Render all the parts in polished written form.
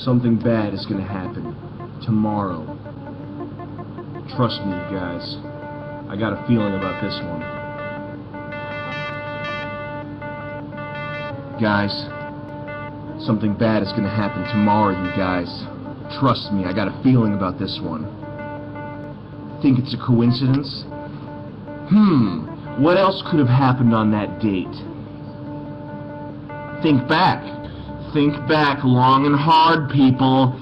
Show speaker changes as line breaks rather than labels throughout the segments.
Something bad is gonna happen tomorrow. Trust me, you guys. I got a feeling about this one. Guys, something bad is gonna happen tomorrow, you guys. Trust me, I got a feeling about this one. Think it's a coincidence? What else could have happened on that date? Think back. Think back long and hard, people.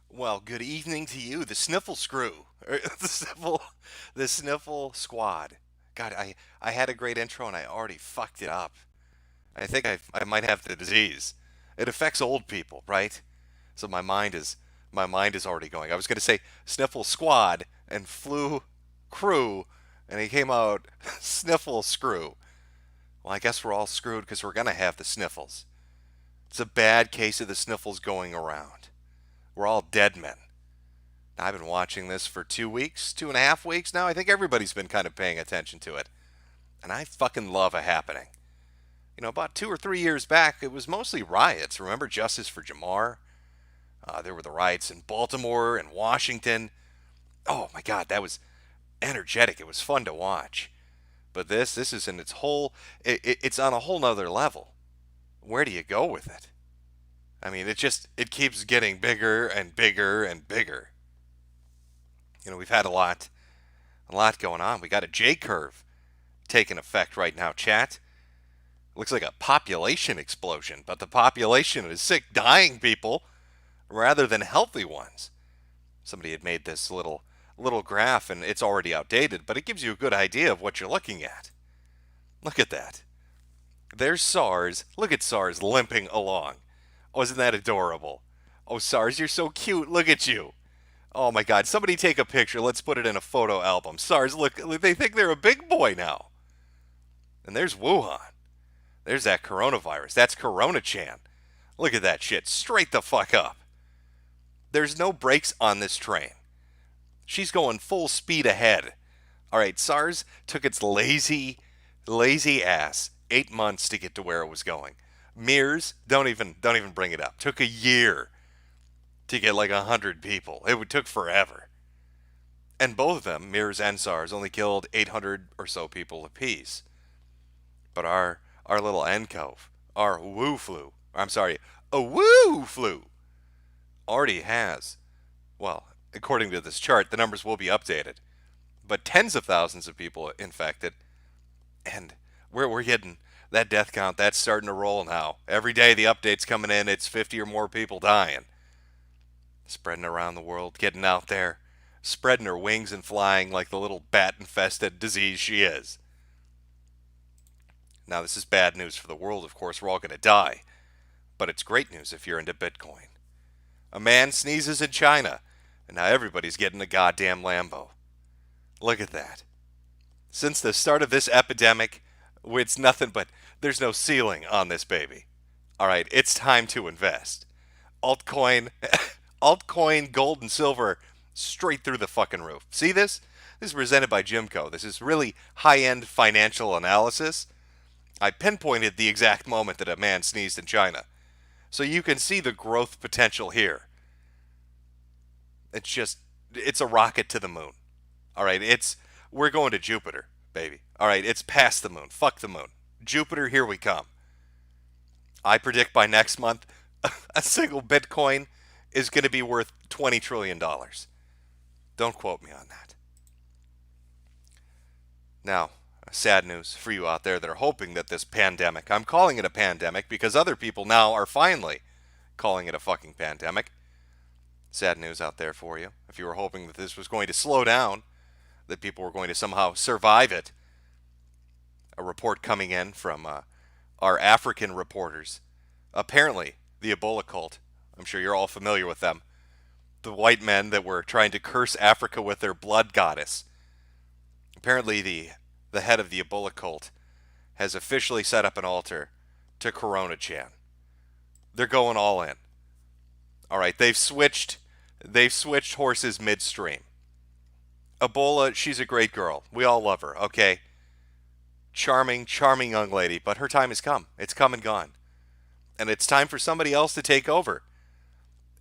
Well, good evening to you, the Sniffle Screw. The Sniffle Squad. God, I had a great intro and I already fucked it up. I think I might have the disease. It affects old people, right? So my mind is already going. I was going to say Sniffle Squad and Flu Crew, and he came out Sniffle Screw. Well, I guess we're all screwed because we're going to have the sniffles. It's a bad case of the sniffles going around. We're all dead men. Now, I've been watching this for 2 weeks, 2.5 weeks now. I think everybody's been kind of paying attention to it. And I fucking love a happening. You know, about 2 or 3 years back, it was mostly riots. Remember Justice for Jamar? There were the riots in Baltimore and Washington. Oh my God, that was energetic. It was fun to watch. But this is in its whole, it's on a whole nother level. Where do you go with it? I mean, it keeps getting bigger and bigger and bigger. You know, we've had a lot going on. We got a J-curve taking effect right now, chat. Looks like a population explosion, but the population is sick, dying people rather than healthy ones. Somebody had made this little graph, and it's already outdated, but it gives you a good idea of what you're looking at. Look at that. There's SARS. Look at SARS limping along. Oh, isn't that adorable? Oh, SARS, you're so cute. Look at you. Oh, my God. Somebody take a picture. Let's put it in a photo album. SARS, look, they think they're a big boy now. And there's Wuhan. There's that coronavirus. That's Corona-chan. Look at that shit. Straight the fuck up. There's no brakes on this train. She's going full speed ahead. All right, SARS took its lazy ass 8 months to get to where it was going. MERS, don't even bring it up. Took a year to get like 100 people. It took forever. And both of them, MERS and SARS, only killed 800 or so people apiece. But our little NCOV, our woo flu, already has, well, according to this chart, the numbers will be updated, but tens of thousands of people infected, and we're getting that death count. That's starting to roll now. Every day the update's coming in. It's 50 or more people dying, spreading around the world, getting out there, spreading her wings and flying like the little bat-infested disease she is. Now, this is bad news for the world, of course. We're all going to die, but it's great news if you're into Bitcoin. A man sneezes in China, and now everybody's getting a goddamn Lambo. Look at that. Since the start of this epidemic, it's nothing but there's no ceiling on this baby. All right, it's time to invest. Altcoin, gold and silver, straight through the fucking roof. See this? This is presented by Jimco. This is really high-end financial analysis. I pinpointed the exact moment that a man sneezed in China. So you can see the growth potential here. It's a rocket to the moon. All right, we're going to Jupiter, baby. All right, it's past the moon. Fuck the moon. Jupiter, here we come. I predict by next month, a single Bitcoin is going to be worth $20 trillion. Don't quote me on that. Now, sad news for you out there that are hoping that this pandemic, I'm calling it a pandemic because other people now are finally calling it a fucking pandemic. Sad news out there for you. If you were hoping that this was going to slow down, that people were going to somehow survive it. A report coming in from our African reporters. Apparently, the Ebola cult, I'm sure you're all familiar with them. The white men that were trying to curse Africa with their blood goddess. Apparently, the head of the Ebola cult has officially set up an altar to Corona-chan. They're going all in. All right, they've switched horses midstream. Ebola, she's a great girl. We all love her, okay? Charming young lady, but her time has come. It's come and gone. And it's time for somebody else to take over.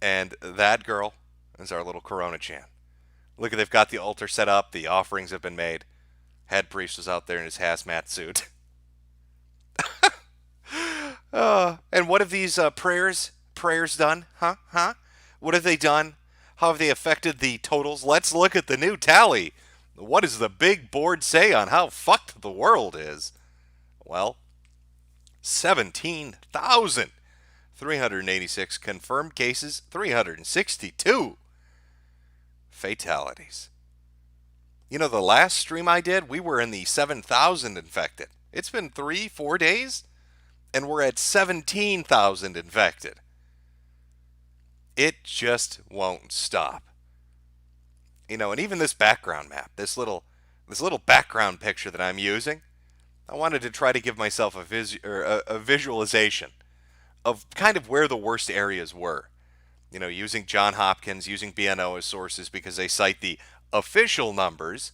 And that girl is our little Corona Chan. Look, they've got the altar set up. The offerings have been made. Head priest was out there in his hazmat suit. And what have these prayers done? Huh? What have they done? How have they affected the totals? Let's look at the new tally. What does the big board say on how fucked the world is? Well, 17,386 confirmed cases, 362 fatalities. You know, the last stream I did, we were in the 7,000 infected. It's been 3-4 days, and we're at 17,000 infected. It just won't stop. You know, and even this background map, this little background picture that I'm using, I wanted to try to give myself a visualization of kind of where the worst areas were. You know, using Johns Hopkins, using BNO as sources because they cite the official numbers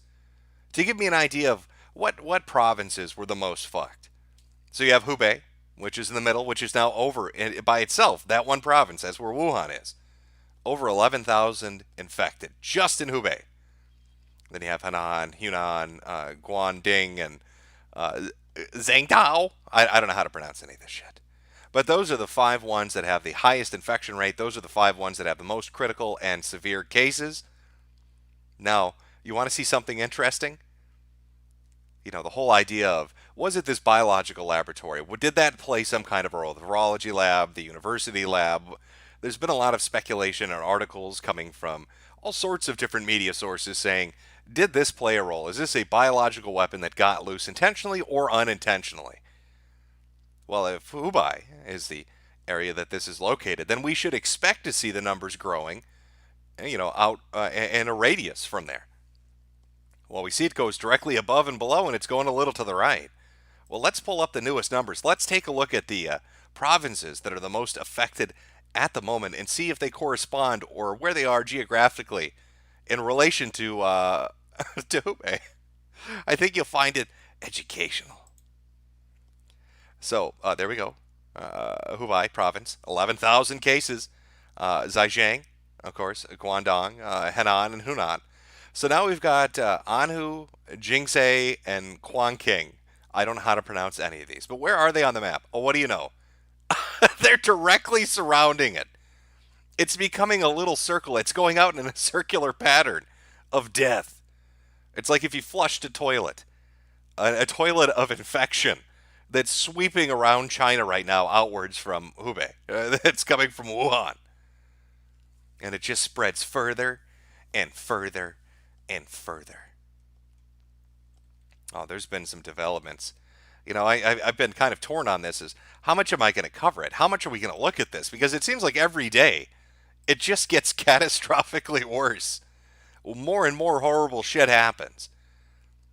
to give me an idea of what provinces were the most fucked. So you have Hubei, which is in the middle, which is now over by itself, that one province, that's where Wuhan is. Over 11,000 infected, just in Hubei. Then you have Henan, Hunan, Guangdong, and Zhengdao. I don't know how to pronounce any of this shit. But those are the 5 ones that have the highest infection rate. Those are the 5 ones that have the most critical and severe cases. Now, you want to see something interesting? You know, the whole idea of, was it this biological laboratory? Did that play some kind of role? The virology lab, the university lab? There's been a lot of speculation and articles coming from all sorts of different media sources saying, did this play a role? Is this a biological weapon that got loose intentionally or unintentionally? Well, if Hubei is the area that this is located, then we should expect to see the numbers growing, you know, out in a radius from there. Well, we see it goes directly above and below, and it's going a little to the right. Well, let's pull up the newest numbers. Let's take a look at the provinces that are the most affected at the moment and see if they correspond or where they are geographically in relation to to Hubei. I think you'll find it educational. So there we go. Hubei province, 11,000 cases. Zhejiang, of course, Guangdong, Henan, and Hunan. So now we've got Anhui, Jingzhou, and Quangqing. I don't know how to pronounce any of these, but where are they on the map? Oh, what do you know? They're directly surrounding it. It's becoming a little circle. It's going out in a circular pattern of death. It's like if you flushed a toilet toilet of infection that's sweeping around China right now outwards from Hubei. It's coming from Wuhan. And it just spreads further and further and further. Oh, there's been some developments. You know, I've been kind of torn on this. Is how much am I going to cover it? How much are we going to look at this? Because it seems like every day it just gets catastrophically worse. More and more horrible shit happens.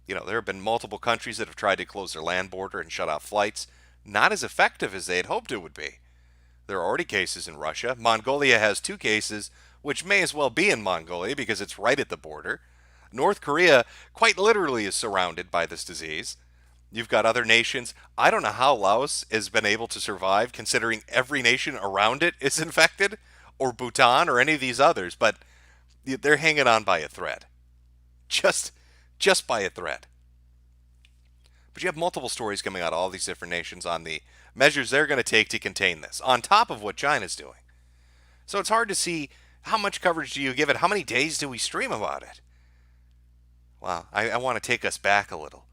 You know, there have been multiple countries that have tried to close their land border and shut off flights. Not as effective as they had hoped it would be. There are already cases in Russia. Mongolia has 2 cases, which may as well be in Mongolia because it's right at the border. North Korea quite literally is surrounded by this disease. You've got other nations. I don't know how Laos has been able to survive considering every nation around it is infected, or Bhutan or any of these others, but they're hanging on by a thread. Just by a thread. But you have multiple stories coming out of all these different nations on the measures they're going to take to contain this, on top of what China's doing. So it's hard to see how much coverage do you give it, how many days do we stream about it? Wow, I want to take us back a little.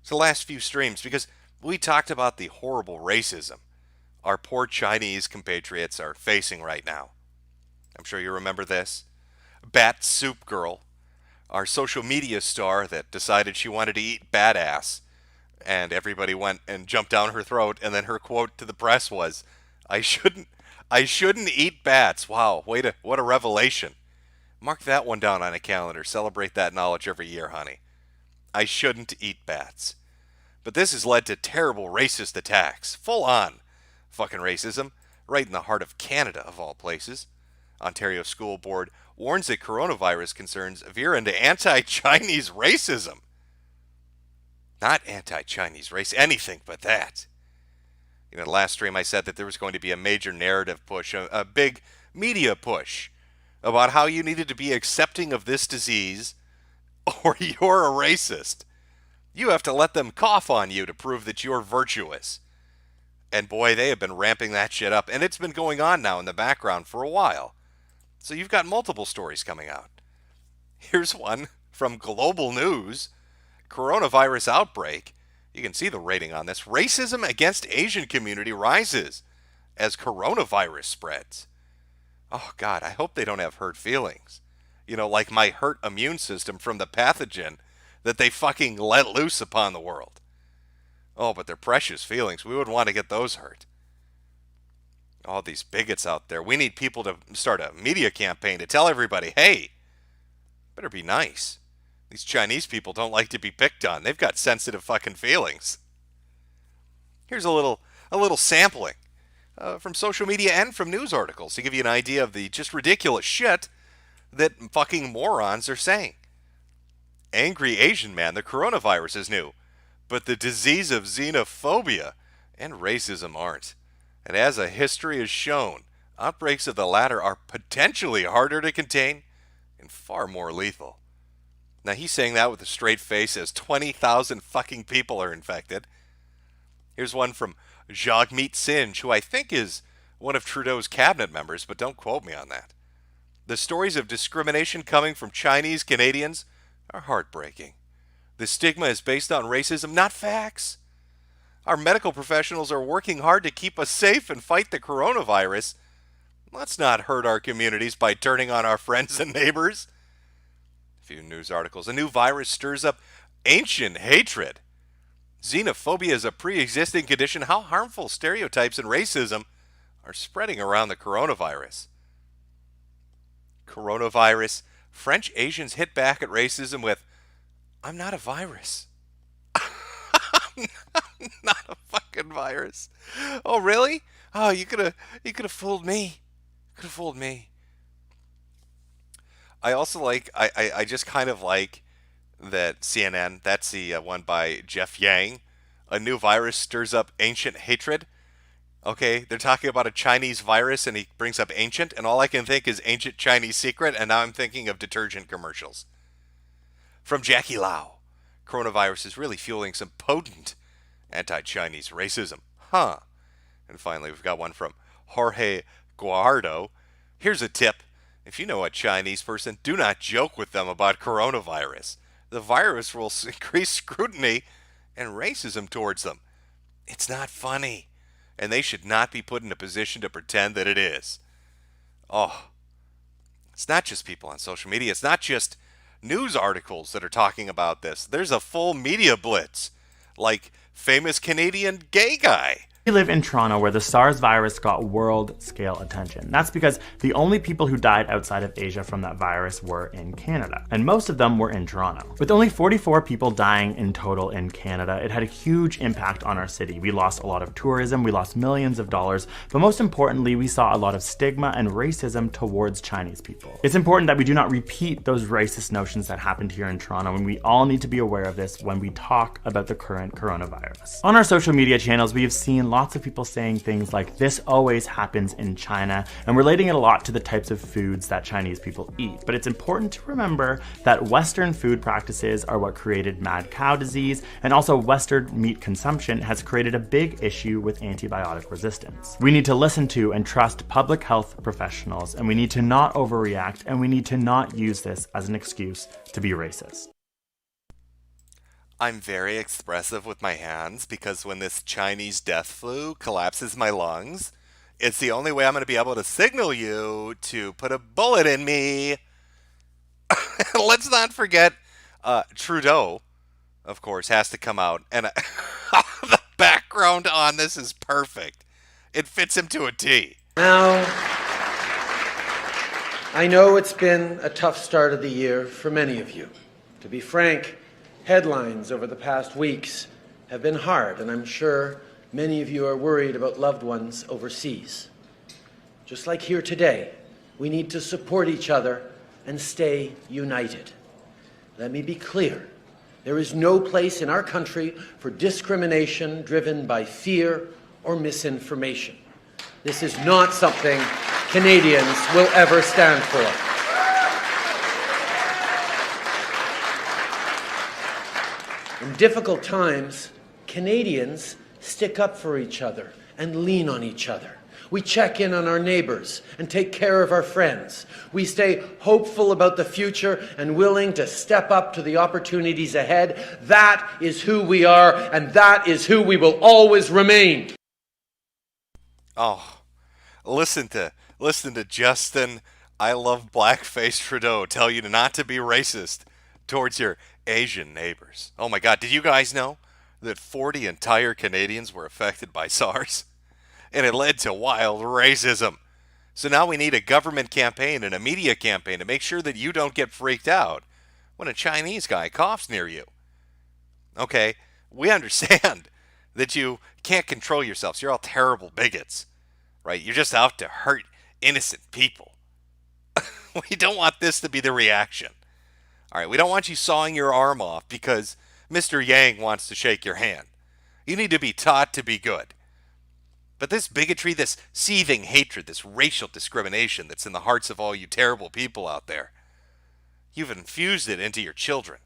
So the last few streams, because we talked about the horrible racism our poor Chinese compatriots are facing right now. I'm sure you remember this. Bat Soup Girl, our social media star that decided she wanted to eat bat ass, and everybody went and jumped down her throat, and then her quote to the press was, I shouldn't eat bats. Wow, what a revelation. Mark that one down on a calendar. Celebrate that knowledge every year, honey. I shouldn't eat bats. But this has led to terrible racist attacks. Full on fucking racism. Right in the heart of Canada, of all places. Ontario School Board warns that coronavirus concerns veer into anti-Chinese racism. Not anti-Chinese race, anything but that. You know, last stream I said that there was going to be a major narrative push, a big media push about how you needed to be accepting of this disease or you're a racist. You have to let them cough on you to prove that you're virtuous. And boy, they have been ramping that shit up. And it's been going on now in the background for a while. So you've got multiple stories coming out. Here's one from Global News. Coronavirus outbreak. You can see the rating on this. Racism against Asian community rises as coronavirus spreads. Oh, God, I hope they don't have hurt feelings. You know, like my hurt immune system from the pathogen that they fucking let loose upon the world. Oh, but they're precious feelings. We would want to get those hurt. All these bigots out there. We need people to start a media campaign to tell everybody, hey, better be nice. These Chinese people don't like to be picked on. They've got sensitive fucking feelings. Here's a little sampling from social media and from news articles to give you an idea of the just ridiculous shit that fucking morons are saying. Angry Asian man, the coronavirus is new, but the disease of xenophobia and racism aren't. And as a history has shown, outbreaks of the latter are potentially harder to contain and far more lethal. Now he's saying that with a straight face as 20,000 fucking people are infected. Here's one from Jagmeet Sinj, who I think is one of Trudeau's cabinet members, but don't quote me on that. The stories of discrimination coming from Chinese Canadians are heartbreaking. The stigma is based on racism, not facts. Our medical professionals are working hard to keep us safe and fight the coronavirus. Let's not hurt our communities by turning on our friends and neighbors. A few news articles. A new virus stirs up ancient hatred. Xenophobia is a pre-existing condition. How harmful stereotypes and racism are spreading around the coronavirus. Coronavirus. French Asians hit back at racism with, I'm not a virus. I'm not a fucking virus. Oh, really? Oh, you could have fooled me. Could have fooled me. I also like, I just kind of like that CNN, that's the one by Jeff Yang. A new virus stirs up ancient hatred. Okay, they're talking about a Chinese virus and he brings up ancient, and all I can think is ancient Chinese secret, and now I'm thinking of detergent commercials. From Jackie Lau, coronavirus is really fueling some potent anti-Chinese racism. Huh. And finally, we've got one from Jorge Guardo. Here's a tip. If you know a Chinese person, do not joke with them about coronavirus. The virus will increase scrutiny and racism towards them. It's not funny. And they should not be put in a position to pretend that it is. Oh, it's not just people on social media. It's not just news articles that are talking about this. There's a full media blitz, like famous Canadian gay guy.
We live in Toronto, where the SARS virus got world-scale attention. That's because the only people who died outside of Asia from that virus were in Canada, and most of them were in Toronto. With only 44 people dying in total in Canada, it had a huge impact on our city. We lost a lot of tourism, we lost millions of dollars, but most importantly, we saw a lot of stigma and racism towards Chinese people. It's important that we do not repeat those racist notions that happened here in Toronto, and we all need to be aware of this when we talk about the current coronavirus. On our social media channels, we have seen lots of people saying things like, this always happens in China, and relating it a lot to the types of foods that Chinese people eat. But it's important to remember that Western food practices are what created mad cow disease, and also Western meat consumption has created a big issue with antibiotic resistance. We need to listen to and trust public health professionals, and we need to not overreact, and we need to not use this as an excuse to be racist.
I'm very expressive with my hands because when this Chinese death flu collapses my lungs, it's the only way I'm going to be able to signal you to put a bullet in me. Let's not forget Trudeau, of course, has to come out. And the background on this is perfect. It fits him to a T.
Now, I know it's been a tough start of the year for many of you. To be frank, headlines over the past weeks have been hard, and I'm sure many of you are worried about loved ones overseas. Just like here today, we need to support each other and stay united. Let me be clear. There is no place in our country for discrimination driven by fear or misinformation. This is not something Canadians will ever stand for. In difficult times, Canadians stick up for each other and lean on each other. We check in on our neighbors and take care of our friends. We stay hopeful about the future and willing to step up to the opportunities ahead. That is who we are, and that is who we will always remain.
Oh, listen to Justin, I love blackface Trudeau tell you not to be racist towards your Asian neighbors. Oh my God, did you guys know that 40 entire Canadians were affected by SARS? And it led to wild racism. So now we need a government campaign and a media campaign to make sure that you don't get freaked out when a Chinese guy coughs near you. Okay, we understand that you can't control yourselves. You're all terrible bigots, right? You're just out to hurt innocent people. We don't want this to be the reaction. All right, we don't want you sawing your arm off because Mr. Yang wants to shake your hand. You need to be taught to be good. But this bigotry, this seething hatred, this racial discrimination that's in the hearts of all you terrible people out there, you've infused it into your children.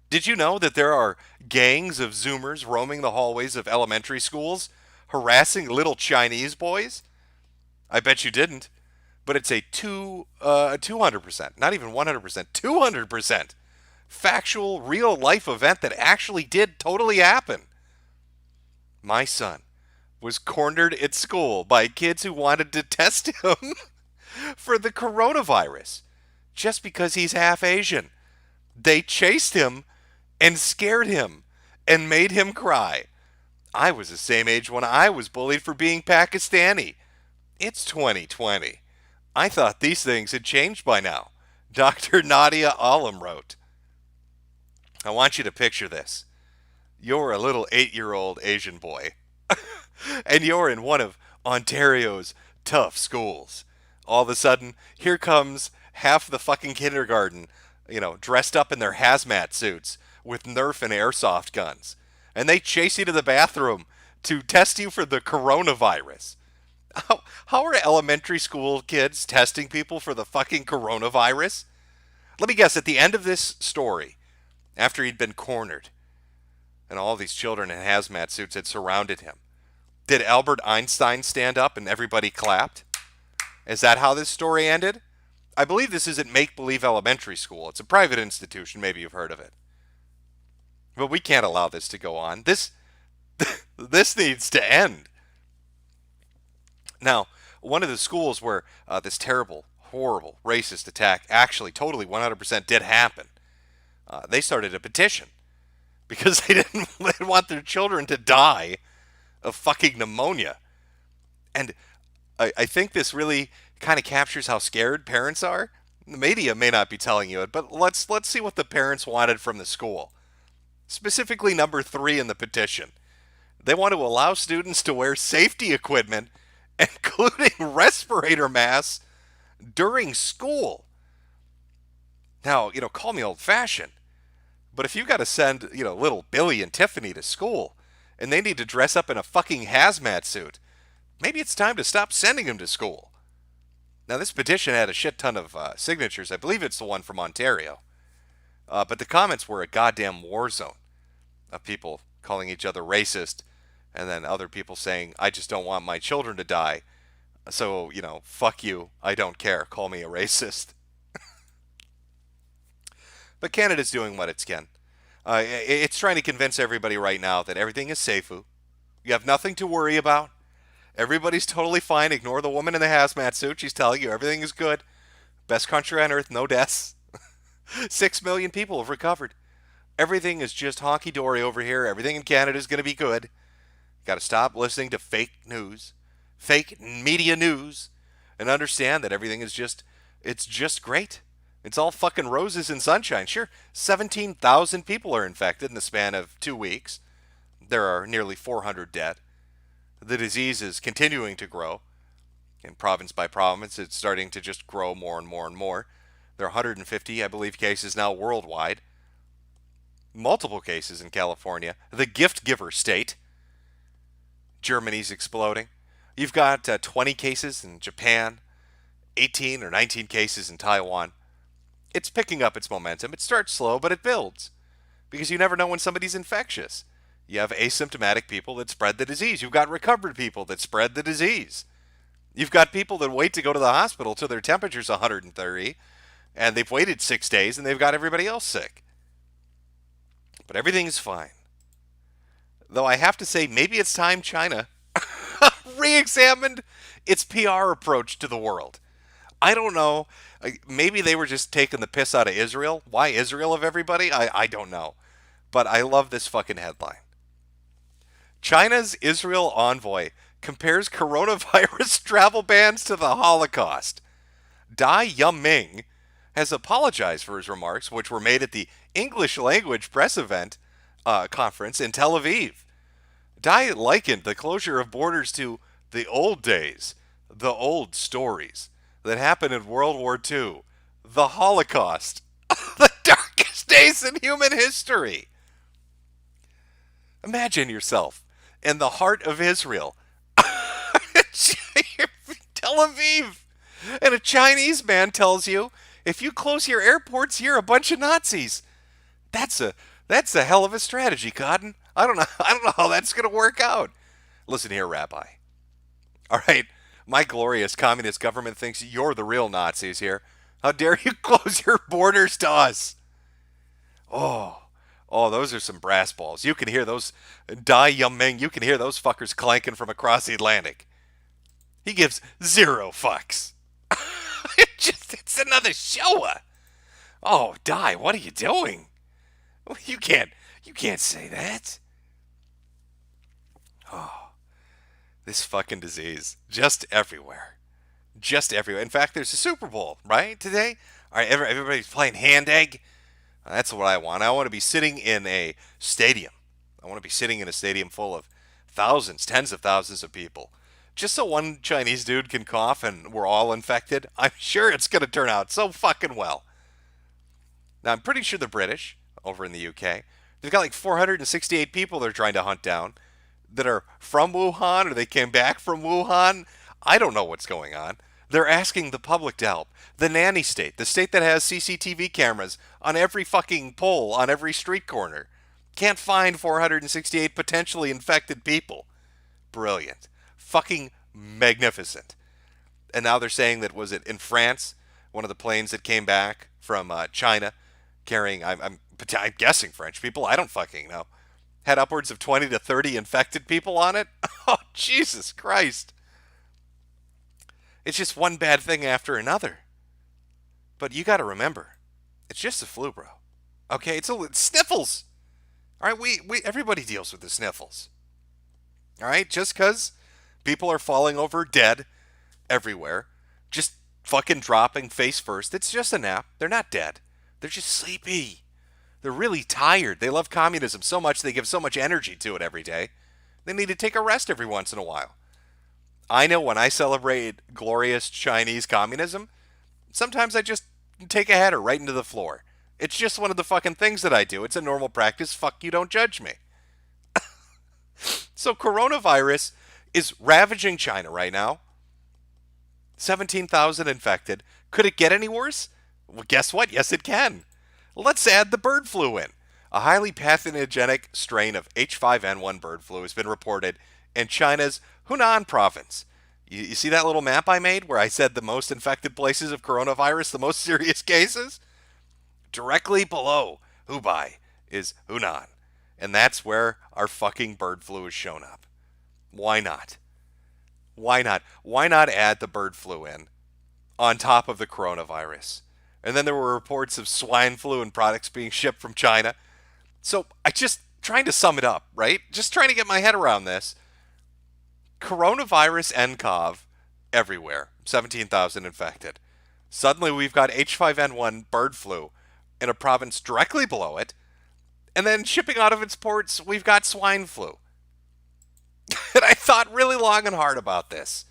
Did you know that there are gangs of Zoomers roaming the hallways of elementary schools, harassing little Chinese boys? I bet you didn't. But it's a 200%, not even 100%, 200% factual, real-life event that actually did totally happen. My son was cornered at school by kids who wanted to test him for the coronavirus just because he's half Asian. They chased him and scared him and made him cry. I was the same age when I was bullied for being Pakistani. It's 2020. I thought these things had changed by now. Dr. Nadia Alam wrote. I want you to picture this. You're a little 8-year-old Asian boy. And you're in one of Ontario's tough schools. All of a sudden, here comes half the fucking kindergarten, dressed up in their hazmat suits with Nerf and airsoft guns. And they chase you to the bathroom to test you for the coronavirus. How are elementary school kids testing people for the fucking coronavirus? Let me guess, at the end of this story, after he'd been cornered, and all these children in hazmat suits had surrounded him, did Albert Einstein stand up and everybody clapped? Is that how this story ended? I believe this is at Make Believe Elementary School. It's a private institution. Maybe you've heard of it. But we can't allow this to go on. This needs to end. Now, one of the schools where this terrible, horrible, racist attack actually totally 100% did happen, they started a petition because they didn't want their children to die of fucking pneumonia. And I think this really kind of captures how scared parents are. The media may not be telling you it, but let's see what the parents wanted from the school. Specifically number 3 in the petition. They want to allow students to wear safety equipment, including respirator masks, during school. Now, call me old-fashioned, but if you got to send, little Billy and Tiffany to school, and they need to dress up in a fucking hazmat suit, maybe it's time to stop sending them to school. Now, this petition had a shit ton of signatures. I believe it's the one from Ontario. But the comments were a goddamn war zone of people calling each other racist, and then other people saying, I just don't want my children to die. So, fuck you. I don't care. Call me a racist. But Canada's doing what it can. It's trying to convince everybody right now that everything is safe. You have nothing to worry about. Everybody's totally fine. Ignore the woman in the hazmat suit. She's telling you everything is good. Best country on earth. No deaths. 6 million people have recovered. Everything is just honky-dory over here. Everything in Canada is going to be good. Got to stop listening to fake news, fake media news, and understand that everything is it's just great. It's all fucking roses and sunshine. Sure, 17,000 people are infected in the span of 2 weeks. There are nearly 400 dead. The disease is continuing to grow. In province by province, it's starting to just grow more and more and more. There are 150, I believe, cases now worldwide. Multiple cases in California, the gift giver state. Germany's exploding. You've got 20 cases in Japan, 18 or 19 cases in Taiwan. It's picking up its momentum. It starts slow, but it builds. Because you never know when somebody's infectious. You have asymptomatic people that spread the disease. You've got recovered people that spread the disease. You've got people that wait to go to the hospital till their temperature's 130, and they've waited 6 days, and they've got everybody else sick. But everything's fine. Though I have to say, maybe it's time China re-examined its PR approach to the world. I don't know. Maybe they were just taking the piss out of Israel. Why Israel of everybody? I don't know. But I love this fucking headline. China's Israel envoy compares coronavirus travel bans to the Holocaust. Dai Yuming has apologized for his remarks, which were made at the English language press event conference in Tel Aviv. Dai likened the closure of borders to the old days, the old stories that happened in World War II, the Holocaust, the darkest days in human history. Imagine yourself in the heart of Israel, Tel Aviv, and a Chinese man tells you, if you close your airports, you're a bunch of Nazis. That's a hell of a strategy, Cotton. I don't know how that's going to work out. Listen here, Rabbi. All right, my glorious communist government thinks you're the real Nazis here. How dare you close your borders to us? Oh, those are some brass balls. You can hear those, Dai Yuming, you can hear those fuckers clanking from across the Atlantic. He gives 0 fucks. It's another Showa. Oh, Dai, what are you doing? You can't say that. Oh, this fucking disease, just everywhere. Just everywhere. In fact, there's a Super Bowl, right, today? All right, everybody's playing hand egg. That's what I want. I want to be sitting in a stadium. I want to be sitting in a stadium full of thousands, tens of thousands of people. Just so one Chinese dude can cough and we're all infected. I'm sure it's going to turn out so fucking well. Now, I'm pretty sure the British, over in the UK, they've got like 468 people they're trying to hunt down that are from Wuhan or they came back from Wuhan. I don't know what's going on. They're asking the public to help. The nanny state, the state that has CCTV cameras on every fucking pole, on every street corner, can't find 468 potentially infected people. Brilliant. Fucking magnificent. And now they're saying that, was it in France, one of the planes that came back from China, carrying, I'm guessing French people, I don't fucking know, had upwards of 20 to 30 infected people on it? Oh, Jesus Christ. It's just one bad thing after another. But you got to remember, it's just the flu, bro. Okay, it's sniffles. All right, everybody deals with the sniffles. All right, just because people are falling over dead everywhere, just fucking dropping face first, it's just a nap. They're not dead. They're just sleepy. They're really tired. They love communism so much, they give so much energy to it every day. They need to take a rest every once in a while. I know when I celebrate glorious Chinese communism, sometimes I just take a header right into the floor. It's just one of the fucking things that I do. It's a normal practice. Fuck you, don't judge me. So coronavirus is ravaging China right now. 17,000 infected. Could it get any worse? Well, guess what? Yes, it can. Let's add the bird flu in. A highly pathogenic strain of H5N1 bird flu has been reported in China's Hunan province. You see that little map I made where I said the most infected places of coronavirus, the most serious cases? Directly below Hubei is Hunan. And that's where our fucking bird flu has shown up. Why not? Why not? Why not add the bird flu in on top of the coronavirus? And then there were reports of swine flu and products being shipped from China. So I just trying to sum it up, right? Just trying to get my head around this. Coronavirus nCoV everywhere. 17,000 infected. Suddenly we've got H5N1 bird flu in a province directly below it. And then shipping out of its ports, we've got swine flu. And I thought really long and hard about this.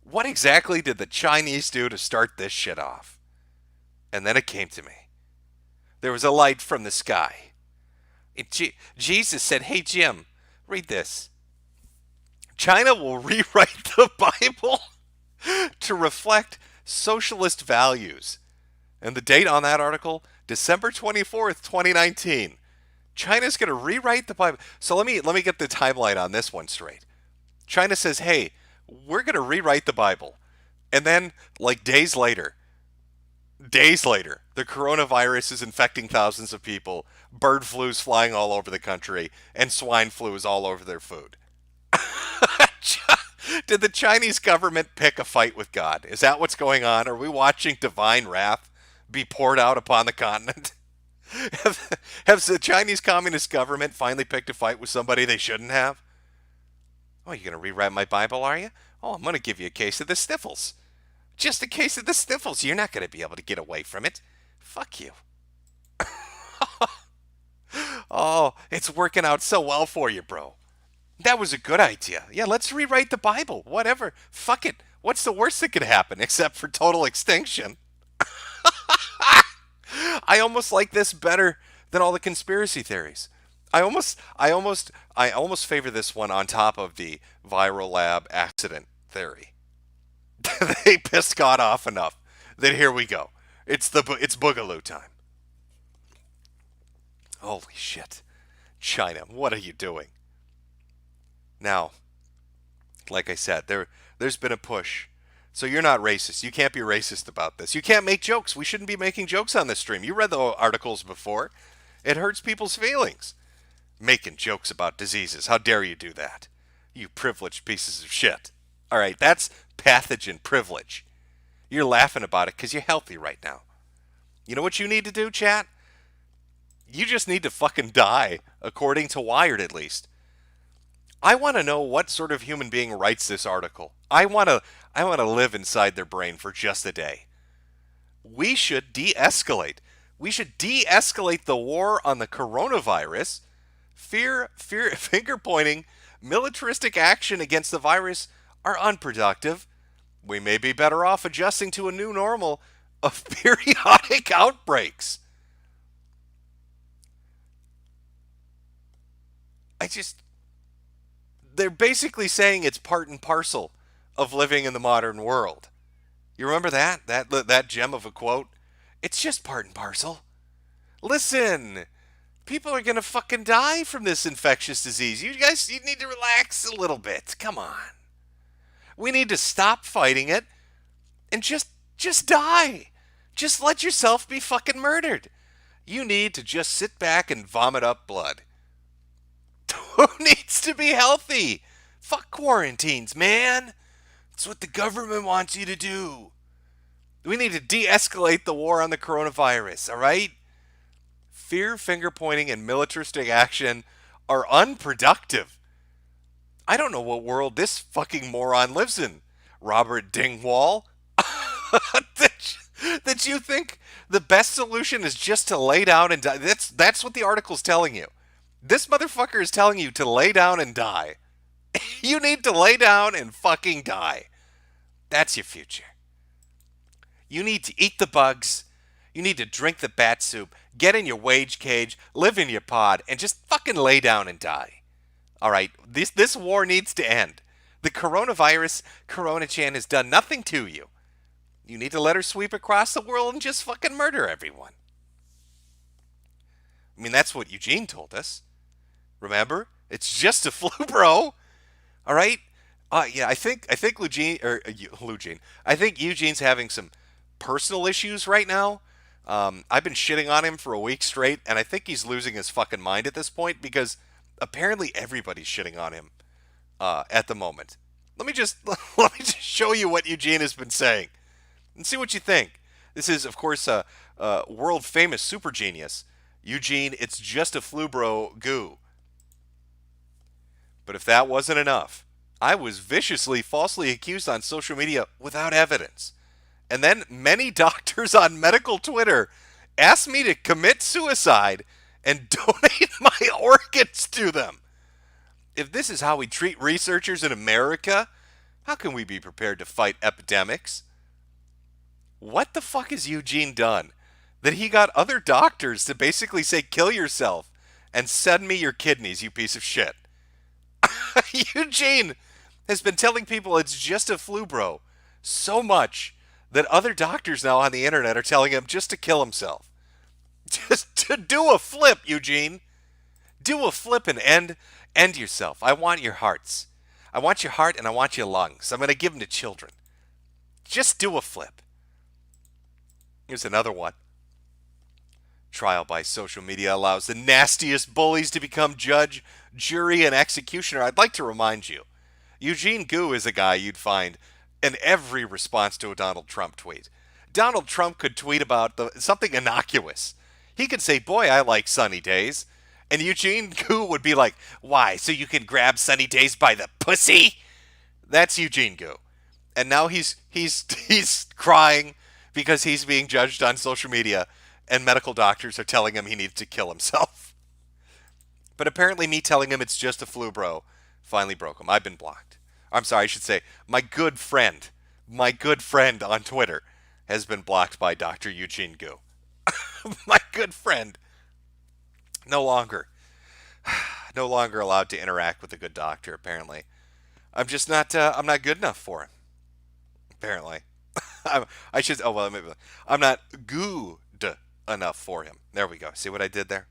What exactly did the Chinese do to start this shit off? And then it came to me. There was a light from the sky. Jesus said, "Hey, Jim, read this. China will rewrite the Bible to reflect socialist values. And the date on that article, December 24th, 2019. China's going to rewrite the Bible. So let me get the timeline on this one straight. China says, hey, we're going to rewrite the Bible. And then, like days later, the coronavirus is infecting thousands of people, bird flu's flying all over the country, and swine flu is all over their food. Did the Chinese government pick a fight with God? Is that what's going on? Are we watching divine wrath be poured out upon the continent? Has the Chinese Communist government finally picked a fight with somebody they shouldn't have? Oh, you're going to rewrite my Bible, are you? Oh, I'm going to give you a case of the sniffles. Just a case of the sniffles. You're not going to be able to get away from it. Fuck you. Oh, it's working out so well for you, bro. That was a good idea. Yeah, let's rewrite the Bible. Whatever. Fuck it. What's the worst that could happen except for total extinction? I almost like this better than all the conspiracy theories. I almost favor this one on top of the viral lab accident theory. They pissed God off enough that here we go. It's boogaloo time. Holy shit. China, what are you doing? Now, like I said, there's been a push. So you're not racist. You can't be racist about this. You can't make jokes. We shouldn't be making jokes on this stream. You read the articles before. It hurts people's feelings. Making jokes about diseases. How dare you do that? You privileged pieces of shit. All right, that's pathogen privilege. You're laughing about it because you're healthy right now. You know what you need to do, chat? You just need to fucking die, according to Wired at least. I want to know what sort of human being writes this article. I want to live inside their brain for just a day. We should de-escalate. We should de-escalate the war on the coronavirus. Finger-pointing, militaristic action against the virus are unproductive. We may be better off adjusting to a new normal of periodic outbreaks. They're basically saying it's part and parcel of living in the modern world. You remember that gem of a quote? It's just part and parcel. Listen, people are going to fucking die from this infectious disease. You need to relax a little bit. Come on. We need to stop fighting it and just die. Just let yourself be fucking murdered. You need to just sit back and vomit up blood. Who needs to be healthy? Fuck quarantines, man. It's what the government wants you to do. We need to de-escalate the war on the coronavirus, all right? Fear, finger-pointing, and militaristic action are unproductive. I don't know what world this fucking moron lives in. Robert Dingwall? That you think the best solution is just to lay down and die? That's what the article's telling you. This motherfucker is telling you to lay down and die. You need to lay down and fucking die. That's your future. You need to eat the bugs. You need to drink the bat soup. Get in your wage cage. Live in your pod. And just fucking lay down and die. All right. This war needs to end. The coronavirus, Corona-chan, has done nothing to you. You need to let her sweep across the world and just fucking murder everyone. I mean, that's what Eugene told us. Remember? It's just a flu, bro. All right? Yeah, I think Eugene. I think Eugene's having some personal issues right now. I've been shitting on him for a week straight, and I think he's losing his fucking mind at this point because apparently everybody's shitting on him at the moment. Let me just show you what Eugene has been saying and see what you think. This is, of course, a world famous super genius, Eugene. It's just a flu, bro. Goo. But if that wasn't enough, I was viciously falsely accused on social media without evidence. And then many doctors on medical Twitter asked me to commit suicide and donate my organs to them. If this is how we treat researchers in America, how can we be prepared to fight epidemics? What the fuck has Eugene done that he got other doctors to basically say, kill yourself and send me your kidneys, you piece of shit? Eugene, has been telling people it's just a flu, bro, so much that other doctors now on the internet are telling him just to kill himself. Just to do a flip, Eugene. Do a flip and end yourself. I want your hearts. I want your heart and I want your lungs. I'm going to give them to children. Just do a flip. Here's another one. Trial by social media allows the nastiest bullies to become judge, jury, and executioner. I'd like to remind you, Eugene Gu is a guy you'd find in every response to a Donald Trump tweet. Donald Trump could tweet about something innocuous. He could say, boy, I like sunny days. And Eugene Gu would be like, why, so you can grab sunny days by the pussy? That's Eugene Gu. And now he's crying because he's being judged on social media and medical doctors are telling him he needs to kill himself. But apparently me telling him it's just a flu, bro, finally broke him. I've been blocked. I'm sorry, I should say my good friend on Twitter has been blocked by Dr. Eugene Gu. My good friend. No longer allowed to interact with a good doctor, apparently. I'm just not, I'm not good enough for him. Apparently. I'm not good enough for him. There we go. See what I did there?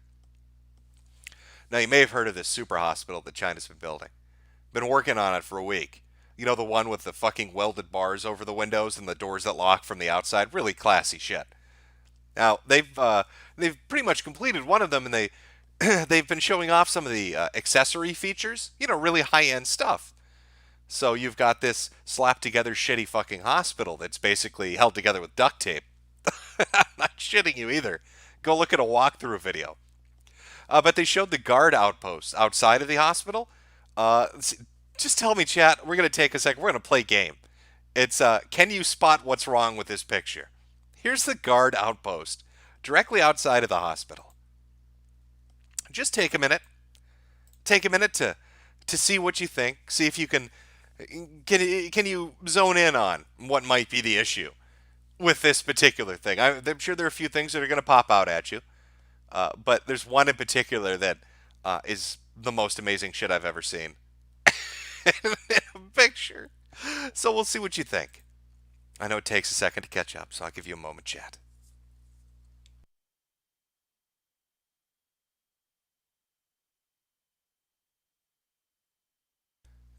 Now, you may have heard of this super hospital that China's been building. Been working on it for a week. You know, the one with the fucking welded bars over the windows and the doors that lock from the outside? Really classy shit. Now, they've pretty much completed one of them, and they've been showing off some of the accessory features. You know, really high-end stuff. So you've got this slapped-together shitty fucking hospital that's basically held together with duct tape. I'm not shitting you either. Go look at a walkthrough video. But they showed the guard outposts outside of the hospital. Just tell me, chat, we're going to take a second. We're going to play a game. It's, can you spot what's wrong with this picture? Here's the guard outpost directly outside of the hospital. Just take a minute. Take a minute to see what you think. See if you can you zone in on what might be the issue with this particular thing. I'm sure there are a few things that are going to pop out at you. But there's one in particular that is the most amazing shit I've ever seen. In a picture. So we'll see what you think. I know it takes a second to catch up, so I'll give you a moment, chat.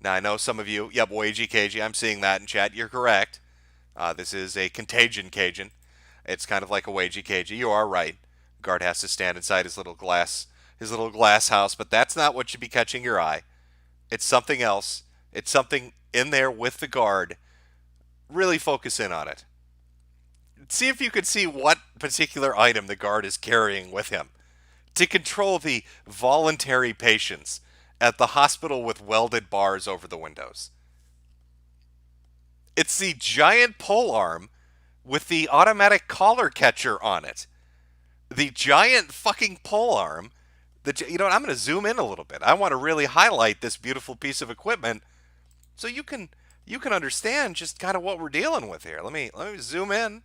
Now, I know some of you, yep, Wagey Cagey, I'm seeing that in chat. You're correct. This is a contagion Cajun. It's kind of like a Wagey Cagey. You are right. Guard has to stand inside his little glass house, but that's not what should be catching your eye. It's something else. It's something in there with the guard. Really focus in on it. See if you can see what particular item the guard is carrying with him to control the voluntary patients at the hospital with welded bars over the windows. It's the giant pole arm with the automatic collar catcher on it. The giant fucking pole arm. You know what? I'm going to zoom in a little bit. I want to really highlight this beautiful piece of equipment so you can understand just kind of what we're dealing with here. Let me zoom in.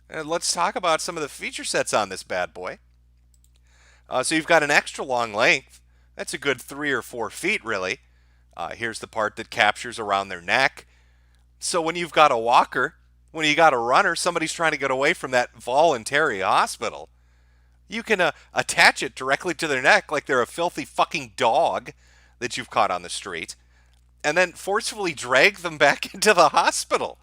And let's talk about some of the feature sets on this bad boy. So you've got an extra long length. That's a good 3 or 4 feet, really. Here's the part that captures around their neck. So when you've got a walker, when you got a runner, somebody's trying to get away from that voluntary hospital, you can attach it directly to their neck like they're a filthy fucking dog that you've caught on the street, and then forcefully drag them back into the hospital.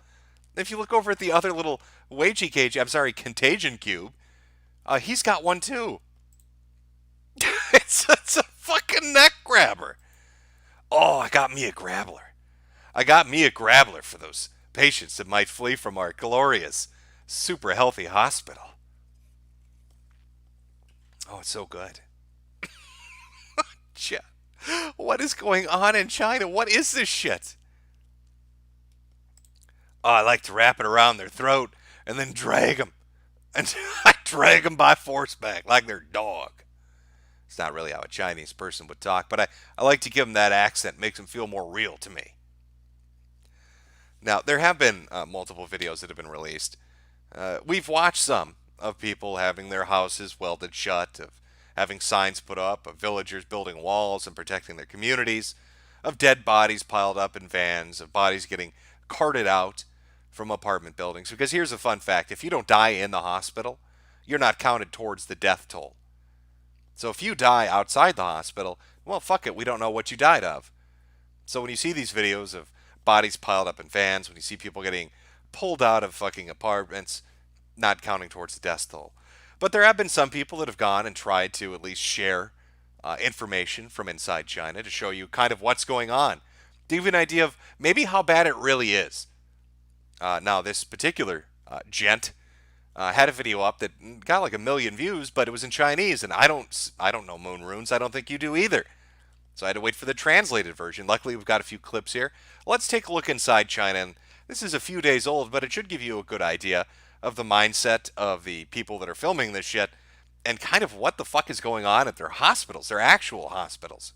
If you look over at the other little contagion cube, he's got one too. It's a fucking neck grabber. Oh, I got me a grabbler. For those patients that might flee from our glorious, super healthy hospital. Oh, it's so good. What is going on in China? What is this shit? Oh, I like to wrap it around their throat and then drag them. And I drag them by force back like they're dog. It's not really how a Chinese person would talk, but I like to give them that accent. It makes them feel more real to me. Now, there have been multiple videos that have been released. We've watched some of people having their houses welded shut, of having signs put up, of villagers building walls and protecting their communities. of dead bodies piled up in vans, of bodies getting carted out from apartment buildings. Because here's a fun fact. If you don't die in the hospital, you're not counted towards the death toll. So if you die outside the hospital, well, fuck it, we don't know what you died of. So when you see these videos of bodies piled up in vans, when you see people getting pulled out of fucking apartments, not counting towards the death toll. But there have been some people that have gone and tried to at least share information from inside China to show you kind of what's going on, to give you an idea of maybe how bad it really is. Now, this particular gent had a video up that got like 1 million views, but it was in Chinese, and I don't know moon runes. I don't think you do either. So I had to wait for the translated version. Luckily, we've got a few clips here. Let's take a look inside China. And this is a few days old, but it should give you a good idea of the mindset of the people that are filming this shit and kind of what the fuck is going on at their hospitals, their actual hospitals.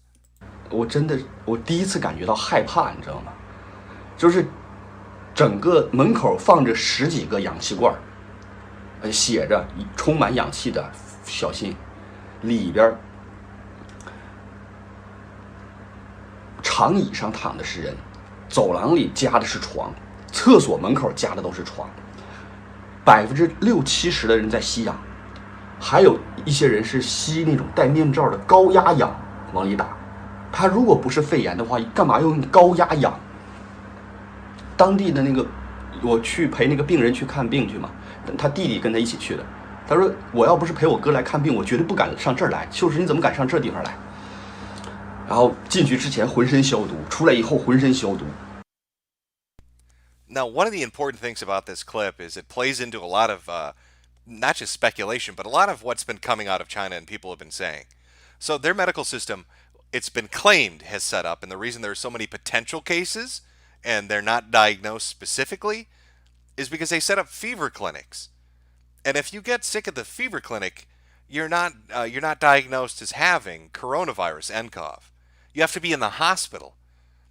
我第一次感觉到害怕，你知道吗？就是整个门口放着10几个氧气罐，写着充满氧气的小心，里边长椅上躺的是人，走廊里夹的是床，厕所门口夹的都是床，60-70%的人在吸氧，还有一些人是吸那种戴面罩的高压氧往里打。他如果不是肺炎的话，干嘛用高压氧？当地的那个，我去陪那个病人去看病去嘛，他弟弟跟他一起去的。他说我要不是陪我哥来看病，我绝对不敢上这儿来。就是你怎么敢上这地方来？然后进去之前浑身消毒，出来以后浑身消毒。
Now, one of the important things about this clip is it plays into a lot of, not just speculation, but a lot of what's been coming out of China and people have been saying. So their medical system, it's been claimed, has set up, and the reason there are so many potential cases and they're not diagnosed specifically is because they set up fever clinics. And if you get sick at the fever clinic, you're not diagnosed as having coronavirus, nCoV. You have to be in the hospital.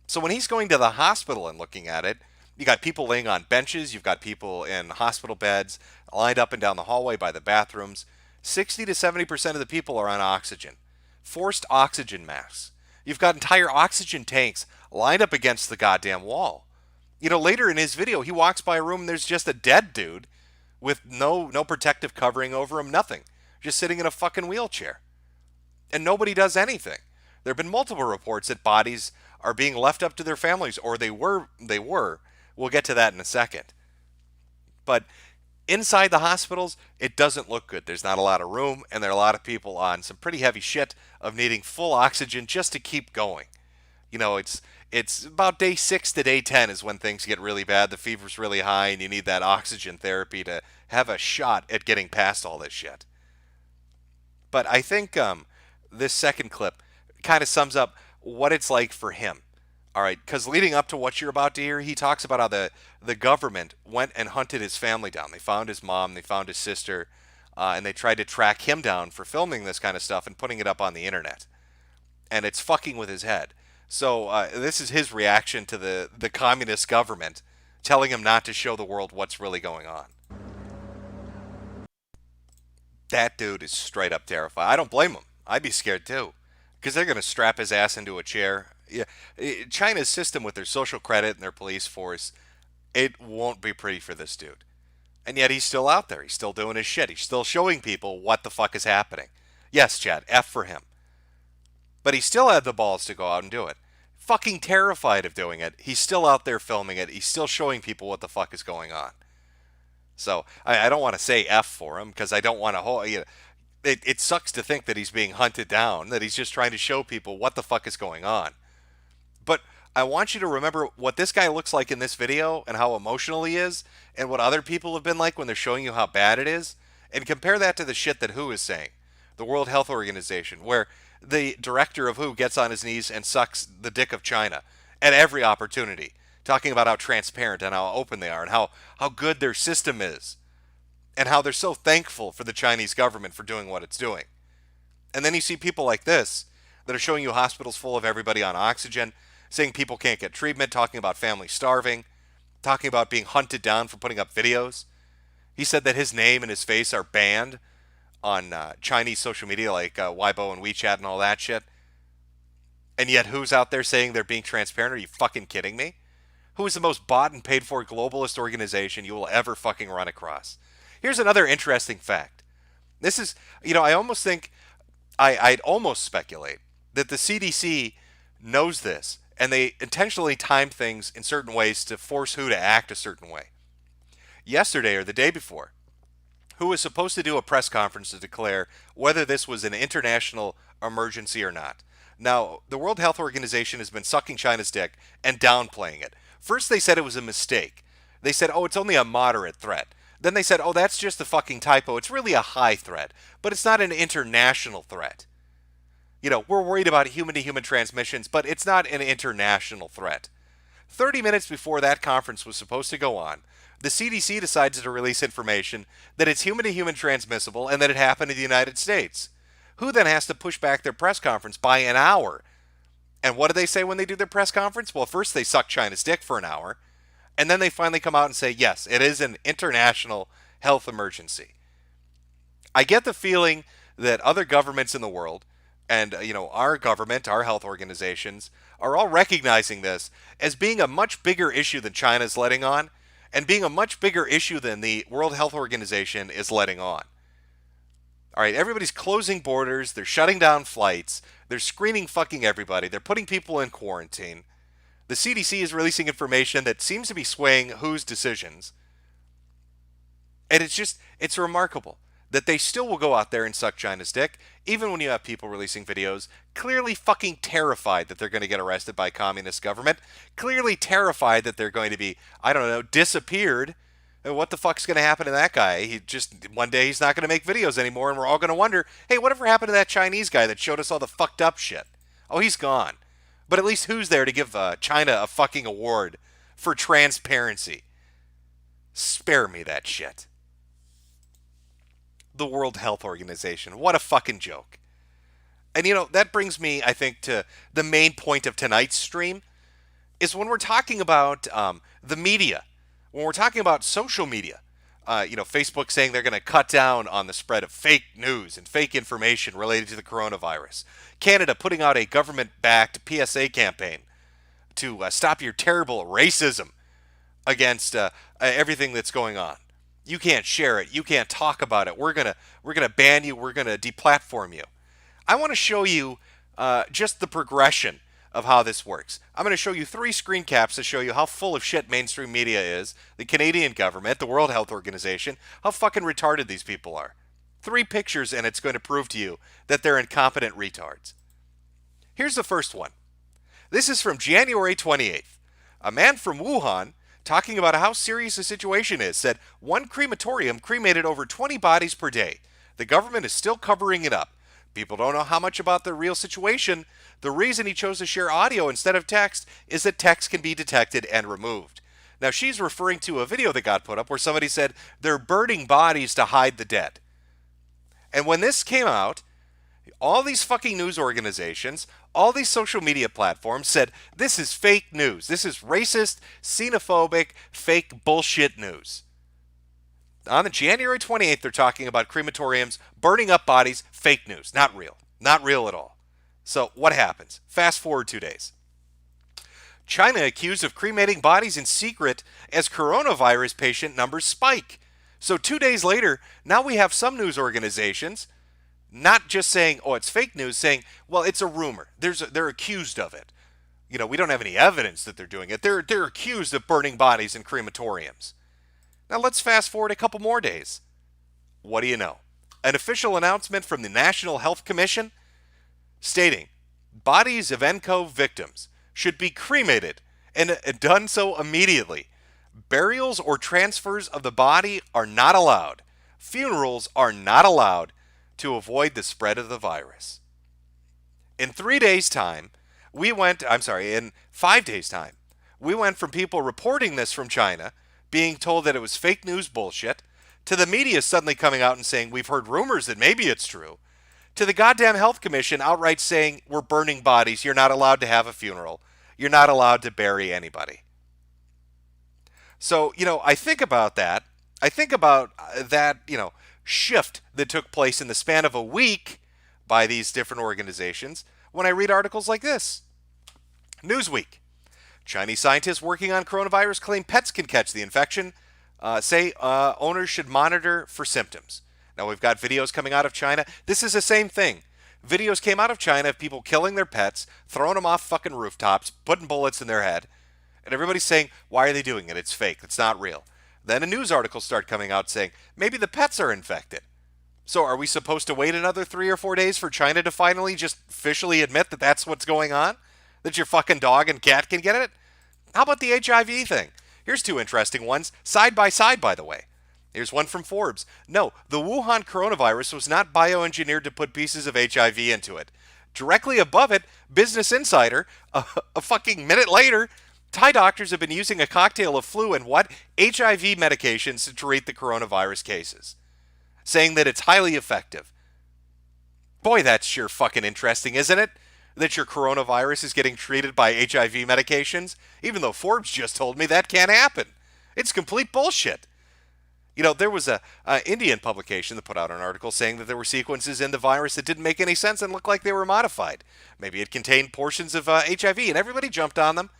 So when he's going to the hospital and looking at it, you got people laying on benches, you've got people in hospital beds, lined up and down the hallway by the bathrooms. 60 to 70% of the people are on oxygen. Forced oxygen masks. You've got entire oxygen tanks lined up against the goddamn wall. You know, later in his video, he walks by a room and there's just a dead dude with no protective covering over him, nothing. Just sitting in a fucking wheelchair. And nobody does anything. There have been multiple reports that bodies are being left up to their families, or they were. We'll get to that in a second. But inside the hospitals, it doesn't look good. There's not a lot of room, and there are a lot of people on some pretty heavy shit of needing full oxygen just to keep going. You know, it's about day 6 to day 10 is when things get really bad. The fever's really high, and you need that oxygen therapy to have a shot at getting past all this shit. But I think this second clip kind of sums up what it's like for him. All right, because leading up to what you're about to hear, he talks about how the government went and hunted his family down. They found his mom, they found his sister, and they tried to track him down for filming this kind of stuff and putting it up on the internet. And it's fucking with his head. So this is his reaction to the communist government telling him not to show the world what's really going on. That dude is straight up terrified. I don't blame him. I'd be scared too. Because they're going to strap his ass into a chair. Yeah, China's system with their social credit and their police force, it won't be pretty for this dude. And yet he's still out there. He's still doing his shit. He's still showing people what the fuck is happening. Yes, Chad, F for him. But he still had the balls to go out and do it. Fucking terrified of doing it. He's still out there filming it. He's still showing people what the fuck is going on. So I don't want to say F for him because I don't want to... It sucks to think that he's being hunted down, that he's just trying to show people what the fuck is going on. But I want you to remember what this guy looks like in this video and how emotional he is and what other people have been like when they're showing you how bad it is, and compare that to the shit that WHO is saying, the World Health Organization, where the director of WHO gets on his knees and sucks the dick of China at every opportunity, talking about how transparent and how open they are and how good their system is and how they're so thankful for the Chinese government for doing what it's doing. And then you see people like this that are showing you hospitals full of everybody on oxygen, saying people can't get treatment, talking about families starving, talking about being hunted down for putting up videos. He said that his name and his face are banned on Chinese social media like Weibo and WeChat and all that shit. And yet who's out there saying they're being transparent? Are you fucking kidding me? Who is the most bought and paid for globalist organization you will ever fucking run across? Here's another interesting fact. This is, I almost think, I'd almost speculate that the CDC knows this, and they intentionally time things in certain ways to force WHO to act a certain way. Yesterday, or the day before, WHO was supposed to do a press conference to declare whether this was an international emergency or not. Now, the World Health Organization has been sucking China's dick and downplaying it. First, they said it was a mistake. They said, oh, it's only a moderate threat. Then they said, oh, that's just a fucking typo. It's really a high threat, but it's not an international threat. We're worried about human-to-human transmissions, but it's not an international threat. 30 minutes before that conference was supposed to go on, the CDC decides to release information that it's human-to-human transmissible and that it happened in the United States. Who then has to push back their press conference by an hour? And what do they say when they do their press conference? Well, first they suck China's dick for an hour, and then they finally come out and say, yes, it is an international health emergency. I get the feeling that other governments in the world, and our government, our health organizations, are all recognizing this as being a much bigger issue than China's letting on, and being a much bigger issue than the World Health Organization is letting on. All right, everybody's closing borders, they're shutting down flights, they're screening fucking everybody, they're putting people in quarantine. The CDC is releasing information that seems to be swaying WHO's decisions. And it's remarkable that they still will go out there and suck China's dick, even when you have people releasing videos clearly fucking terrified that they're going to get arrested by a communist government, clearly terrified that they're going to be, disappeared. What the fuck's going to happen to that guy? One day he's not going to make videos anymore, and we're all going to wonder, hey, whatever happened to that Chinese guy that showed us all the fucked up shit? Oh, he's gone. But at least who's there to give China a fucking award for transparency? Spare me that shit. The World Health Organization. What a fucking joke. And that brings me, I think, to the main point of tonight's stream, is when we're talking about the media, when we're talking about social media, Facebook saying they're going to cut down on the spread of fake news and fake information related to the coronavirus. Canada putting out a government-backed PSA campaign to stop your terrible racism against everything that's going on. You can't share it. You can't talk about it. We're gonna ban you. We're gonna deplatform you. I want to show you just the progression of how this works. I'm going to show you 3 screen caps to show you how full of shit mainstream media is, the Canadian government, the World Health Organization, how fucking retarded these people are. 3 pictures, and it's going to prove to you that they're incompetent retards. Here's the first one. This is from January 28th. A man from Wuhan, talking about how serious the situation is, said one crematorium cremated over 20 bodies per day. The government is still covering it up. People don't know how much about the real situation. The reason he chose to share audio instead of text is that text can be detected and removed. Now, she's referring to a video that got put up where somebody said they're burning bodies to hide the dead. And when this came out, all these fucking news organizations, all these social media platforms said, this is fake news. This is racist, xenophobic, fake bullshit news. On the January 28th, they're talking about crematoriums burning up bodies, fake news, not real. Not real at all. So what happens? Fast forward 2 days. China accused of cremating bodies in secret as coronavirus patient numbers spike. So 2 days later, now we have some news organizations not just saying, oh, it's fake news, saying, well, it's a rumor. They're accused of it. We don't have any evidence that they're doing it. They're accused of burning bodies in crematoriums. Now let's fast forward a couple more days. What do you know? An official announcement from the National Health Commission stating bodies of ENCO victims should be cremated and done so immediately. Burials or transfers of the body are not allowed. Funerals are not allowed to avoid the spread of the virus. In 3 days' time, in 5 days' time, we went from people reporting this from China, being told that it was fake news bullshit, to the media suddenly coming out and saying, we've heard rumors that maybe it's true, to the goddamn health commission outright saying, we're burning bodies, you're not allowed to have a funeral, you're not allowed to bury anybody. So, I think about that. I think about that, shift that took place in the span of a week by these different organizations when I read articles like this. Newsweek. Chinese scientists working on coronavirus claim pets can catch the infection. Say owners should monitor for symptoms. Now, we've got videos coming out of China. This is the same thing. Videos came out of China of people killing their pets, throwing them off fucking rooftops, putting bullets in their head. And everybody's saying, why are they doing it? It's fake. It's not real. Then a news article started coming out saying, maybe the pets are infected. So are we supposed to wait another 3 or 4 days for China to finally just officially admit that that's what's going on? That your fucking dog and cat can get it? How about the HIV thing? Here's 2 interesting ones, side by side, by the way. Here's one from Forbes. No, the Wuhan coronavirus was not bioengineered to put pieces of HIV into it. Directly above it, Business Insider, a fucking minute later, Thai doctors have been using a cocktail of flu and what? HIV medications to treat the coronavirus cases, saying that it's highly effective. Boy, that's sure fucking interesting, isn't it? That your coronavirus is getting treated by HIV medications, even though Forbes just told me that can't happen. It's complete bullshit. You know, there was a Indian publication that put out an article saying that there were sequences in the virus that didn't make any sense and looked like they were modified. Maybe it contained portions of HIV, and everybody jumped on them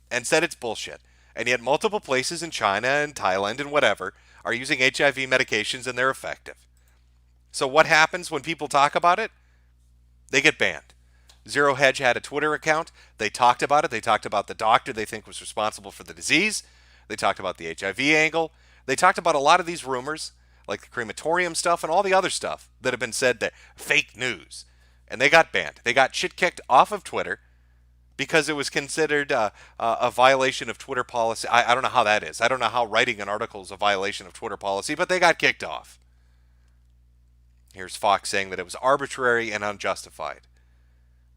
and said it's bullshit. And yet multiple places in China and Thailand and whatever are using HIV medications and they're effective. So what happens when people talk about it? They get banned. Zero Hedge had a Twitter account. They talked about it. They talked about the doctor they think was responsible for the disease. They talked about the HIV angle. They talked about a lot of these rumors, like the crematorium stuff and all the other stuff that have been said that fake news. And they got banned. They got shit kicked off of Twitter because it was considered a violation of Twitter policy. I don't know how that is. I don't know how writing an article is a violation of Twitter policy, but they got kicked off. Here's Fox saying that it was arbitrary and unjustified.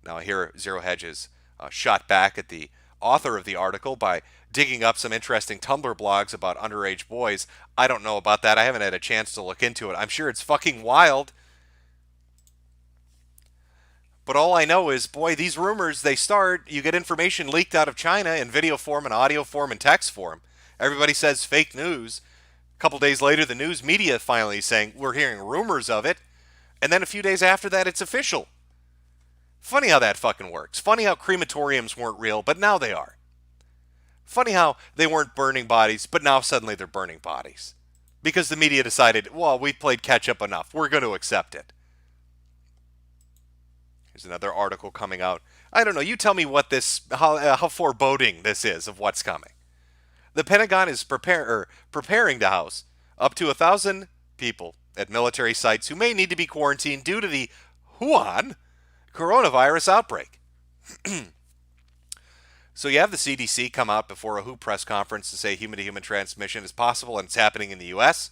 Now here, Zero Hedges shot back at the author of the article by digging up some interesting Tumblr blogs about underage boys. I don't know about that. I haven't had a chance to look into it. I'm sure it's fucking wild. But all I know is, boy, these rumors, they start, you get information leaked out of China in video form and audio form and text form. Everybody says fake news. A couple days later, the news media finally saying, we're hearing rumors of it. And then a few days after that, it's official. Funny how that fucking works. Funny how crematoriums weren't real, but now they are. Funny how they weren't burning bodies, but now suddenly they're burning bodies. Because the media decided, well, we played catch up enough. We're going to accept it. Here's another article coming out. I don't know. You tell me what this, how foreboding this is of what's coming. The Pentagon is preparing to house up to 1,000 people at military sites who may need to be quarantined due to the Wuhan coronavirus outbreak. So you have the CDC come out before a WHO press conference to say human-to-human transmission is possible and it's happening in the U.S.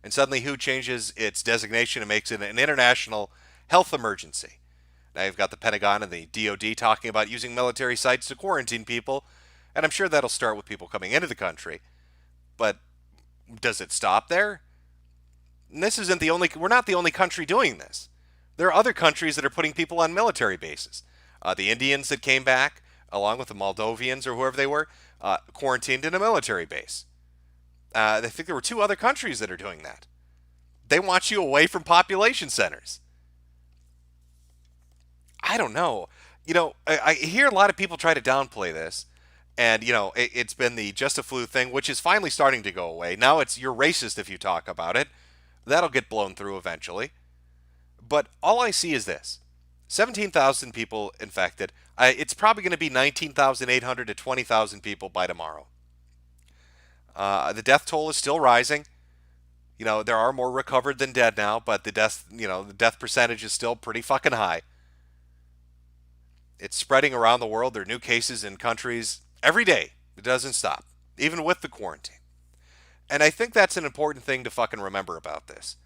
And suddenly WHO changes its designation and makes it an international health emergency. Now you've got the Pentagon and the DoD talking about using military sites to quarantine people. And I'm sure that'll start with people coming into the country. But does it stop there? And this isn't the only, we're not the only country doing this. There are other countries that are putting people on military bases. The Indians that came back, along with the Moldovians or whoever they were, quarantined in a military base. I think there were 2 other countries that are doing that. They want you away from population centers. I don't know. You know, I hear a lot of people try to downplay this. And, you know, it's been the just a flu thing, which is finally starting to go away. Now it's you're racist if you talk about it. That'll get blown through eventually. But all I see is this. 17,000 people infected. It's probably going to be 19,800 to 20,000 people by tomorrow. The death toll is still rising. You know, there are more recovered than dead now, but the death percentage is still pretty fucking high. It's spreading around the world. There are new cases in countries every day. It doesn't stop, even with the quarantine. And I think that's an important thing to fucking remember about this.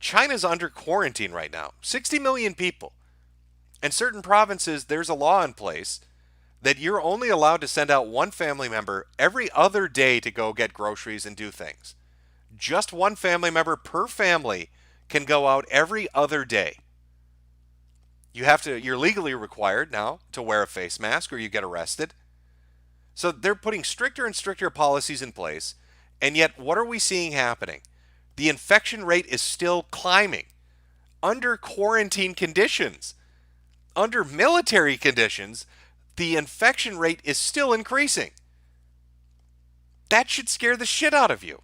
China's under quarantine right now. 60 million people. In certain provinces, there's a law in place that you're only allowed to send out one family member every other day to go get groceries and do things. Just one family member per family can go out every other day. You're legally required now to wear a face mask or you get arrested. So they're putting stricter and stricter policies in place. And yet, what are we seeing happening? The infection rate is still climbing under quarantine conditions. Under military conditions, the infection rate is still increasing. That should scare the shit out of you.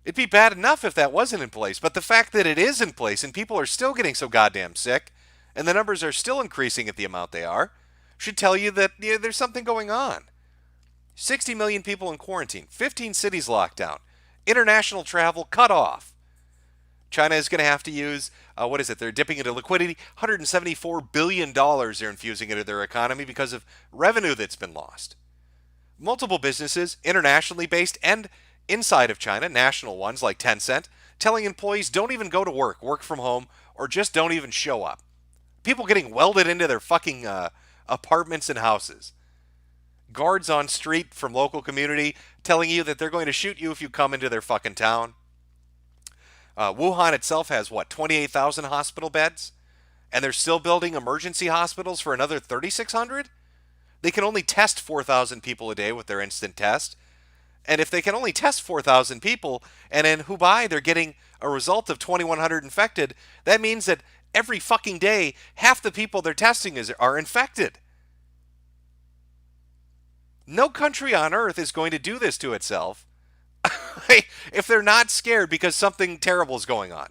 It'd be bad enough if that wasn't in place, but the fact that it is in place and people are still getting so goddamn sick, and the numbers are still increasing at the amount they are, should tell you that there's something going on. 60 million people in quarantine, 15 cities locked down, international travel cut off. China is going to have to use, they're dipping into liquidity, $174 billion they're infusing into their economy because of revenue that's been lost. Multiple businesses, internationally based and inside of China, national ones like Tencent, telling employees don't even go to work from home, or just don't even show up. People getting welded into their fucking apartments and houses. Guards on street from local community telling you that they're going to shoot you if you come into their fucking town. Wuhan itself has, 28,000 hospital beds? And they're still building emergency hospitals for another 3,600? They can only test 4,000 people a day with their instant test. And if they can only test 4,000 people, and in Hubei they're getting a result of 2,100 infected, that means that every fucking day, half the people they're testing are infected. No country on earth is going to do this to itself if they're not scared because something terrible is going on.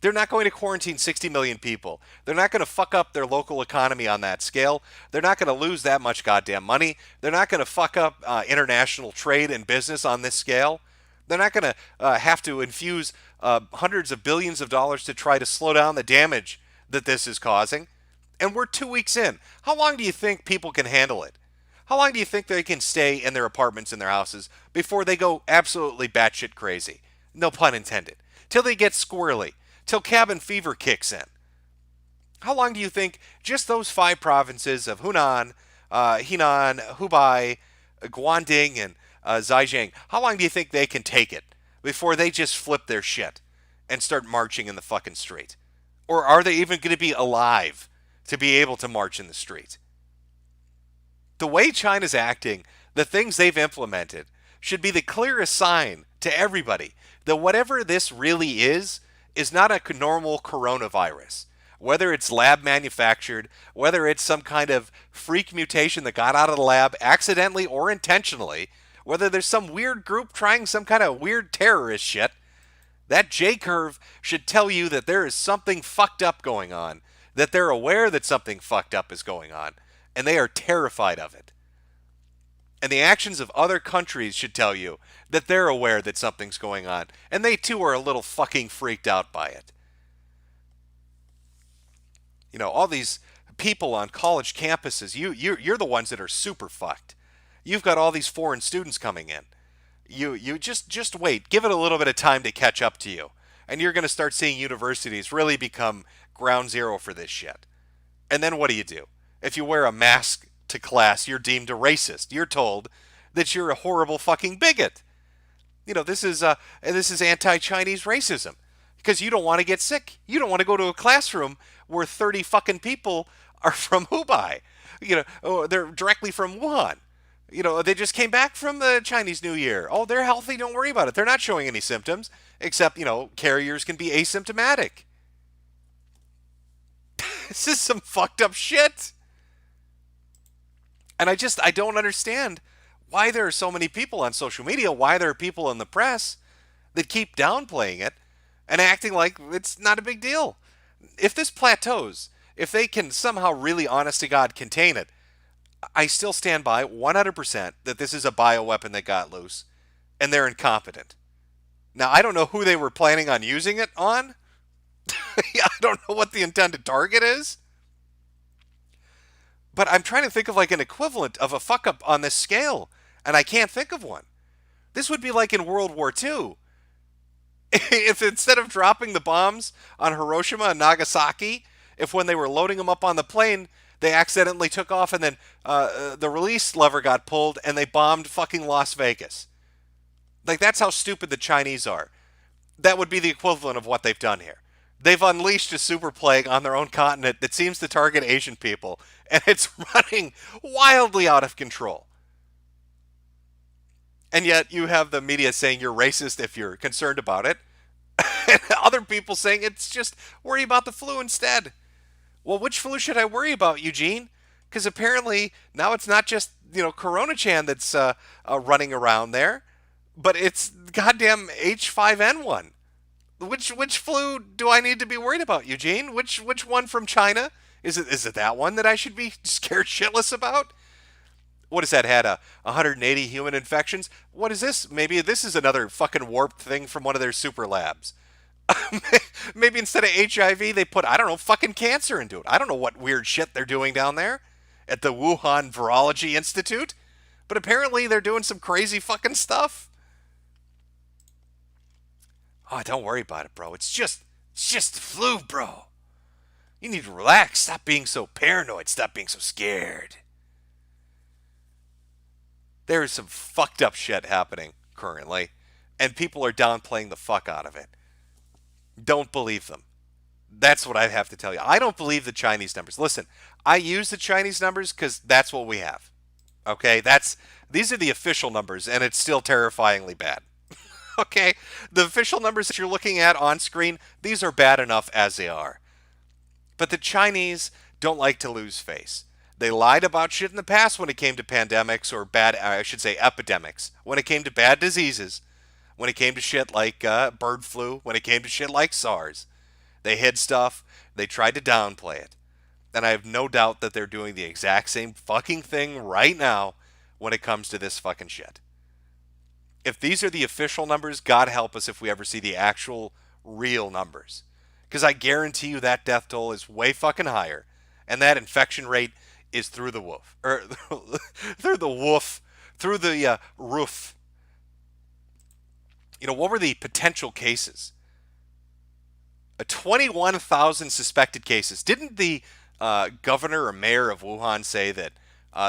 They're not going to quarantine 60 million people. They're not going to fuck up their local economy on that scale. They're not going to lose that much goddamn money. They're not going to fuck up international trade and business on this scale. They're not going to have to infuse hundreds of billions of dollars to try to slow down the damage that this is causing. And we're 2 weeks in. How long do you think people can handle it? How long do you think they can stay in their apartments and their houses before they go absolutely batshit crazy? No pun intended. Till they get squirrely. Till cabin fever kicks in. How long do you think just those 5 provinces of Hunan, Henan, Hubei, Guangdong, and Zhejiang, how long do you think they can take it before they just flip their shit and start marching in the fucking street? Or are they even going to be alive to be able to march in the street? The way China's acting, the things they've implemented, should be the clearest sign to everybody that whatever this really is not a normal coronavirus. Whether it's lab manufactured, whether it's some kind of freak mutation that got out of the lab accidentally or intentionally, whether there's some weird group trying some kind of weird terrorist shit, that J-curve should tell you that there is something fucked up going on, that they're aware that something fucked up is going on, and they are terrified of it. And the actions of other countries should tell you that they're aware that something's going on, and they too are a little fucking freaked out by it. You know, all these people on college campuses, you're the ones that are super fucked. You've got all these foreign students coming in. You just wait. Give it a little bit of time to catch up to you. And you're going to start seeing universities really become ground zero for this shit. And then what do? If you wear a mask to class, you're deemed a racist. You're told that you're a horrible fucking bigot. You know, this is anti-Chinese racism. Because you don't want to get sick. You don't want to go to a classroom where 30 fucking people are from Hubei. You know, or they're directly from Wuhan. You know, they just came back from the Chinese New Year. Oh, they're healthy, don't worry about it. They're not showing any symptoms, except, you know, carriers can be asymptomatic. This is some fucked up shit. And I don't understand why there are so many people on social media, why there are people in the press that keep downplaying it and acting like it's not a big deal. If this plateaus, if they can somehow really, honest to God, contain it, I still stand by 100% that this is a bioweapon that got loose, and they're incompetent. Now, I don't know who they were planning on using it on. I don't know what the intended target is. But I'm trying to think of like an equivalent of a fuck-up on this scale, and I can't think of one. This would be like in World War II. If instead of dropping the bombs on Hiroshima and Nagasaki, if when they were loading them up on the plane, they accidentally took off and then the release lever got pulled and they bombed fucking Las Vegas. Like, that's how stupid the Chinese are. That would be the equivalent of what they've done here. They've unleashed a super plague on their own continent that seems to target Asian people, and it's running wildly out of control. And yet you have the media saying you're racist if you're concerned about it, and other people saying it's just worry about the flu instead. Well, which flu should I worry about, Eugene? Because apparently now it's not just, Corona Chan that's running around there, but it's goddamn H5N1. Which flu do I need to be worried about, Eugene? Which one from China? Is it that one that I should be scared shitless about? What has that had? 180 human infections? What is this? Maybe this is another fucking warped thing from one of their super labs. Maybe instead of HIV, they put, I don't know, fucking cancer into it. I don't know what weird shit they're doing down there at the Wuhan Virology Institute, but apparently they're doing some crazy fucking stuff. Oh, don't worry about it, bro. It's just the flu, bro. You need to relax. Stop being so paranoid. Stop being so scared. There is some fucked up shit happening currently, and people are downplaying the fuck out of it. Don't believe them. That's what I have to tell you. I don't believe the Chinese numbers. Listen, I use the Chinese numbers because that's what we have. Okay? These are the official numbers, and it's still terrifyingly bad. Okay? The official numbers that you're looking at on screen, these are bad enough as they are. But the Chinese don't like to lose face. They lied about shit in the past when it came to pandemics or epidemics. When it came to bad diseases. When it came to shit like bird flu. When it came to shit like SARS. They hid stuff. They tried to downplay it. And I have no doubt that they're doing the exact same fucking thing right now when it comes to this fucking shit. If these are the official numbers, God help us if we ever see the actual real numbers. Because I guarantee you that death toll is way fucking higher. And that infection rate is through the roof. Through the roof. What were the potential cases? 21,000 suspected cases. Didn't the governor or mayor of Wuhan say that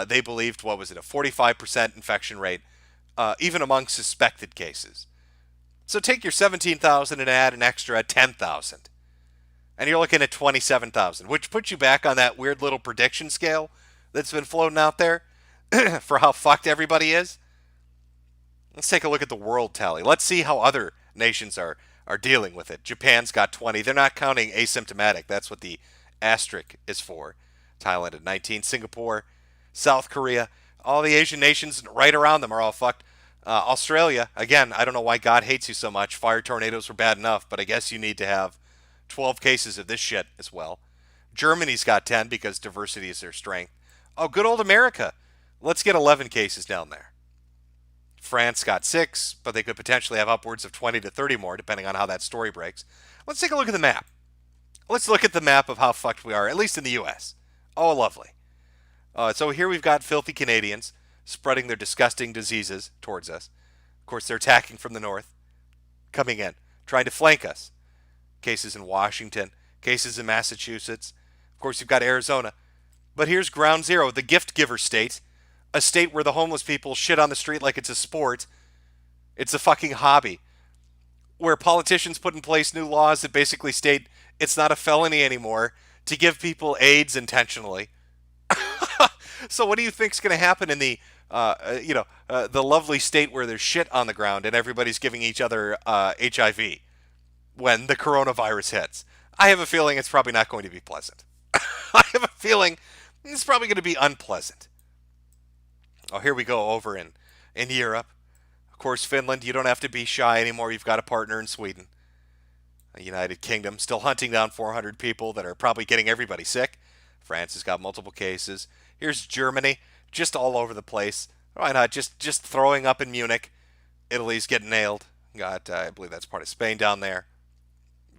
they believed, a 45% infection rate, even among suspected cases? So take your 17,000 and add an extra 10,000. And you're looking at 27,000, which puts you back on that weird little prediction scale that's been floating out there for how fucked everybody is. Let's take a look at the world tally. Let's see how other nations are dealing with it. Japan's got 20. They're not counting asymptomatic. That's what the asterisk is for. Thailand at 19. Singapore, South Korea, all the Asian nations right around them are all fucked. Australia, again, I don't know why God hates you so much. Fire tornadoes were bad enough, but I guess you need to have 12 cases of this shit as well. Germany's got 10 because diversity is their strength. Oh, good old America. Let's get 11 cases down there. France got 6, but they could potentially have upwards of 20 to 30 more, depending on how that story breaks. Let's take a look at the map. Let's look at the map of how fucked we are, at least in the U.S. Oh, lovely. So here we've got filthy Canadians spreading their disgusting diseases towards us. Of course, they're attacking from the north, coming in, trying to flank us. Cases in Washington, cases in Massachusetts. Of course, you've got Arizona. But here's ground zero, the gift giver state. A state where the homeless people shit on the street like it's a sport. It's a fucking hobby. Where politicians put in place new laws that basically state it's not a felony anymore to give people AIDS intentionally. So what do you think's going to happen in the lovely state where there's shit on the ground and everybody's giving each other HIV when the coronavirus hits? I have a feeling it's probably not going to be pleasant. I have a feeling it's probably going to be unpleasant. Oh, here we go over in Europe. Of course, Finland, you don't have to be shy anymore. You've got a partner in Sweden. United Kingdom, still hunting down 400 people that are probably getting everybody sick. France has got multiple cases. Here's Germany, just all over the place. Why not? Just throwing up in Munich. Italy's getting nailed. Got, I believe that's part of Spain down there.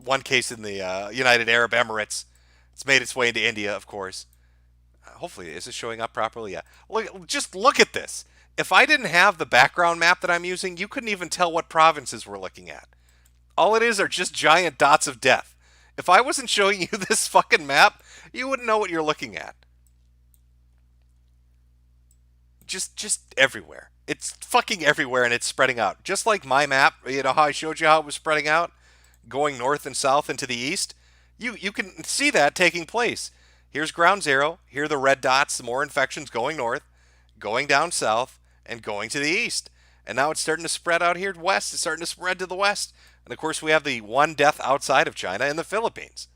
One case in the United Arab Emirates. It's made its way into India, of course. Hopefully, is it showing up properly? Yeah. Just look at this. If I didn't have the background map that I'm using, you couldn't even tell what provinces we're looking at. All it is are just giant dots of death. If I wasn't showing you this fucking map, you wouldn't know what you're looking at. Just everywhere. It's fucking everywhere, and it's spreading out. Just like my map, how I showed you how it was spreading out, going north and south and to the east. You can see that taking place. Here's ground zero. Here are the red dots, the more infections going north, going down south, and going to the east. And now it's starting to spread out here west. It's starting to spread to the west. And of course, we have the one death outside of China in the Philippines.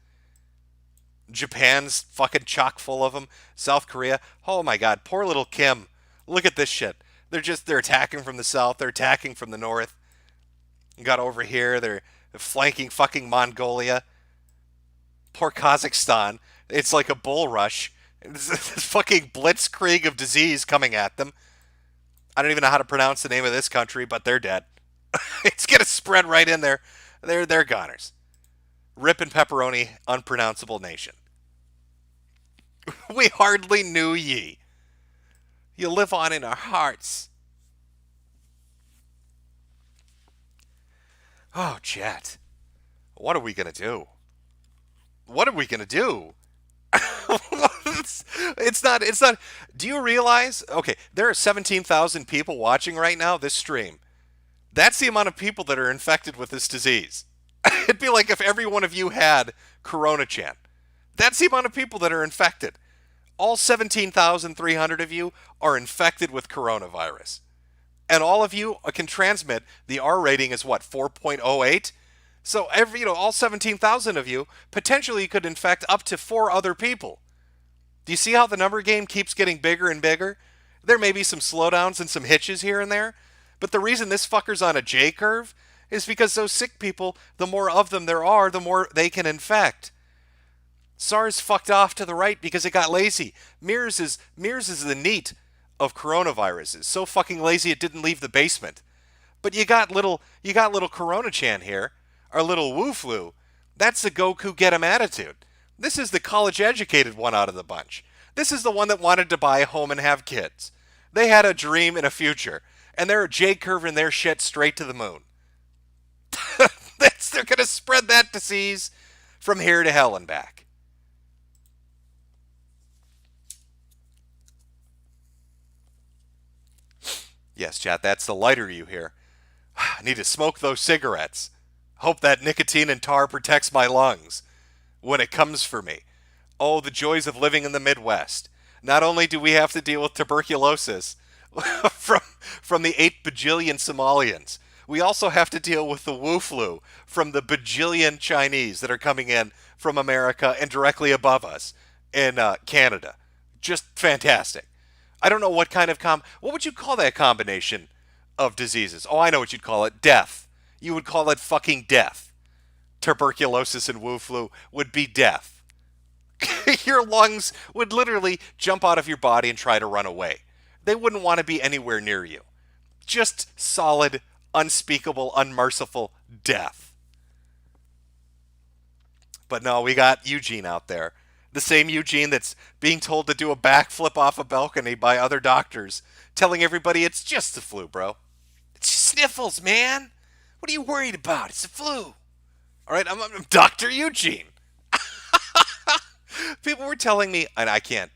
Japan's fucking chock full of them. South Korea. Oh my god, poor little Kim. Look at this shit. They're attacking from the south. They're attacking from the north. You got over here. They're flanking fucking Mongolia. Poor Kazakhstan. It's like a bull rush. This fucking blitzkrieg of disease coming at them. I don't even know how to pronounce the name of this country, but they're dead. It's gonna spread right in there. They're goners. Rip and pepperoni, unpronounceable nation. We hardly knew ye. You live on in our hearts. Oh, Jet. What are we gonna do? What are we gonna do? It's not. Do you realize? Okay, there are 17,000 people watching right now this stream. That's the amount of people that are infected with this disease. It'd be like if every one of you had Corona-chan. That's the amount of people that are infected. All 17,300 of you are infected with coronavirus. And all of you can transmit. The R rating is what, 4.08? So all 17,000 of you potentially could infect up to 4 other people. Do you see how the number game keeps getting bigger and bigger? There may be some slowdowns and some hitches here and there, but the reason this fucker's on a J curve is because those sick people, the more of them there are, the more they can infect. SARS fucked off to the right because it got lazy. MERS is the NEAT of coronaviruses. So fucking lazy it didn't leave the basement. But you got little Corona-chan here, our little Wu Flu. That's the Goku get 'em attitude. This is the college-educated one out of the bunch. This is the one that wanted to buy a home and have kids. They had a dream and a future, and they're J-curving their shit straight to the moon. They're going to spread that disease from here to hell and back. Yes, chat, that's the lighter you hear. I need to smoke those cigarettes. Hope that nicotine and tar protects my lungs when it comes for me. Oh, the joys of living in the Midwest. Not only do we have to deal with tuberculosis from the 8 bajillion Somalians, we also have to deal with the Wu Flu from the bajillion Chinese that are coming in from America and directly above us in Canada. Just fantastic. I don't know what kind of what would you call that combination of diseases? Oh, I know what you'd call it. Death. You would call it fucking death. Tuberculosis and Wu Flu would be death. Your lungs would literally jump out of your body and try to run away. They wouldn't want to be anywhere near you. Just solid, unspeakable, unmerciful death. But no, we got Eugene out there. The same Eugene that's being told to do a backflip off a balcony by other doctors, telling everybody it's just the flu, bro. It's just sniffles, man. What are you worried about? It's the flu. All right, I'm Dr. Eugene. People were telling me, and I can't,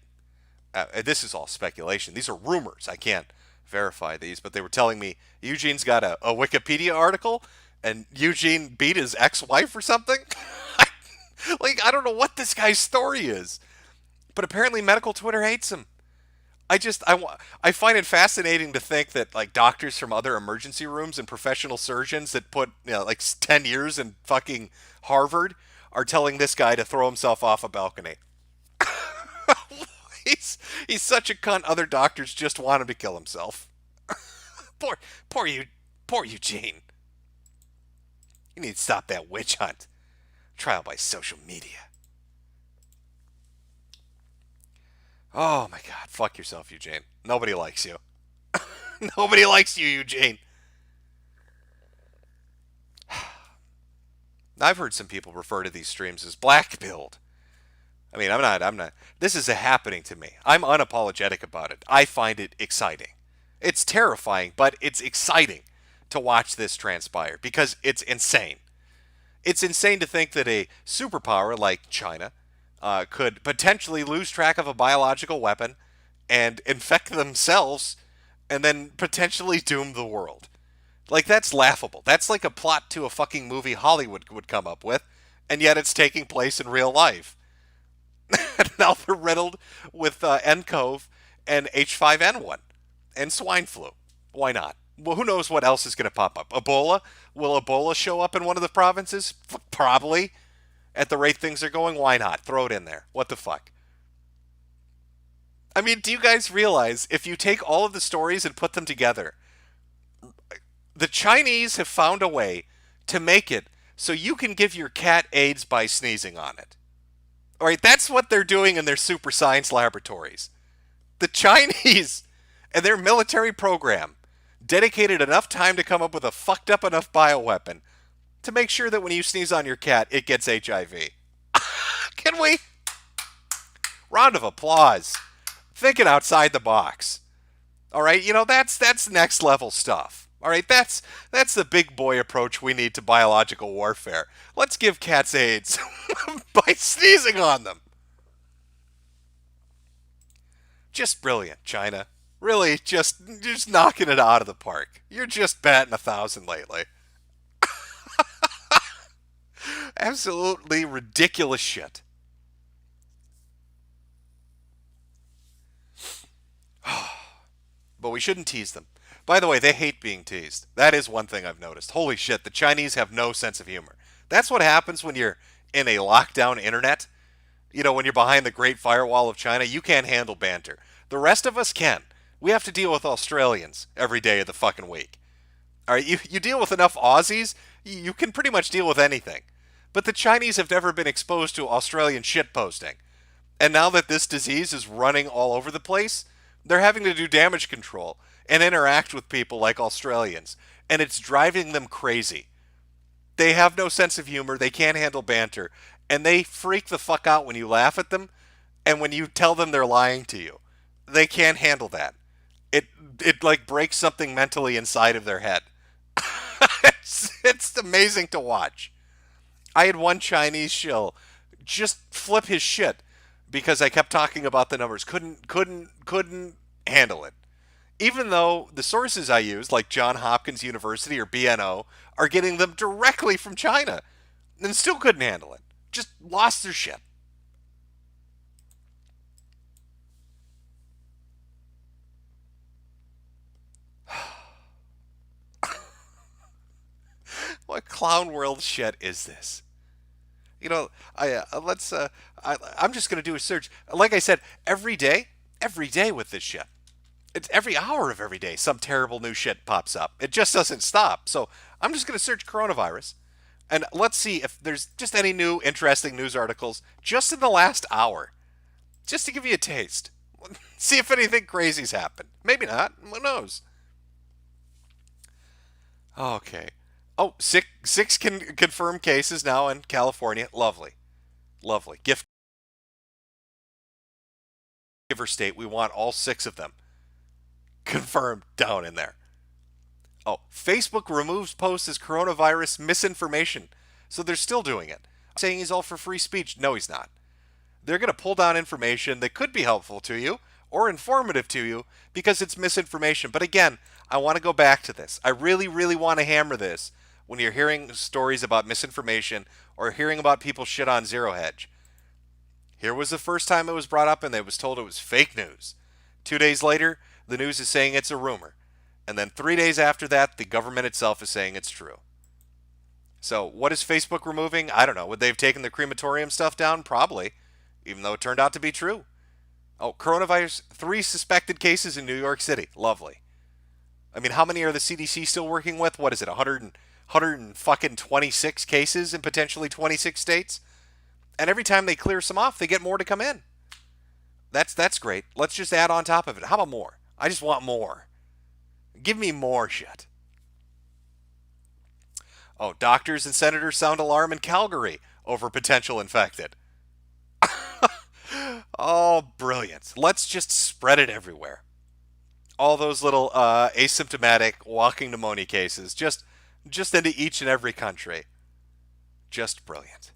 this is all speculation. These are rumors. I can't verify these, but they were telling me Eugene's got a Wikipedia article, and Eugene beat his ex-wife or something. Like, I don't know what this guy's story is, but apparently medical Twitter hates him. I find it fascinating to think that, like, doctors from other emergency rooms and professional surgeons that put, like 10 years in fucking Harvard are telling this guy to throw himself off a balcony. He's such a cunt. Other doctors just want him to kill himself. Poor Eugene. You need to stop that witch hunt. Trial by social media. Oh my god, fuck yourself, Eugene. Nobody likes you. Nobody likes you, Eugene. I've heard some people refer to these streams as black-pilled. I mean, I'm not. This is happening to me. I'm unapologetic about it. I find it exciting. It's terrifying, but it's exciting to watch this transpire because it's insane. It's insane to think that a superpower like China could potentially lose track of a biological weapon and infect themselves and then potentially doom the world. Like, that's laughable. That's like a plot to a fucking movie Hollywood would come up with, and yet it's taking place in real life. And now they're riddled with nCoV and H5N1 and swine flu. Why not? Well, who knows what else is going to pop up? Ebola? Will Ebola show up in one of the provinces? Probably. At the rate things are going, why not? Throw it in there. What the fuck? I mean, do you guys realize if you take all of the stories and put them together, the Chinese have found a way to make it so you can give your cat AIDS by sneezing on it. All right, that's what they're doing in their super science laboratories. The Chinese and their military program dedicated enough time to come up with a fucked up enough bioweapon to make sure that when you sneeze on your cat, it gets HIV. Can we? Round of applause. Thinking outside the box. All right, you know, that's next level stuff. All right, that's the big boy approach we need to biological warfare. Let's give cats AIDS by sneezing on them. Just brilliant, China. Really, just knocking it out of the park. You're just batting 1,000 lately. Absolutely ridiculous shit. But we shouldn't tease them. By the way, they hate being teased. That is one thing I've noticed. Holy shit, the Chinese have no sense of humor. That's what happens when you're in a lockdown internet. You know, when you're behind the Great Firewall of China, you can't handle banter. The rest of us can. We have to deal with Australians every day of the fucking week. All right, you deal with enough Aussies, you can pretty much deal with anything. But the Chinese have never been exposed to Australian shitposting. And now that this disease is running all over the place, they're having to do damage control and interact with people like Australians. And it's driving them crazy. They have no sense of humor, they can't handle banter, and they freak the fuck out when you laugh at them and when you tell them they're lying to you. They can't handle that. It like breaks something mentally inside of their head. It's amazing to watch. I had one Chinese shill just flip his shit because I kept talking about the numbers. Couldn't handle it. Even though the sources I use, like Johns Hopkins University or BNO, are getting them directly from China, and still couldn't handle it. Just lost their shit. What clown world shit is this? You know, I'm just gonna do a search. Like I said, every day with this shit. It's every hour of every day some terrible new shit pops up. It just doesn't stop. So I'm just gonna search coronavirus, and let's see if there's just any new interesting news articles just in the last hour, just to give you a taste. See if anything crazy's happened. Maybe not. Who knows? Okay. Oh, six confirmed cases now in California. Lovely. Gift giver state. We want all 6 of them confirmed down in there. Oh, Facebook removes post as coronavirus misinformation. So they're still doing it. Saying he's all for free speech. No, he's not. They're going to pull down information that could be helpful to you or informative to you because it's misinformation. But again, I want to go back to this. I really, really want to hammer this. When you're hearing stories about misinformation or hearing about people shit on Zero Hedge. Here was the first time it was brought up and they was told it was fake news. 2 days later, the news is saying it's a rumor. And then 3 days after that, the government itself is saying it's true. So what is Facebook removing? I don't know. Would they have taken the crematorium stuff down? Probably. Even though it turned out to be true. Oh, coronavirus, 3 suspected cases in New York City. Lovely. I mean, how many are the CDC still working with? What is it, 126 cases in potentially 26 states? And every time they clear some off, they get more to come in. That's great. Let's just add on top of it. How about more? I just want more. Give me more shit. Oh, doctors and senators sound alarm in Calgary over potential infected. Oh, brilliant. Let's just spread it everywhere. All those little asymptomatic walking pneumonia cases, just into each and every country. Just brilliant.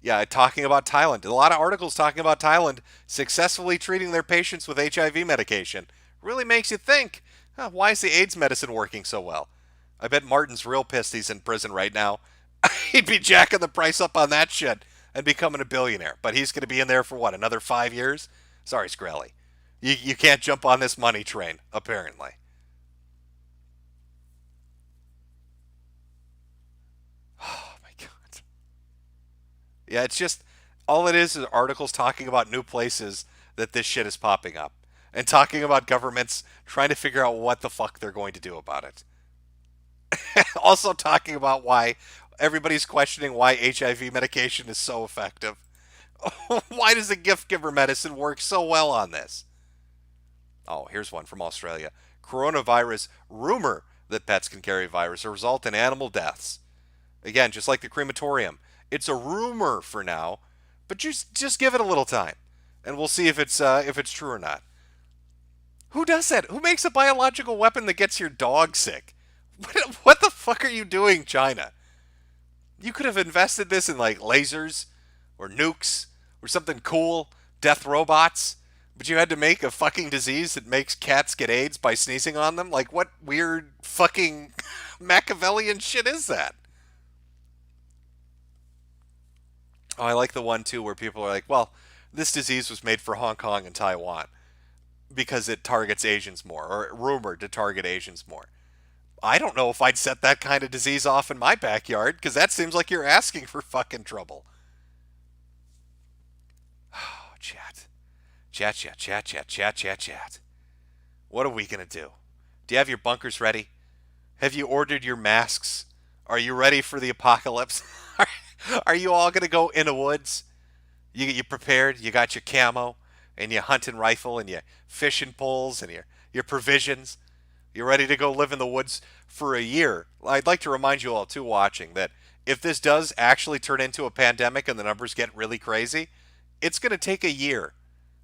Yeah, talking about Thailand. A lot of articles talking about Thailand successfully treating their patients with HIV medication. Really makes you think, why is the AIDS medicine working so well? I bet Martin's real pissed he's in prison right now. He'd be jacking the price up on that shit and becoming a billionaire. But he's going to be in there for what, another 5 years? Sorry, Screlly. You can't jump on this money train, apparently. Oh, my God. Yeah, it's just all it is articles talking about new places that this shit is popping up and talking about governments trying to figure out what the fuck they're going to do about it. Also talking about why everybody's questioning why HIV medication is so effective. Why does the gift giver medicine work so well on this? Oh, here's one from Australia. Coronavirus rumor that pets can carry virus or result in animal deaths. Again, just like the crematorium, it's a rumor for now, but just give it a little time, and we'll see if it's true or not. Who does that? Who makes a biological weapon that gets your dog sick? What the fuck are you doing, China? You could have invested this in like lasers or nukes or something cool, death robots, but you had to make a fucking disease that makes cats get AIDS by sneezing on them? Like, what weird fucking Machiavellian shit is that? Oh, I like the one, too, where people are like, well, this disease was made for Hong Kong and Taiwan because it targets Asians more, or rumored to target Asians more. I don't know if I'd set that kind of disease off in my backyard, because that seems like you're asking for fucking trouble. Oh, chat. Chat. What are we going to do? Do you have your bunkers ready? Have you ordered your masks? Are you ready for the apocalypse? Are you all going to go in the woods? You prepared? You got your camo and your hunting rifle and your fishing poles and your provisions? You're ready to go live in the woods for a year? I'd like to remind you all, too, watching, that if this does actually turn into a pandemic and the numbers get really crazy, it's going to take a year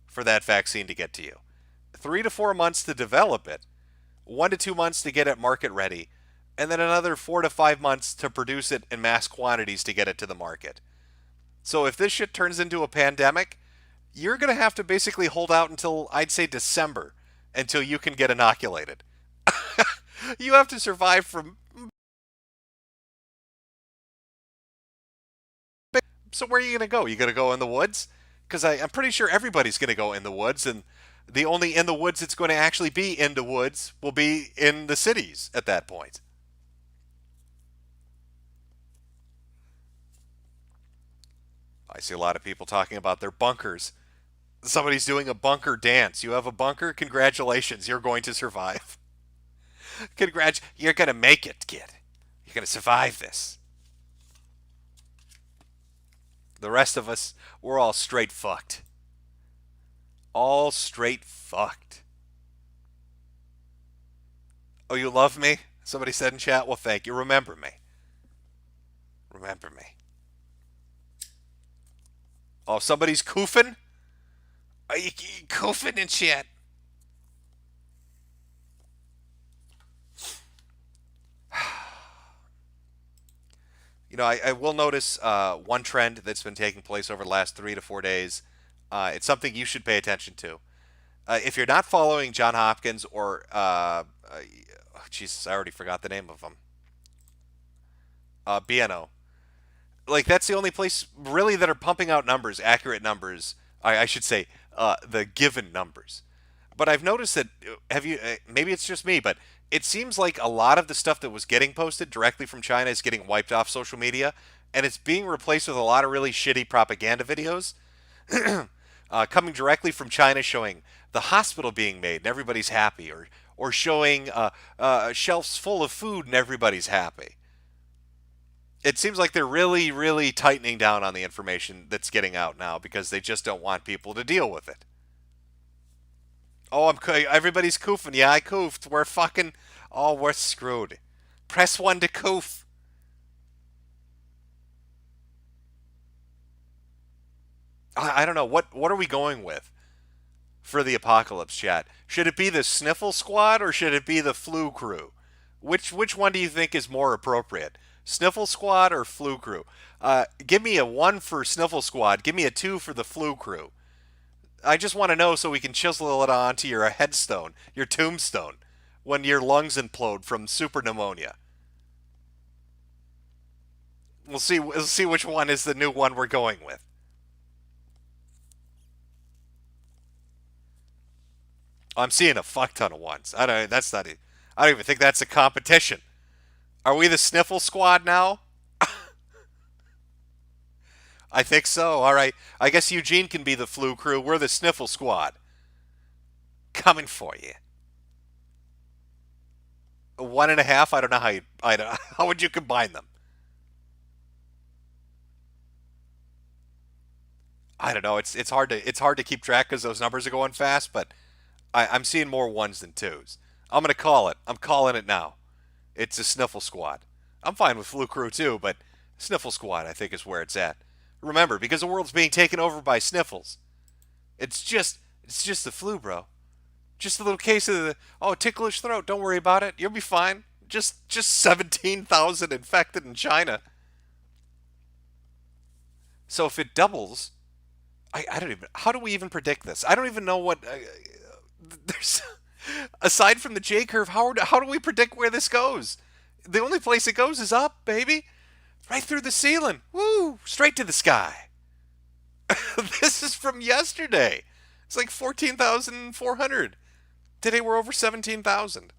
for that vaccine to get to you. 3 to 4 months to develop it, 1 to 2 months to get it market ready, and then another 4 to 5 months to produce it in mass quantities to get it to the market. So if this shit turns into a pandemic, you're going to have to basically hold out until, I'd say, December, until you can get inoculated. You have to survive from... So where are you going to go? You going to go in the woods? Because I'm pretty sure everybody's going to go in the woods, and the only in the woods it's going to actually be in the woods will be in the cities at that point. I see a lot of people talking about their bunkers. Somebody's doing a bunker dance. You have a bunker? Congratulations, you're going to survive. You're going to make it, kid. You're going to survive this. The rest of us, we're all straight fucked. All straight fucked. Oh, you love me? Somebody said in chat. Well, thank you. Remember me. Remember me. Oh, somebody's koofing? Are you koofing in chat? You know, I will notice one trend that's been taking place over the last 3 to 4 days. It's something you should pay attention to. If you're not following John Hopkins or, Jesus, I already forgot the name of him. BNO. Like, that's the only place really that are pumping out numbers, accurate numbers. I should say, the given numbers. But I've noticed that, maybe it's just me, but it seems like a lot of the stuff that was getting posted directly from China is getting wiped off social media, and it's being replaced with a lot of really shitty propaganda videos coming directly from China, showing the hospital being made and everybody's happy, or showing shelves full of food and everybody's happy. It seems like they're really, really tightening down on the information that's getting out now because they just don't want people to deal with it. Oh, everybody's koofing. Yeah, I koofed. We're screwed. Press 1 to koof. I don't know. What are we going with for the apocalypse, chat? Should it be the sniffle squad or should it be the flu crew? Which one do you think is more appropriate? Sniffle squad or flu crew? Give me a 1 for sniffle squad. Give me a 2 for the flu crew. I just want to know so we can chisel it onto your headstone, your tombstone, when your lungs implode from super pneumonia. We'll see which one is the new one we're going with. I'm seeing a fuck ton of ones. I don't even think that's a competition. Are we the sniffle squad now? I think so. All right. I guess Eugene can be the flu crew. We're the sniffle squad. Coming for you. 1.5. I don't know how you. How would you combine them? I don't know. It's hard to keep track because those numbers are going fast. But I'm seeing more ones than twos. I'm gonna call it. I'm calling it now. It's a sniffle squad. I'm fine with flu crew too, but sniffle squad I think is where it's at. Remember, because the world's being taken over by sniffles. It's just the flu, bro. Just a little case of the ticklish throat. Don't worry about it. You'll be fine. Just 17,000 infected in China. So if it doubles, I don't even. How do we even predict this? I don't even know what. There's aside from the J curve, how do we predict where this goes? The only place it goes is up, baby. Right through the ceiling. Woo! Straight to the sky. This is from yesterday. It's like 14,400. Today we're over 17,000.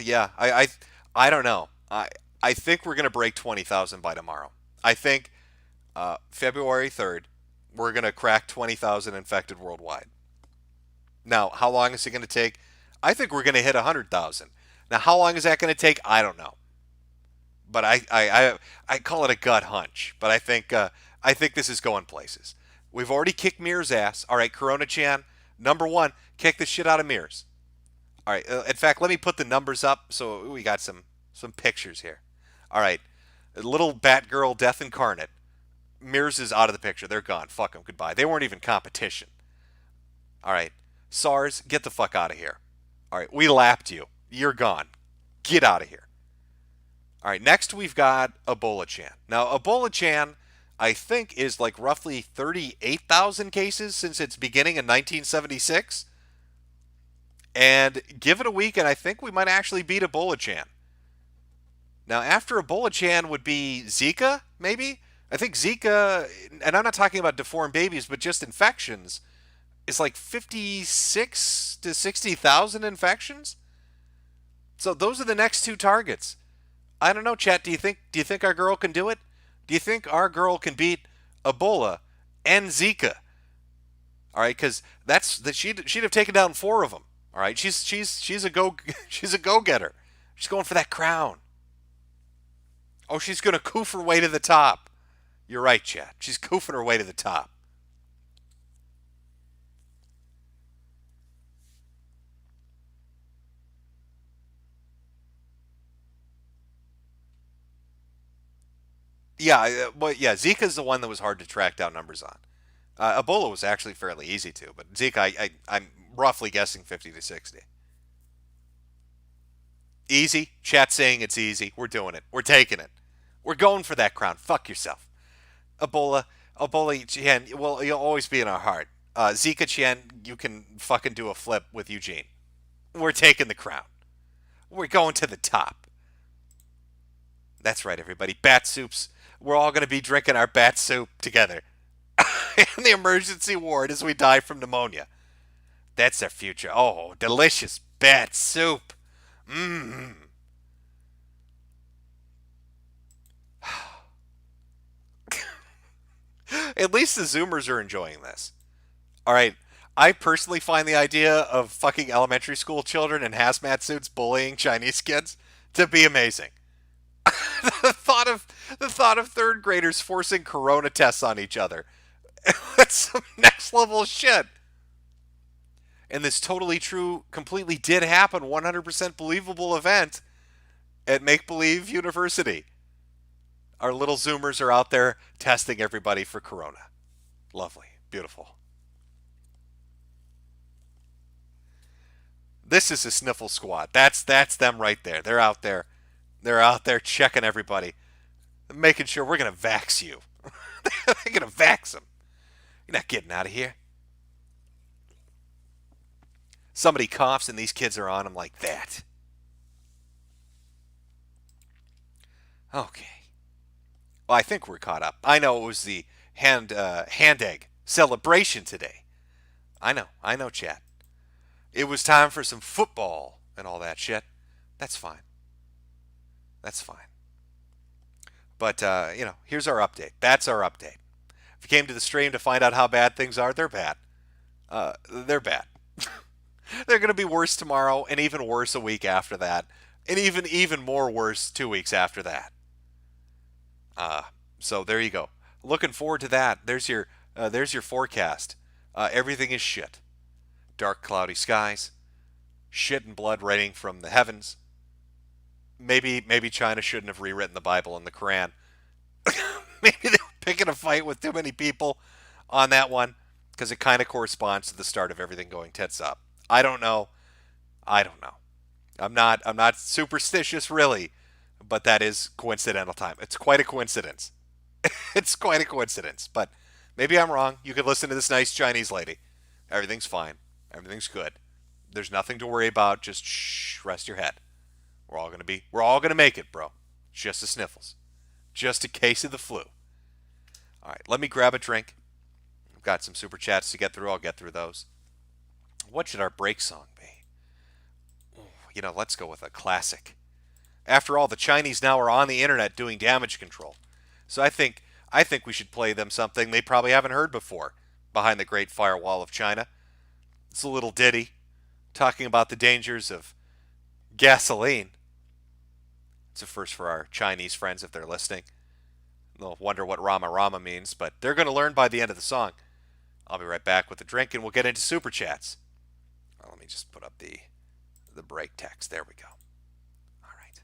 Yeah, I don't know. I think we're going to break 20,000 by tomorrow. I think February 3rd, we're going to crack 20,000 infected worldwide. Now, how long is it going to take? I think we're going to hit 100,000. Now, how long is that going to take? I don't know. But I call it a gut hunch. But I think this is going places. We've already kicked Mir's ass. All right, Corona Chan, number 1, kick the shit out of Mir's. All right. In fact, let me put the numbers up so we got some pictures here. All right, little Batgirl Death Incarnate. Mir's is out of the picture. They're gone. Fuck them. Goodbye. They weren't even competition. All right, SARS, get the fuck out of here. All right, we lapped you. You're gone. Get out of here. All right, next we've got Ebola Chan. Now, Ebola Chan, I think, is like roughly 38,000 cases since its beginning in 1976. And give it a week, and I think we might actually beat Ebola Chan. Now, after Ebola Chan would be Zika, maybe? I think Zika, and I'm not talking about deformed babies, but just infections, is like 56 to 60,000 infections. So those are the next two targets. I don't know, chat. Do you think our girl can do it? Do you think our girl can beat Ebola and Zika? All right, because she'd have taken down 4 of them. All right, she's a go-getter. She's going for that crown. Oh, she's gonna coof her way to the top. You're right, chat. She's coofing her way to the top. Yeah, Zika's the one that was hard to track down numbers on. Ebola was actually fairly easy to, but Zika, I'm roughly guessing 50 to 60. Easy? Chat saying it's easy. We're doing it. We're taking it. We're going for that crown. Fuck yourself. Ebola Chen, well, you'll always be in our heart. Zika Chen, you can fucking do a flip with Eugene. We're taking the crown. We're going to the top. That's right, everybody. Bat soups. We're all going to be drinking our bat soup together in the emergency ward as we die from pneumonia. That's our future. Oh, delicious bat soup. Mmm. At least the Zoomers are enjoying this. All right. I personally find the idea of fucking elementary school children in hazmat suits bullying Chinese kids to be amazing. the thought of third graders forcing corona tests on each other. That's some next level shit. And this totally true, completely did happen, 100% believable event at Make Believe University. Our little Zoomers are out there testing everybody for corona. Lovely. Beautiful. This is a sniffle squad. That's them right there. They're out there. They're out there checking everybody. Making sure we're going to vax you. They're going to vax them. You're not getting out of here. Somebody coughs and these kids are on them like that. Okay. Well, I think we're caught up. I know it was the hand egg celebration today. I know, chat. It was time for some football and all that shit. That's fine. That's fine. But, here's our update. That's our update. If you came to the stream to find out how bad things are, they're bad. They're bad. They're going to be worse tomorrow, and even worse a week after that, and even more worse 2 weeks after that. So there you go. Looking forward to that. There's your forecast. Everything is shit. Dark, cloudy skies. Shit and blood raining from the heavens. Maybe China shouldn't have rewritten the Bible and the Quran. Maybe they were picking a fight with too many people on that one, because it kind of corresponds to the start of everything going tits up. I don't know. I'm not superstitious really, but that is coincidental time. It's quite a coincidence. It's quite a coincidence, but maybe I'm wrong. You could listen to this nice Chinese lady. Everything's fine. Everything's good. There's nothing to worry about. Just shh, rest your head. We're all gonna make it, bro. Just the sniffles. Just a case of the flu. All right, let me grab a drink. I've got some super chats to get through. I'll get through those. What should our break song be? Let's go with a classic. After all, the Chinese now are on the internet doing damage control. So I think we should play them something they probably haven't heard before. Behind the Great Firewall of China. It's a little ditty talking about the dangers of gasoline. It's a first for our Chinese friends if they're listening. They'll wonder what Rama Rama means, but they're going to learn by the end of the song. I'll be right back with the drink, and we'll get into super chats. Let me just put up the break text. There we go. All right.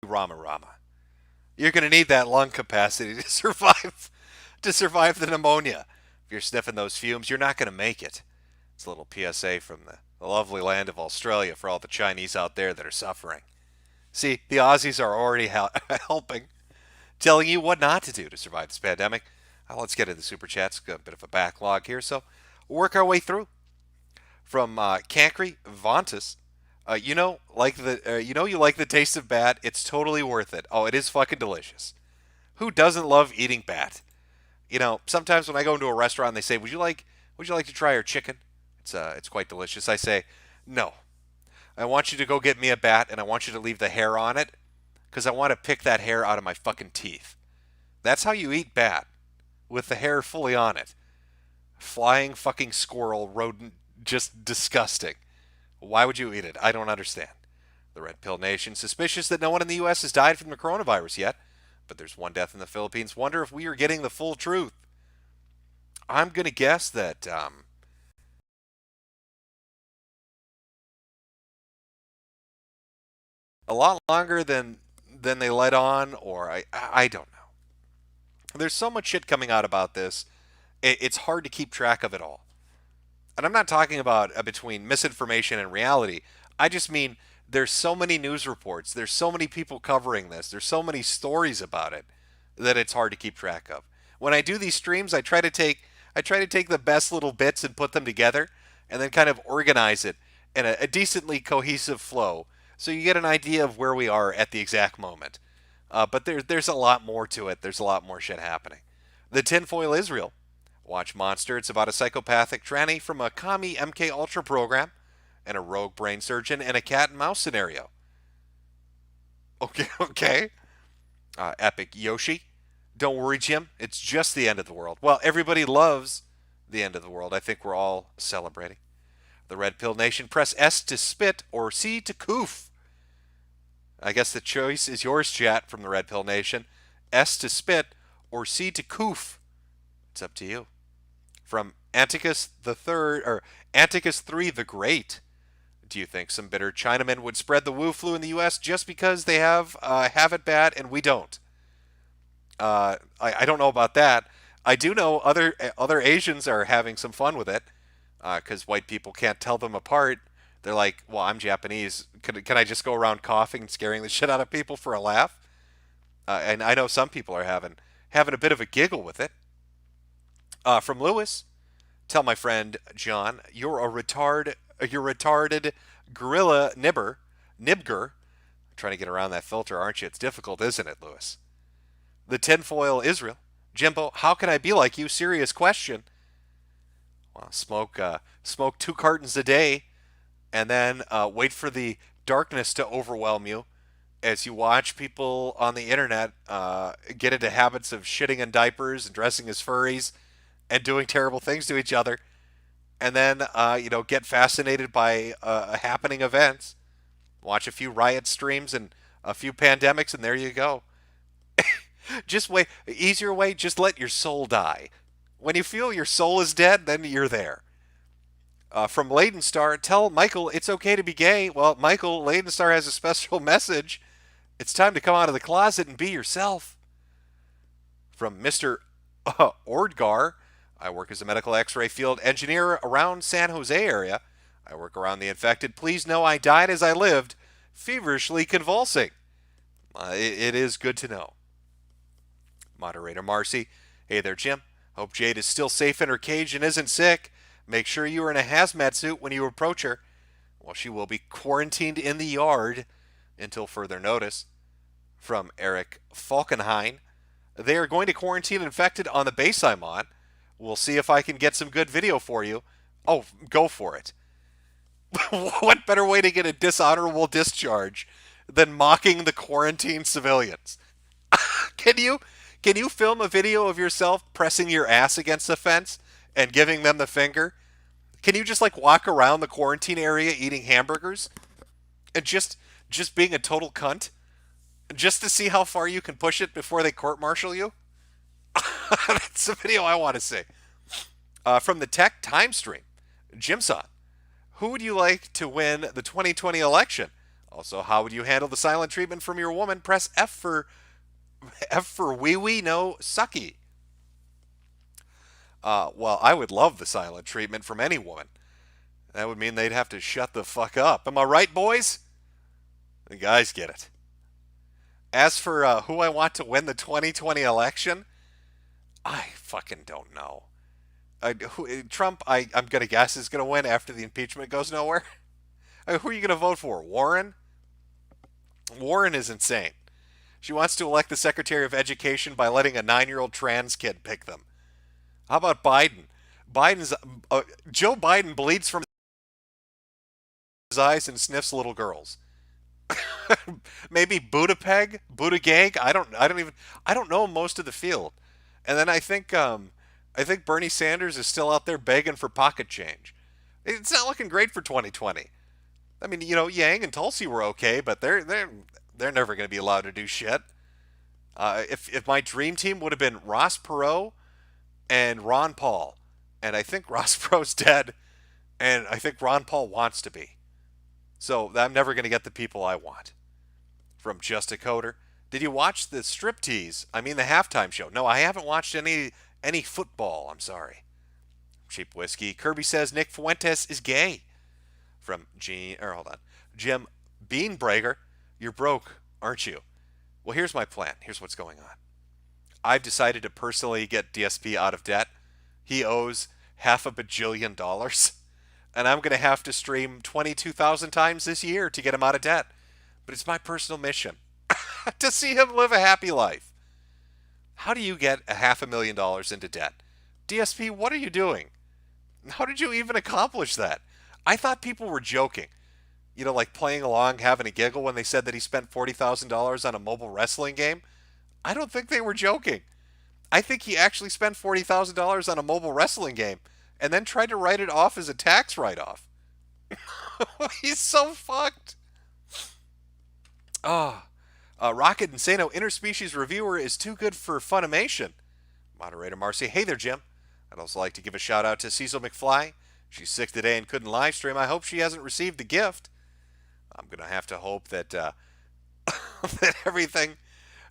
Rama Rama. You're going to need that lung capacity to survive the pneumonia. If you're sniffing those fumes, you're not going to make it. It's a little PSA from the lovely land of Australia for all the Chinese out there that are suffering. See, the Aussies are already helping, telling you what not to do to survive this pandemic. Let's get into the super chats. Got a bit of a backlog here, so we'll work our way through. From Cancry Vontus, you like the taste of bat. It's totally worth it. Oh, it is fucking delicious. Who doesn't love eating bat? Sometimes when I go into a restaurant, and they say, "Would you like to try our chicken?" It's quite delicious. I say, "No. I want you to go get me a bat, and I want you to leave the hair on it, because I want to pick that hair out of my fucking teeth." That's how you eat bat, with the hair fully on it. Flying fucking squirrel, rodent, just disgusting. Why would you eat it? I don't understand. The Red Pill Nation, suspicious that no one in the U.S. has died from the coronavirus yet, but there's one death in the Philippines. Wonder if we are getting the full truth. I'm going to guess that a lot longer than they let on, or I don't know. There's so much shit coming out about this. It's hard to keep track of it all. And I'm not talking about between misinformation and reality. I just mean there's so many news reports. There's so many people covering this. There's so many stories about it that it's hard to keep track of. When I do these streams, I try to take the best little bits and put them together and then kind of organize it in a decently cohesive flow so you get an idea of where we are at the exact moment. But there's a lot more to it. There's a lot more shit happening. The Tinfoil Israel. Watch Monster. It's about a psychopathic tranny from a commie MK Ultra program and a rogue brain surgeon and a cat and mouse scenario. Okay. Epic Yoshi. Don't worry, Jim. It's just the end of the world. Well, everybody loves the end of the world. I think we're all celebrating. The Red Pill Nation. Press S to spit or C to coof. I guess the choice is yours, chat, from the Red Pill Nation. S to spit or C to coof. It's up to you. From Anticus III the Great. Do you think some bitter Chinamen would spread the Wu flu in the U.S. just because they have it bad and we don't? I don't know about that. I do know other Asians are having some fun with it because white people can't tell them apart. They're like, well, I'm Japanese. Can I just go around coughing and scaring the shit out of people for a laugh? And I know some people are having a bit of a giggle with it. From Lewis, tell my friend John, you're retarded gorilla nibger. Trying to get around that filter, aren't you? It's difficult, isn't it, Lewis? The Tinfoil Israel, Jimbo, how can I be like you? Serious question. Well, smoke 2 cartons a day, and then wait for the darkness to overwhelm you as you watch people on the internet get into habits of shitting in diapers and dressing as furries and doing terrible things to each other, and then get fascinated by happening events. Watch a few riot streams and a few pandemics, and there you go. Just wait. Easier way, just let your soul die. When you feel your soul is dead, then you're there. From Leidenstar, tell Michael it's okay to be gay. Well, Michael, Leidenstar has a special message. It's time to come out of the closet and be yourself. From Mr. Ordgar, I work as a medical x-ray field engineer around San Jose area. I work around the infected. Please know I died as I lived, feverishly convulsing. It is good to know. Moderator Marcy, hey there, Jim. Hope Jade is still safe in her cage and isn't sick. Make sure you are in a hazmat suit when you approach her. Well, she will be quarantined in the yard until further notice. From Eric Falkenhayn, they are going to quarantine infected on the base I'm on. We'll see if I can get some good video for you. Oh, go for it. What better way to get a dishonorable discharge than mocking the quarantined civilians? Can you film a video of yourself pressing your ass against the fence and giving them the finger? Can you just walk around the quarantine area eating hamburgers and just being a total cunt just to see how far you can push it before they court-martial you? That's a video I want to see. From the Tech Time Stream, Jimson, who would you like to win the 2020 election? Also, how would you handle the silent treatment from your woman? Press F for F for wee wee, no sucky. Well, I would love the silent treatment from any woman. That would mean they'd have to shut the fuck up. Am I right, boys? The guys get it. As for who I want to win the 2020 election, I fucking don't know. Trump, I'm going to guess, is going to win after the impeachment goes nowhere. Who are you going to vote for? Warren? Warren is insane. She wants to elect the Secretary of Education by letting a 9-year-old trans kid pick them. How about Biden? Joe Biden bleeds from his eyes and sniffs little girls. Maybe Buttigieg. I don't know most of the field. And then I think Bernie Sanders is still out there begging for pocket change. It's not looking great for 2020. I mean, Yang and Tulsi were okay, but they're never going to be allowed to do shit. If my dream team would have been Ross Perot and Ron Paul, and I think Ross Perot's dead, and I think Ron Paul wants to be. So I'm never going to get the people I want. From Just a Coder. Did you watch the striptease? I mean the halftime show. No, I haven't watched any football. I'm sorry. Cheap Whiskey. Kirby says Nick Fuentes is gay. From Jim Beanbrager. You're broke, aren't you? Well, here's my plan. Here's what's going on. I've decided to personally get DSP out of debt. He owes $500 million. And I'm going to have to stream 22,000 times this year to get him out of debt. But it's my personal mission to see him live a happy life. How do you get $500,000 into debt? DSP, what are you doing? How did you even accomplish that? I thought people were joking. Like playing along, having a giggle when they said that he spent $40,000 on a mobile wrestling game. I don't think they were joking. I think he actually spent $40,000 on a mobile wrestling game and then tried to write it off as a tax write-off. He's so fucked. Rocket Insano, interspecies reviewer is too good for Funimation. Moderator Marcy, hey there, Jim. I'd also like to give a shout out to Cecil McFly. She's sick today and couldn't live stream. I hope she hasn't received the gift. I'm going to have to hope that that everything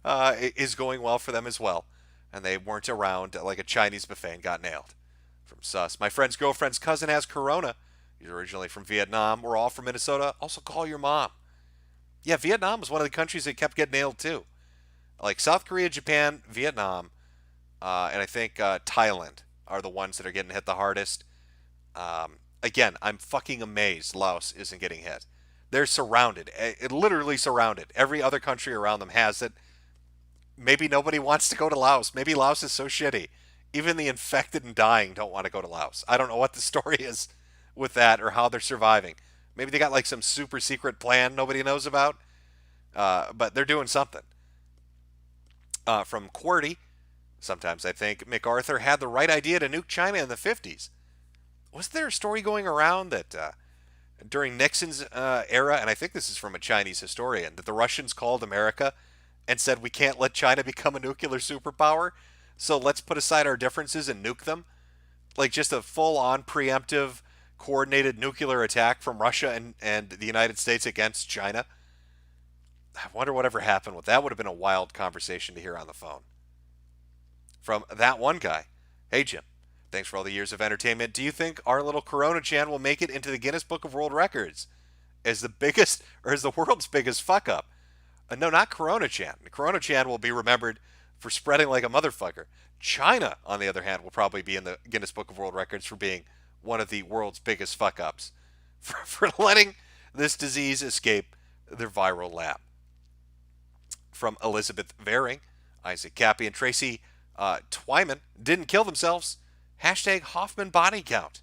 is going well for them as well. And they weren't around like a Chinese buffet and got nailed. From Sus. My friend's girlfriend's cousin has corona. He's originally from Vietnam. We're all from Minnesota. Also call your mom. Yeah, Vietnam was one of the countries that kept getting nailed too. Like South Korea, Japan, Vietnam, and I think Thailand are the ones that are getting hit the hardest. Again, I'm fucking amazed Laos isn't getting hit. They're surrounded. Literally surrounded. Every other country around them has it. Maybe nobody wants to go to Laos. Maybe Laos is so shitty. Even the infected and dying don't want to go to Laos. I don't know what the story is with that or how they're surviving. Maybe they got like some super secret plan nobody knows about. But they're doing something. From QWERTY, sometimes I think MacArthur had the right idea to nuke China in the 50s. Was there a story going around that during Nixon's era, and I think this is from a Chinese historian, that the Russians called America and said we can't let China become a nuclear superpower, so let's put aside our differences and nuke them? Like just a full-on preemptive, coordinated nuclear attack from Russia and the United States against China? I wonder whatever happened with that. Would have been a wild conversation to hear on the phone. From that one guy. Hey, Jim. Thanks for all the years of entertainment. Do you think our little Corona Chan will make it into the Guinness Book of World Records as the biggest, or as the world's biggest fuck up? No, not Corona Chan. Corona Chan will be remembered for spreading like a motherfucker. China, on the other hand, will probably be in the Guinness Book of World Records for being one of the world's biggest fuck ups. For letting this disease escape their viral lab. From Elizabeth Varing, Isaac Cappy, and Tracy Twyman didn't kill themselves. Hashtag Hoffman body count.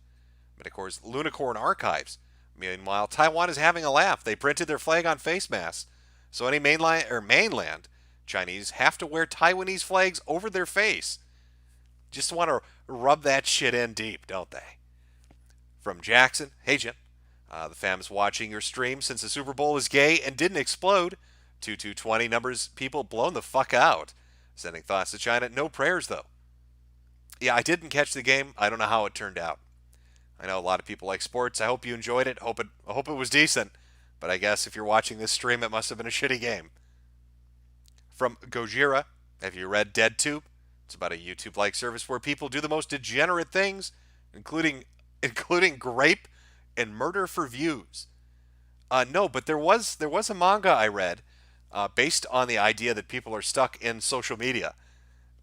Metokur's Lunicorn Archives. Meanwhile, Taiwan is having a laugh. They printed their flag on face masks. So any mainland Chinese have to wear Taiwanese flags over their face. Just want to rub that shit in deep, don't they? From Jackson. Hey, Jim. The fam is watching your stream since the Super Bowl is gay and didn't explode. 2220 numbers, people blown the fuck out. Sending thoughts to China. No prayers, though. Yeah, I didn't catch the game. I don't know how it turned out. I know a lot of people like sports. I hope you enjoyed it. I hope it was decent. But I guess if you're watching this stream, it must have been a shitty game. From Gojira, Have you read DeadTube? It's about a YouTube-like service where people do the most degenerate things, including rape and murder for views. No, but there was a manga I read based on the idea that people are stuck in social media,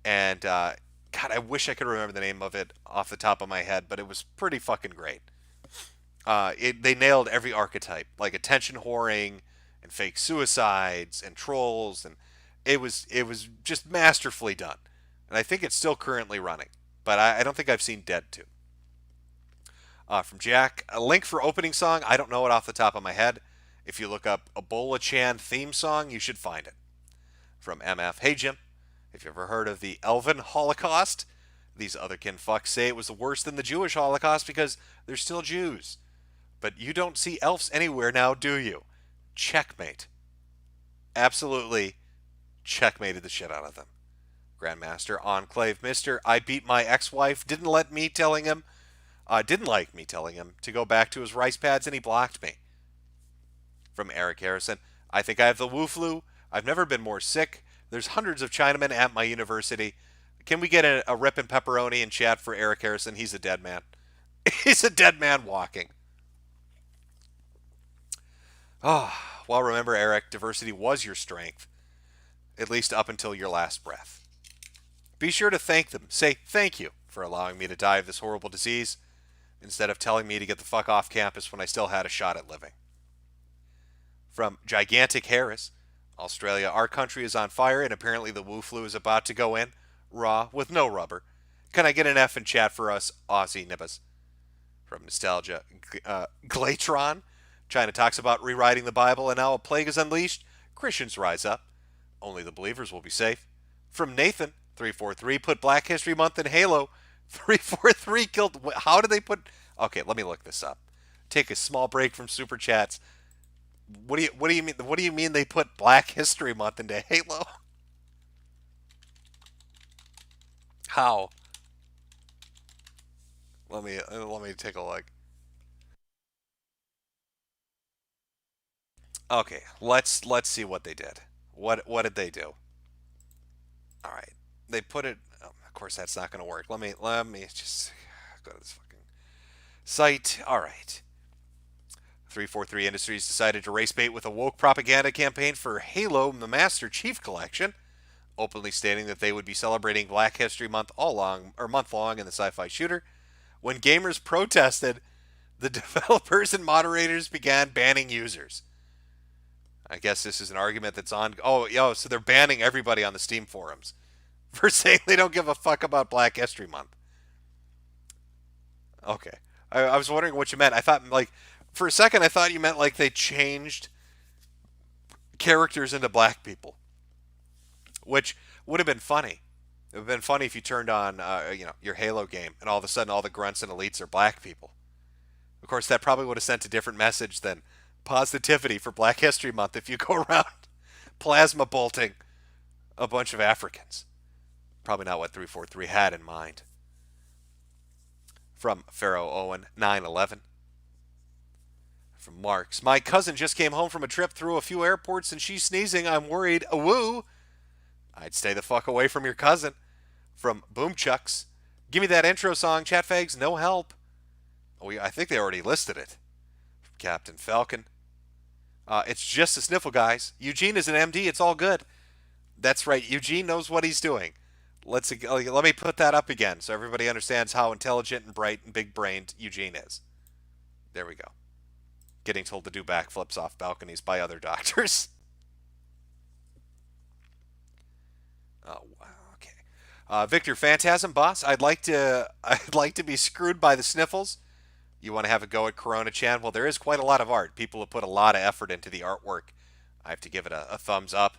and God, I wish I could remember the name of it off the top of my head, but it was pretty fucking great. They nailed every archetype, like attention whoring and fake suicides and trolls, and it was just masterfully done. And I think it's still currently running, but I don't think I've seen DeadTube. From Jack, a link for opening song. I don't know it off the top of my head. If you look up Ebola Chan theme song, you should find it. From MF, hey Jim, have you ever heard of the Elven Holocaust? These otherkin fucks say it was worse than the Jewish Holocaust because they're still Jews. But you don't see elves anywhere now, do you? Checkmate. Absolutely checkmated the shit out of them. Grandmaster Enclave Mister, I beat my ex-wife, didn't like me telling him to go back to his rice pads, and he blocked me. From Eric Harrison, I think I have the Wu flu. I've never been more sick. There's hundreds of Chinamen at my university. Can we get a rip and pepperoni in chat for Eric Harrison? He's a dead man. He's a dead man walking. Oh, well, remember, Eric, diversity was your strength, at least up until your last breath. Be sure to thank them. Say thank you for allowing me to die of this horrible disease instead of telling me to get the fuck off campus when I still had a shot at living. From Gigantic Harris, Australia, our country is on fire and apparently the Wu flu is about to go in, raw, with no rubber. Can I get an F in chat for us, Aussie nibbas? From Nostalgia, Glatron, China talks about rewriting the Bible and now a plague is unleashed. Christians rise up. Only the believers will be safe. From Nathan, 343, put Black History Month in Halo. 343 killed. How did they put? Okay, let me look this up. Take a small break from super chats. What do you mean? What do you mean they put Black History Month into Halo? How? Let me take a look. Okay, let's see what they did. What did they do? All right, they put it. Oh, of course, that's not going to work. Let me just go to this fucking site. All right. 343 Industries decided to race bait with a woke propaganda campaign for Halo, the Master Chief Collection, openly stating that they would be celebrating Black History Month month long in the sci-fi shooter. When gamers protested, the developers and moderators began banning users. I guess this is an argument that's on. So they're banning everybody on the Steam forums for saying they don't give a fuck about Black History Month. Okay. I was wondering what you meant. I thought, like, for a second, I thought you meant like they changed characters into black people, which would have been funny. It would have been funny if you turned on, your Halo game, and all of a sudden all the grunts and elites are black people. Of course, that probably would have sent a different message than positivity for Black History Month if you go around plasma bolting a bunch of Africans. Probably not what 343 had in mind. From Pharaoh Owen, 911. From Marks, my cousin just came home from a trip through a few airports and she's sneezing. I'm worried. Woo! I'd stay the fuck away from your cousin. From Boomchucks, give me that intro song, chatfags, no help. Oh, I think they already listed it. From Captain Falcon, it's just a sniffle, guys. Eugene is an MD. It's all good. That's right. Eugene knows what he's doing. Let me put that up again so everybody understands how intelligent and bright and big-brained Eugene is. There we go. Getting told to do backflips off balconies by other doctors. Oh, wow. Okay. Victor Phantasm, boss. I'd like to be screwed by the sniffles. You want to have a go at Corona Chan? Well, there is quite a lot of art. People have put a lot of effort into the artwork. I have to give it a thumbs up.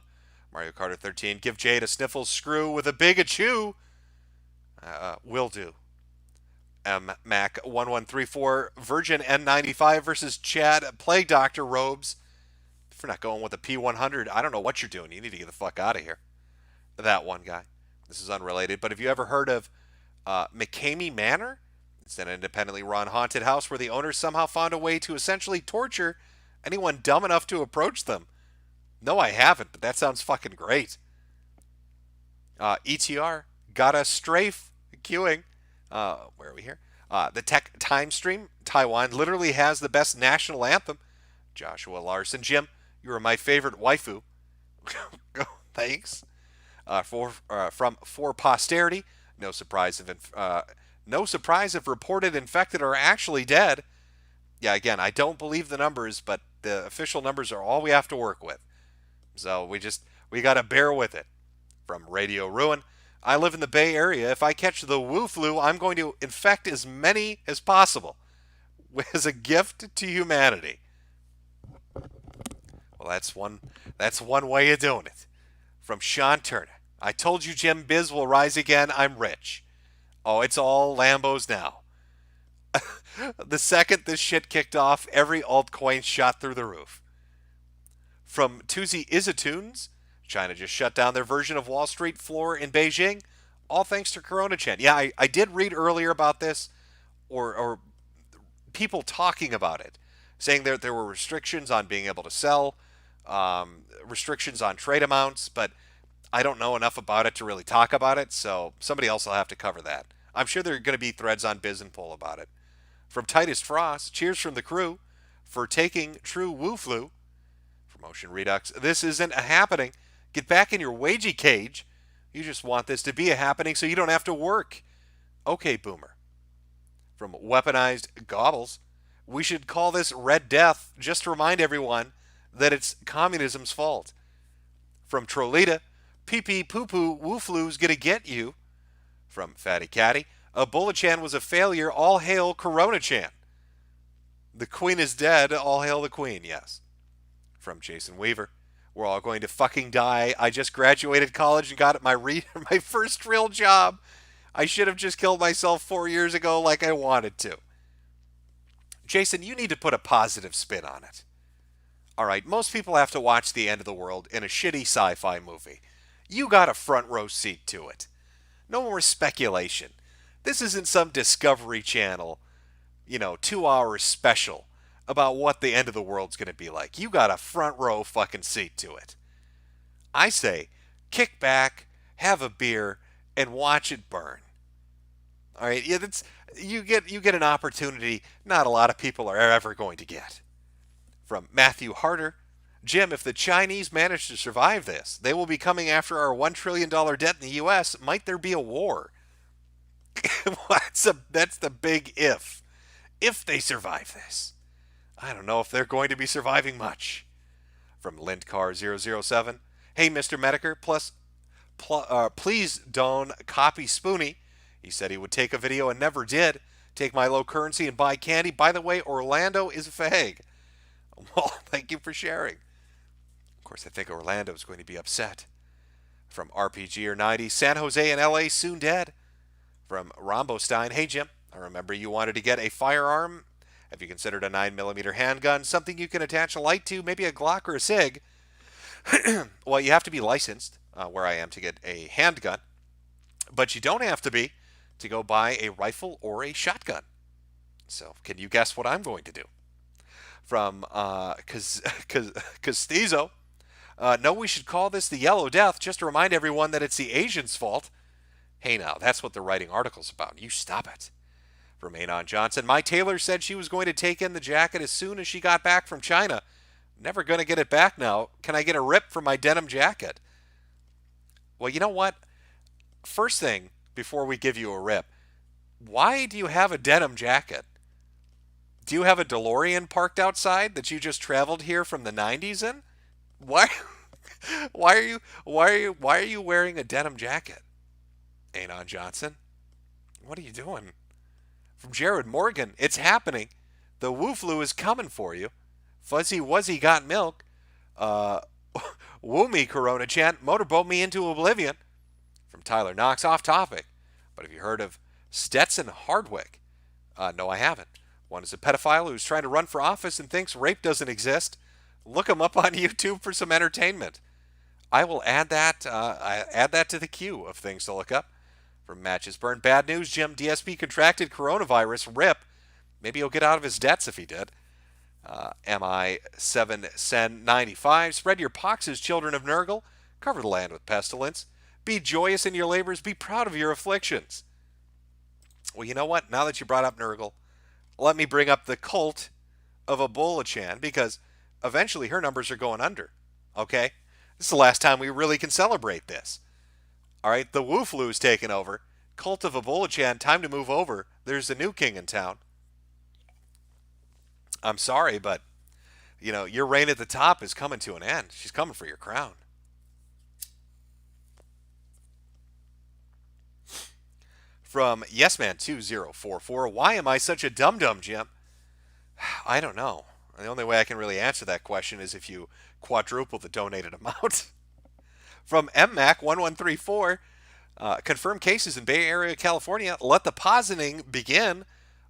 Mario Carter 13. Give Jade a sniffles screw with a big achoo. Will do. Mac 1134. Virgin N95 versus Chad Plague Doctor Robes. If you're not going with a P100, I don't know what you're doing. You need to get the fuck out of here. That one guy. This is unrelated, but have you ever heard of McCamey Manor? It's an independently run haunted house where the owners somehow found a way to essentially torture anyone dumb enough to approach them. No, I haven't, but that sounds fucking great. ETR got a strafe queuing. Where are we here? The Tech Time Stream. Taiwan literally has the best national anthem. Joshua Larson. Jim, you are my favorite waifu. Thanks. From For Posterity. No surprise if reported infected are actually dead. Yeah, again, I don't believe the numbers, but the official numbers are all we have to work with. So we got to bear with it. From Radio Ruin. I live in the Bay Area. If I catch the Wu flu, I'm going to infect as many as possible as a gift to humanity. Well, that's one way of doing it. From Sean Turner. I told you Jim Biz will rise again. I'm rich. Oh, it's all Lambos now. The second this shit kicked off, every altcoin shot through the roof. From Tuzi Izatunes. China just shut down their version of Wall Street floor in Beijing, all thanks to Corona Chen. Yeah, I did read earlier about this, or people talking about it, saying that there were restrictions on being able to sell, restrictions on trade amounts, but I don't know enough about it to really talk about it, so somebody else will have to cover that. I'm sure there are going to be threads on Biz and Poll about it. From Titus Frost, cheers from the crew for taking true Wu flu. From Ocean Redux, this isn't a happening. Get back in your wagey cage. You just want this to be a happening so you don't have to work. Okay, Boomer. From Weaponized Gobbles, we should call this Red Death just to remind everyone that it's communism's fault. From Trolita, pee-pee poo-poo Wu flu's gonna get you. From Fatty Catty, Ebola-chan was a failure. All hail Corona-chan. The Queen is dead. All hail the Queen, yes. From Jason Weaver, we're all going to fucking die. I just graduated college and got my first real job. I should have just killed myself 4 years ago like I wanted to. Jason, you need to put a positive spin on it. All right, most people have to watch the end of the world in a shitty sci-fi movie. You got a front row seat to it. No more speculation. This isn't some Discovery Channel, 2-hour special about what the end of the world's going to be like. You got a front row fucking seat to it. I say, kick back, have a beer, and watch it burn. All right, yeah, you get an opportunity not a lot of people are ever going to get. From Matthew Harder, Jim, if the Chinese manage to survive this, they will be coming after our $1 trillion debt in the U.S. Might there be a war? That's the big if. If they survive this. I don't know if they're going to be surviving much. From Lintcar007. Hey, Mr. Metokur, please don't copy Spoonie. He said he would take a video and never did. Take my low currency and buy candy. By the way, Orlando is a fag. Well, thank you for sharing. Of course, I think Orlando's going to be upset. From RPG90. San Jose and LA soon dead. From Rombostein. Hey, Jim, I remember you wanted to get a firearm. Have you considered a 9mm handgun? Something you can attach a light to, maybe a Glock or a SIG. Well, you have to be licensed, where I am, to get a handgun. But you don't have to be to go buy a rifle or a shotgun. So, can you guess what I'm going to do? From Castizo. No, we should call this the Yellow Death, just to remind everyone that it's the Asians' fault. Hey now, that's what they're writing articles about. You stop it. From Anon Johnson. My tailor said she was going to take in the jacket as soon as she got back from China. Never going to get it back now. Can I get a rip for my denim jacket? Well, you know what? First thing, before we give you a rip, why do you have a denim jacket? Do you have a DeLorean parked outside that you just traveled here from the 90s in? Why are you wearing a denim jacket? Anon Johnson. What are you doing? From Jared Morgan, it's happening. The Wu flu is coming for you. Fuzzy Wuzzy got milk. Woo me, Corona Chan. Motorboat me into oblivion. From Tyler Knox, off topic. But have you heard of Stetson Hardwick? No, I haven't. One is a pedophile who's trying to run for office and thinks rape doesn't exist. Look him up on YouTube for some entertainment. I will add that to the queue of things to look up. From Matches Burn, bad news, Jim. DSP contracted coronavirus. Rip. Maybe he'll get out of his debts if he did. MI7Sen95. Spread your poxes, children of Nurgle. Cover the land with pestilence. Be joyous in your labors. Be proud of your afflictions. Well, you know what? Now that you brought up Nurgle, let me bring up the cult of Ebola Chan, because eventually her numbers are going under. Okay? This is the last time we really can celebrate this. All right? The Wu Flu's taken over. Cult of Ebola Chan, time to move over. There's a new king in town. I'm sorry, but, your reign at the top is coming to an end. She's coming for your crown. From YesMan2044, why am I such a dum-dum, Jim? I don't know. The only way I can really answer that question is if you quadruple the donated amount. From MMAC1134, confirmed cases in Bay Area, California. Let the positing begin.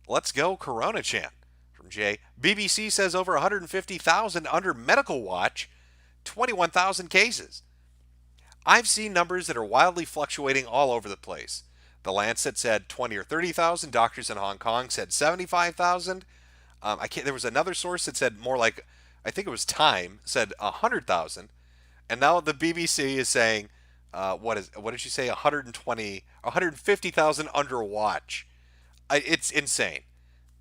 Let's go, Corona Chan. From Jay, BBC says over 150,000 under medical watch, 21,000 cases. I've seen numbers that are wildly fluctuating all over the place. The Lancet said 20 or 30,000. Doctors in Hong Kong said 75,000. There was another source that said more like, I think it was Time, said 100,000. And now the BBC is saying, what did she say? 150,000 under watch. It's insane.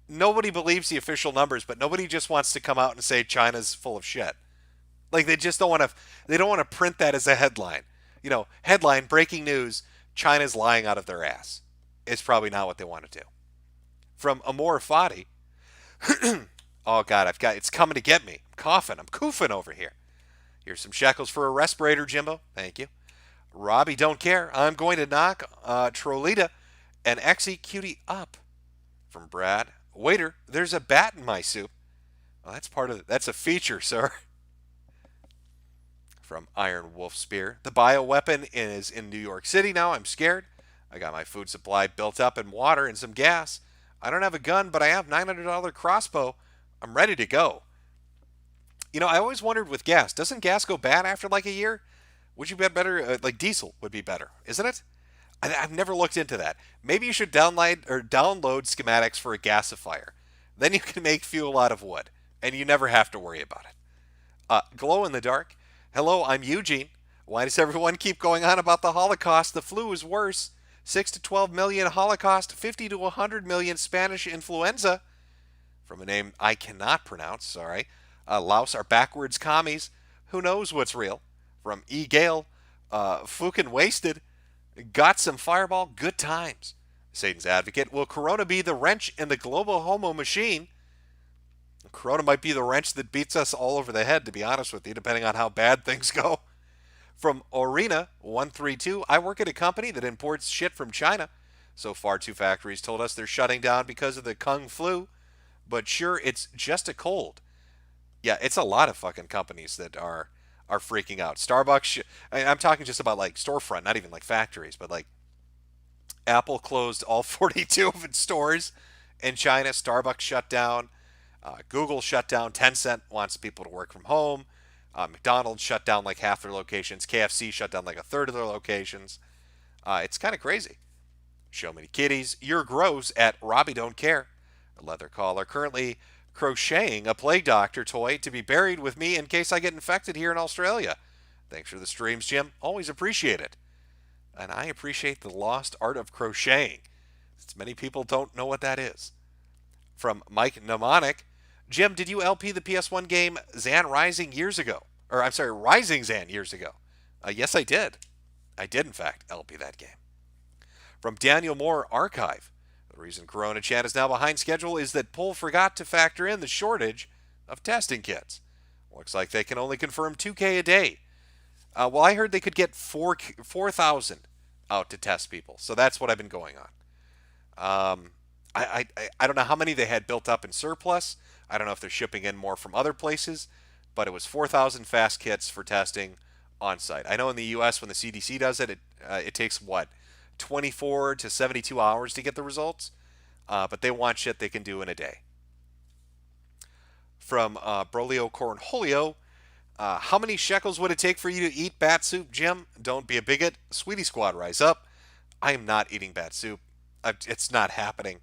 Nobody believes the official numbers, but nobody just wants to come out and say China's full of shit. Like, they just don't want to. They don't want to print that as a headline. Headline: breaking news: China's lying out of their ass. It's probably not what they want to do. From Amor Fati. Oh God, it's coming to get me. I'm coughing. I'm koofing over here. Here's some shekels for a respirator, Jimbo. Thank you. Robbie, don't care. I'm going to knock Trolita and execute up. From Brad. Waiter, there's a bat in my soup. Well, that's a feature, sir. From Iron Wolf Spear. The bioweapon is in New York City now. I'm scared. I got my food supply built up in water and some gas. I don't have a gun, but I have $900 crossbow. I'm ready to go. I always wondered with gas, doesn't gas go bad after like a year? Would you bet better, like diesel would be better, isn't it? I've never looked into that. Maybe you should download schematics for a gasifier. Then you can make fuel out of wood, and you never have to worry about it. Glow in the dark. Hello, I'm Eugene. Why does everyone keep going on about the Holocaust? The flu is worse. 6 to 12 million Holocaust, 50 to 100 million Spanish influenza. From a name I cannot pronounce, sorry. Laos are backwards commies. Who knows what's real? From E. Gale. Fucking wasted. Got some fireball. Good times. Satan's Advocate. Will Corona be the wrench in the global homo machine? Corona might be the wrench that beats us all over the head, to be honest with you, depending on how bad things go. From Orina132, I work at a company that imports shit from China. So far, 2 factories told us they're shutting down because of the Kung flu. But sure, it's just a cold. Yeah, it's a lot of fucking companies that are freaking out. Starbucks, I'm talking just about like storefront, not even like factories, but like Apple closed all 42 of its stores in China. Starbucks shut down. Google shut down. Tencent wants people to work from home. McDonald's shut down like half their locations. KFC shut down like a third of their locations. It's kind of crazy. Show me the kitties. You're gross at Robbie Don't Care. A leather collar. Currently crocheting a plague doctor toy to be buried with me in case I get infected here in Australia. Thanks for the streams, Jim. Always appreciate it. And I appreciate the lost art of crocheting, since many people don't know what that is. From Mike Mnemonic. Jim, did you LP the PS1 game Zan Rising years ago? Or, I'm sorry, Rising Zan years ago. Yes, I did. I did, in fact, LP that game. From Daniel Moore Archive. The reason Corona Chan is now behind schedule is that Pull forgot to factor in the shortage of testing kits. Looks like they can only confirm 2K a day. Well, I heard they could get 4,000 out to test people. So that's what I've been going on. I don't know how many they had built up in surplus. I don't know if they're shipping in more from other places. But it was 4,000 fast kits for testing on site. I know in the U.S. when the CDC does it, it takes, 24 to 72 hours to get the results. But they want shit they can do in a day. From Brolio Cornholio. How many shekels would it take for you to eat bat soup, Jim? Don't be a bigot. Sweetie Squad, rise up. I am not eating bat soup. It's not happening.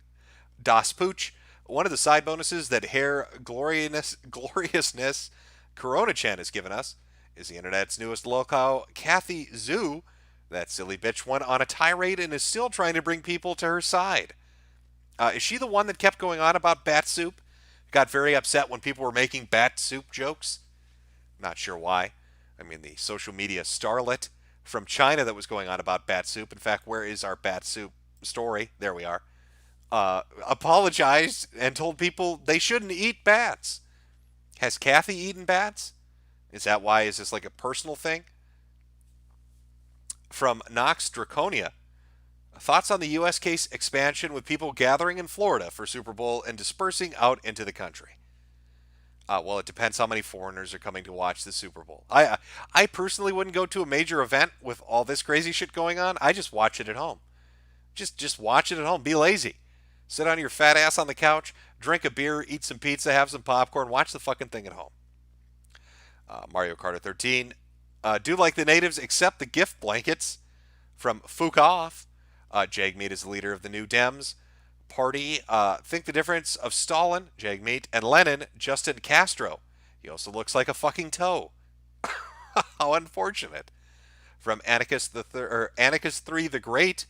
Das Pooch. One of the side bonuses that Hair Gloriousness Corona Chan has given us is the internet's newest locale, Kathy Zoo. That silly bitch went on a tirade and is still trying to bring people to her side. Is she the one that kept going on about bat soup? Got very upset when people were making bat soup jokes? Not sure why. I mean, the social media starlet from China that was going on about bat soup. In fact, where is our bat soup story? There we are. Apologized and told people they shouldn't eat bats. Has Kathy eaten bats? Is that why? Is this like a personal thing? From Nox Draconia. Thoughts on the U.S. case expansion with people gathering in Florida for Super Bowl and dispersing out into the country? Well, it depends how many foreigners are coming to watch the Super Bowl. I personally wouldn't go to a major event with all this crazy shit going on. I just watch it at home. Just watch it at home. Be lazy. Sit on your fat ass on the couch, drink a beer, eat some pizza, have some popcorn, watch the fucking thing at home. Mario Kart 13. Do like the natives, accept the gift blankets. From Fook Off. Jagmeet is the leader of the New Dems party. Think the difference of Stalin, Jagmeet, and Lenin, Justin Castro. He also looks like a fucking toe. How unfortunate. From Anarchist 3 the Great.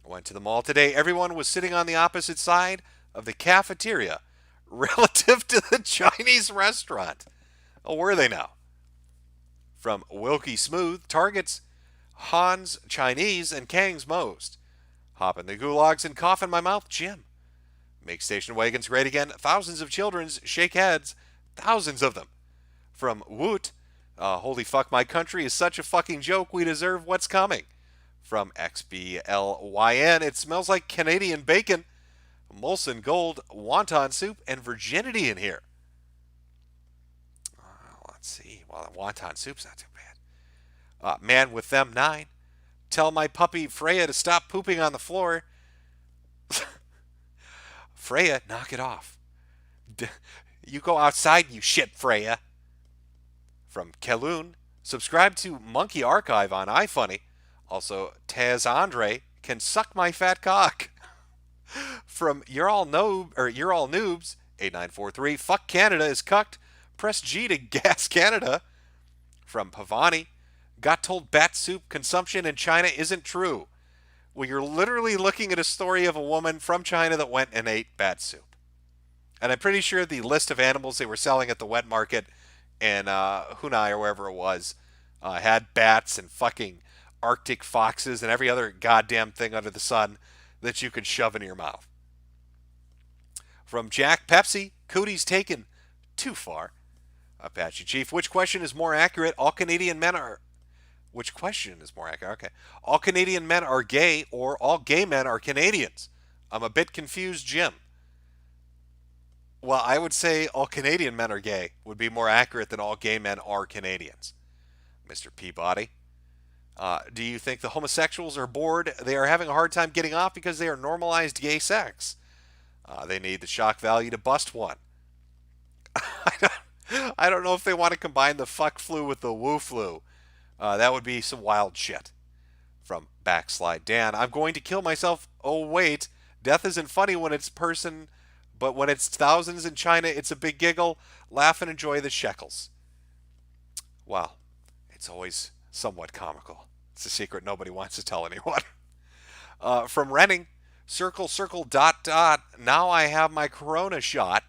Went to the mall today. Everyone was sitting on the opposite side of the cafeteria relative to the Chinese restaurant. Oh, were they now? From Wilkie Smooth, targets Han's Chinese and Kang's most. Hop in the gulags and cough in my mouth, Jim. Make station wagons great again. Thousands of children's shake heads. Thousands of them. From Woot, holy fuck, my country is such a fucking joke. We deserve what's coming. From XBLYN, it smells like Canadian bacon, Molson Gold, wonton soup, and virginity in here. Let's see. Well, wonton soup's not too bad. Man with them 9. Tell my puppy Freya to stop pooping on the floor. Freya, knock it off. You go outside, you shit, Freya. From Kelun, subscribe to Monkey Archive on iFunny. Also, Taz Andre can suck my fat cock. From You're All Noobs, 8943, fuck Canada is cucked. Press G to gas Canada. From Pavani, got told bat soup consumption in China isn't true. Well, you're literally looking at a story of a woman from China that went and ate bat soup. And I'm pretty sure the list of animals they were selling at the wet market in Hunai or wherever it was had bats and fucking Arctic foxes and every other goddamn thing under the sun that you could shove in your mouth. From Jack Pepsi, cooties taken too far. Apache Chief, which question is more accurate? All Canadian men are... Which question is more accurate? Okay. All Canadian men are gay or all gay men are Canadians? I'm a bit confused, Jim. Well, I would say all Canadian men are gay would be more accurate than all gay men are Canadians. Mr. Peabody. Do you think the homosexuals are bored? They are having a hard time getting off because they are normalized gay sex. They need the shock value to bust one. I don't know if they want to combine the fuck flu with the woo flu. That would be some wild shit. From Backslide Dan, I'm going to kill myself. Oh, wait. Death isn't funny when it's person, but when it's thousands in China, it's a big giggle. Laugh and enjoy the shekels. Well, it's always somewhat comical. It's a secret nobody wants to tell anyone. From Renning, circle, dot, dot. Now I have my corona shot.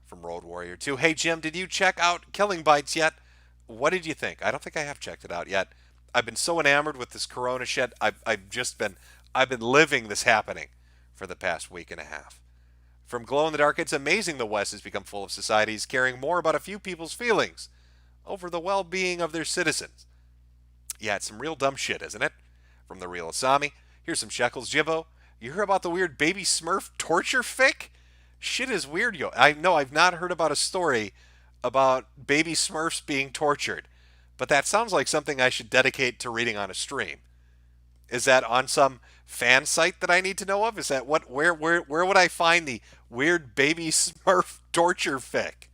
From Road Warrior 2. Hey, Jim, did you check out Killing Bites yet? What did you think? I don't think I have checked it out yet. I've been so enamored with this corona shit. I've been living this happening for the past week and a half. From Glow in the Dark, it's amazing the West has become full of societies caring more about a few people's feelings over the well-being of their citizens. Yeah, it's some real dumb shit, isn't it? From The Real Asami, here's some shekels, Jimbo. You heard about the weird baby Smurf torture fic? Shit is weird, yo. I know I've not heard about a story about baby Smurfs being tortured, but that sounds like something I should dedicate to reading on a stream. Is that on some fan site that I need to know of? Is that where would I find the weird baby Smurf torture fic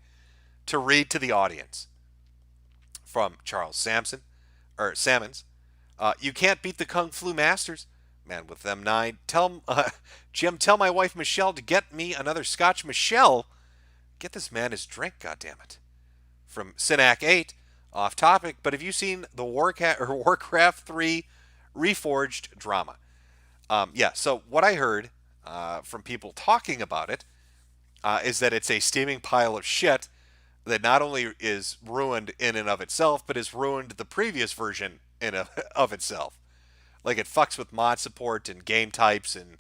to read to the audience? From Charles Sammons, you can't beat the Kung Flu Masters. Man with them 9. Jim, tell my wife Michelle to get me another Scotch. Michelle, get this man his drink, goddammit. From Synac 8, off topic, but have you seen the Warcraft 3 reforged drama. Yeah, so what I heard from people talking about it is that it's a steaming pile of shit that not only is ruined in and of itself, but has ruined the previous version in of itself. Like it fucks with mod support and game types and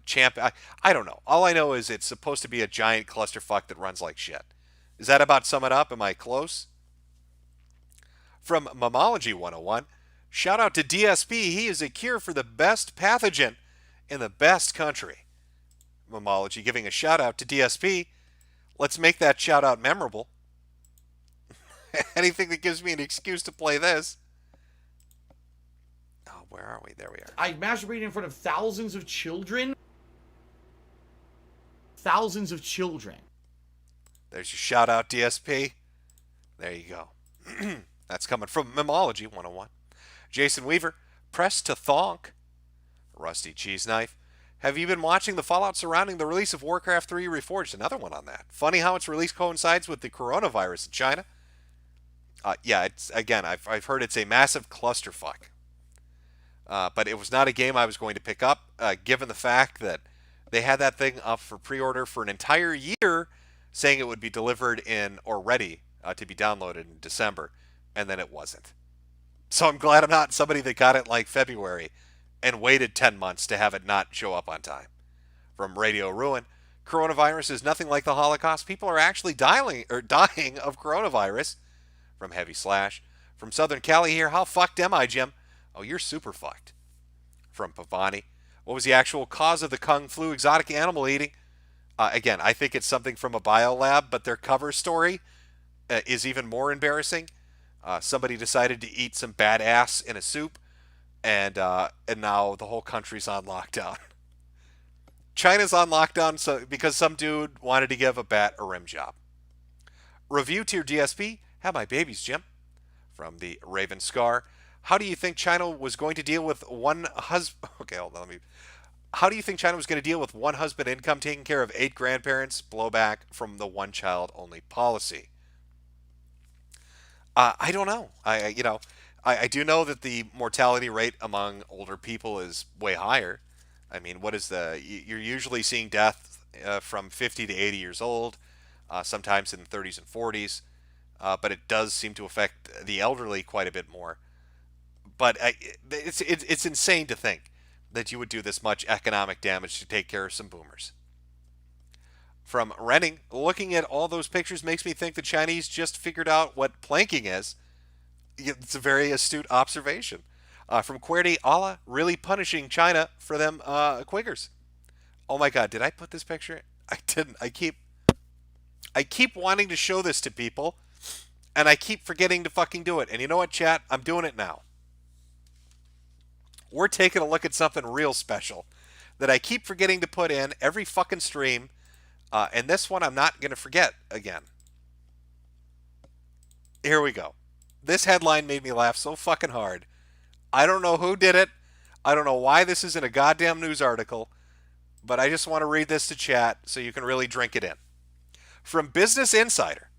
champ. I don't know. All I know is it's supposed to be a giant clusterfuck that runs like shit. Is that about sum it up? Am I close? From Mammology 101, shout out to DSP. He is a cure for the best pathogen in the best country. Mammology giving a shout out to DSP. Let's make that shout out memorable. Anything that gives me an excuse to play this. Oh, where are we? There we are.
I masturbated in front of thousands of children. Thousands of children.
There's your shout out, DSP. There you go. That's coming from Mammology 101. Jason Weaver, press to thonk. Rusty Cheese Knife. Have you been watching the fallout surrounding the release of Warcraft 3 Reforged? Another one on that. Funny how its release coincides with the coronavirus in China. Yeah, it's again, I've heard it's a massive clusterfuck. But it was not a game I was going to pick up, given the fact that they had that thing up for pre-order for an entire year, saying it would be delivered in or ready to be downloaded in December, and then it wasn't. So I'm glad I'm not somebody that got it like February and waited 10 months to have it not show up on time. From Radio Ruin, coronavirus is nothing like the Holocaust. People are actually dying of coronavirus. From Heavy Slash. From Southern Cali here, how fucked am I, Jim? Oh, you're super fucked. From Pavani, what was the actual cause of the Kung Flu exotic animal eating? Again, I think it's something from a biolab, but their cover story is even more embarrassing. Somebody decided to eat some bad ass in a soup, and now the whole country's on lockdown. China's on lockdown because some dude wanted to give a bat a rim job. Review tier DSP, have my babies, Jim. From the Raven Scar, how do you think China was going to deal with one husband? Okay, hold on. How do you think China was going to deal with one husband income taking care of 8 grandparents? Blowback from the one child only policy. I don't know. I do know that the mortality rate among older people is way higher. I mean, you're usually seeing death from 50 to 80 years old, sometimes in the 30s and 40s, but it does seem to affect the elderly quite a bit more. But it's insane to think that you would do this much economic damage to take care of some boomers. From Renning, looking at all those pictures makes me think the Chinese just figured out what planking is. It's a very astute observation. From QWERTY, Allah really punishing China for them Quakers. Oh my God, did I put this picture? I didn't. I keep wanting to show this to people, and I keep forgetting to fucking do it. And you know what, chat? I'm doing it now. We're taking a look at something real special that I keep forgetting to put in every fucking stream, and this one I'm not going to forget again. Here we go. This headline made me laugh so fucking hard. I don't know who did it. I don't know why this is in a goddamn news article, but I just want to read this to chat so you can really drink it in. From Business Insider,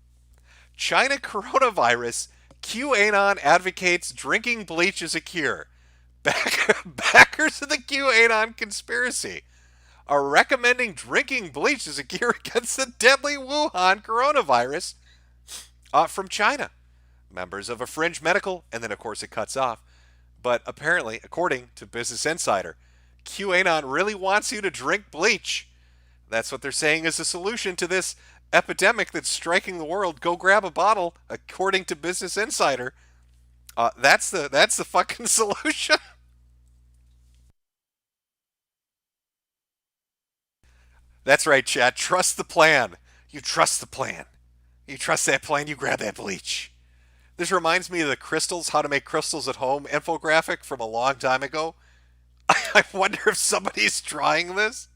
China coronavirus, QAnon advocates drinking bleach as a cure. Backers of the QAnon conspiracy are recommending drinking bleach as a cure against the deadly Wuhan coronavirus from China. Members of a fringe medical, and then of course it cuts off. But apparently, according to Business Insider, QAnon really wants you to drink bleach. That's what they're saying is the solution to this epidemic that's striking the world. Go grab a bottle, according to Business Insider. That's the fucking solution. That's right, chat. Trust the plan. You trust the plan. You trust that plan, you grab that bleach. This reminds me of the crystals, how to make crystals at home infographic from a long time ago. I wonder if somebody's trying this.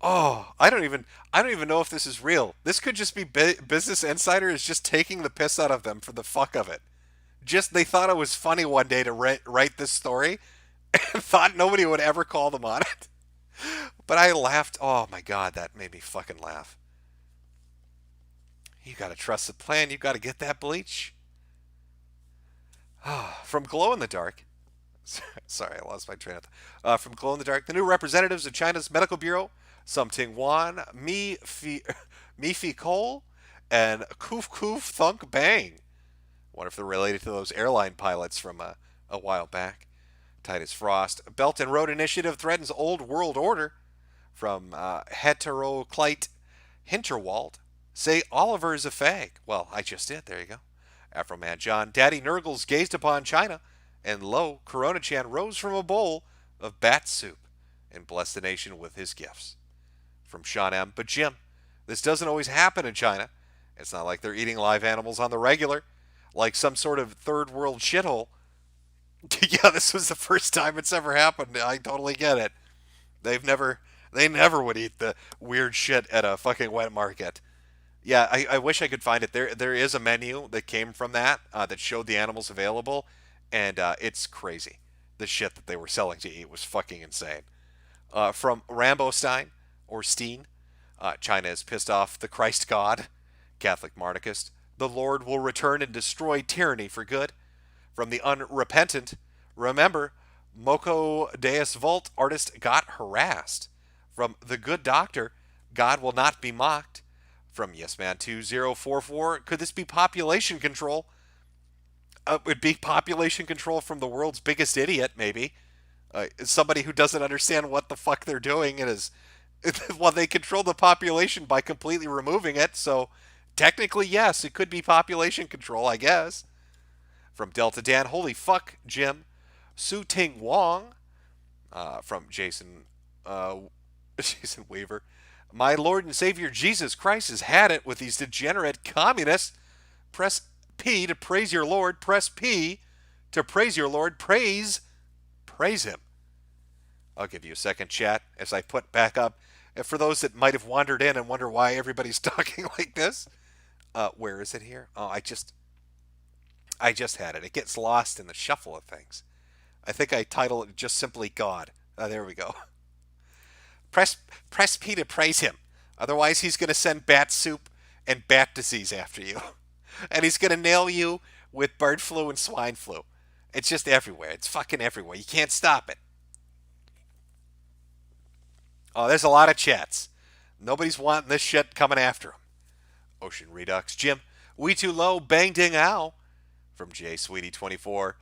Oh, I don't even know if this is real. This could just be Business Insider is just taking the piss out of them for the fuck of it. They thought it was funny one day to write this story and thought nobody would ever call them on it. But I laughed. Oh my God, that made me fucking laugh. You gotta trust the plan. You gotta get that bleach. From Glow in the Dark. Sorry, I lost my train of thought. From Glow in the Dark, the new representatives of China's Medical Bureau, Sum Ting Wan, Mi Fi Cole, and Koof Koof Thunk Bang. Wonder if they're related to those airline pilots from a while back. Titus Frost. Belt and Road Initiative threatens old world order. From Heteroclite Hinterwald. Say Oliver is a fag. Well, I just did. There you go. Afro Man John. Daddy Nurgles gazed upon China. And lo, Corona-chan rose from a bowl of bat soup and blessed the nation with his gifts. From Sean M. But Jim, this doesn't always happen in China. It's not like they're eating live animals on the regular, like some sort of third world shithole. Yeah, this was the first time it's ever happened. I totally get it. They never would eat the weird shit at a fucking wet market. Yeah, I wish I could find it. There is a menu that came from that showed the animals available, and it's crazy. The shit that they were selling to eat was fucking insane. From Rambo Stein, or Steen, China is pissed off the Christ God, Catholic Monarchist. The Lord will return and destroy tyranny for good. From the Unrepentant, remember, Moko Deus Vult artist got harassed. From The Good Doctor, God will not be mocked. From YesMan2044, could this be population control? It would be population control from the world's biggest idiot, maybe. Somebody who doesn't understand what the fuck they're doing and is... Well, they control the population by completely removing it, so technically, yes, it could be population control, I guess. From Delta Dan, holy fuck, Jim. Su Ting Wong. From Jason Weaver. My Lord and Savior Jesus Christ has had it with these degenerate communists. Press P to praise your Lord. Press P to praise your Lord. Praise him. I'll give you a second, chat, as I put back up. For those that might have wandered in and wonder why everybody's talking like this. Where is it here? Oh, I just had it. It gets lost in the shuffle of things. I think I title it just simply God. There we go. Press P to praise him. Otherwise, he's going to send bat soup and bat disease after you. And he's going to nail you with bird flu and swine flu. It's just everywhere. It's fucking everywhere. You can't stop it. Oh, there's a lot of chats. Nobody's wanting this shit coming after him. Ocean Redux. Jim, we too low, bang ding ow. From J Sweetie 24.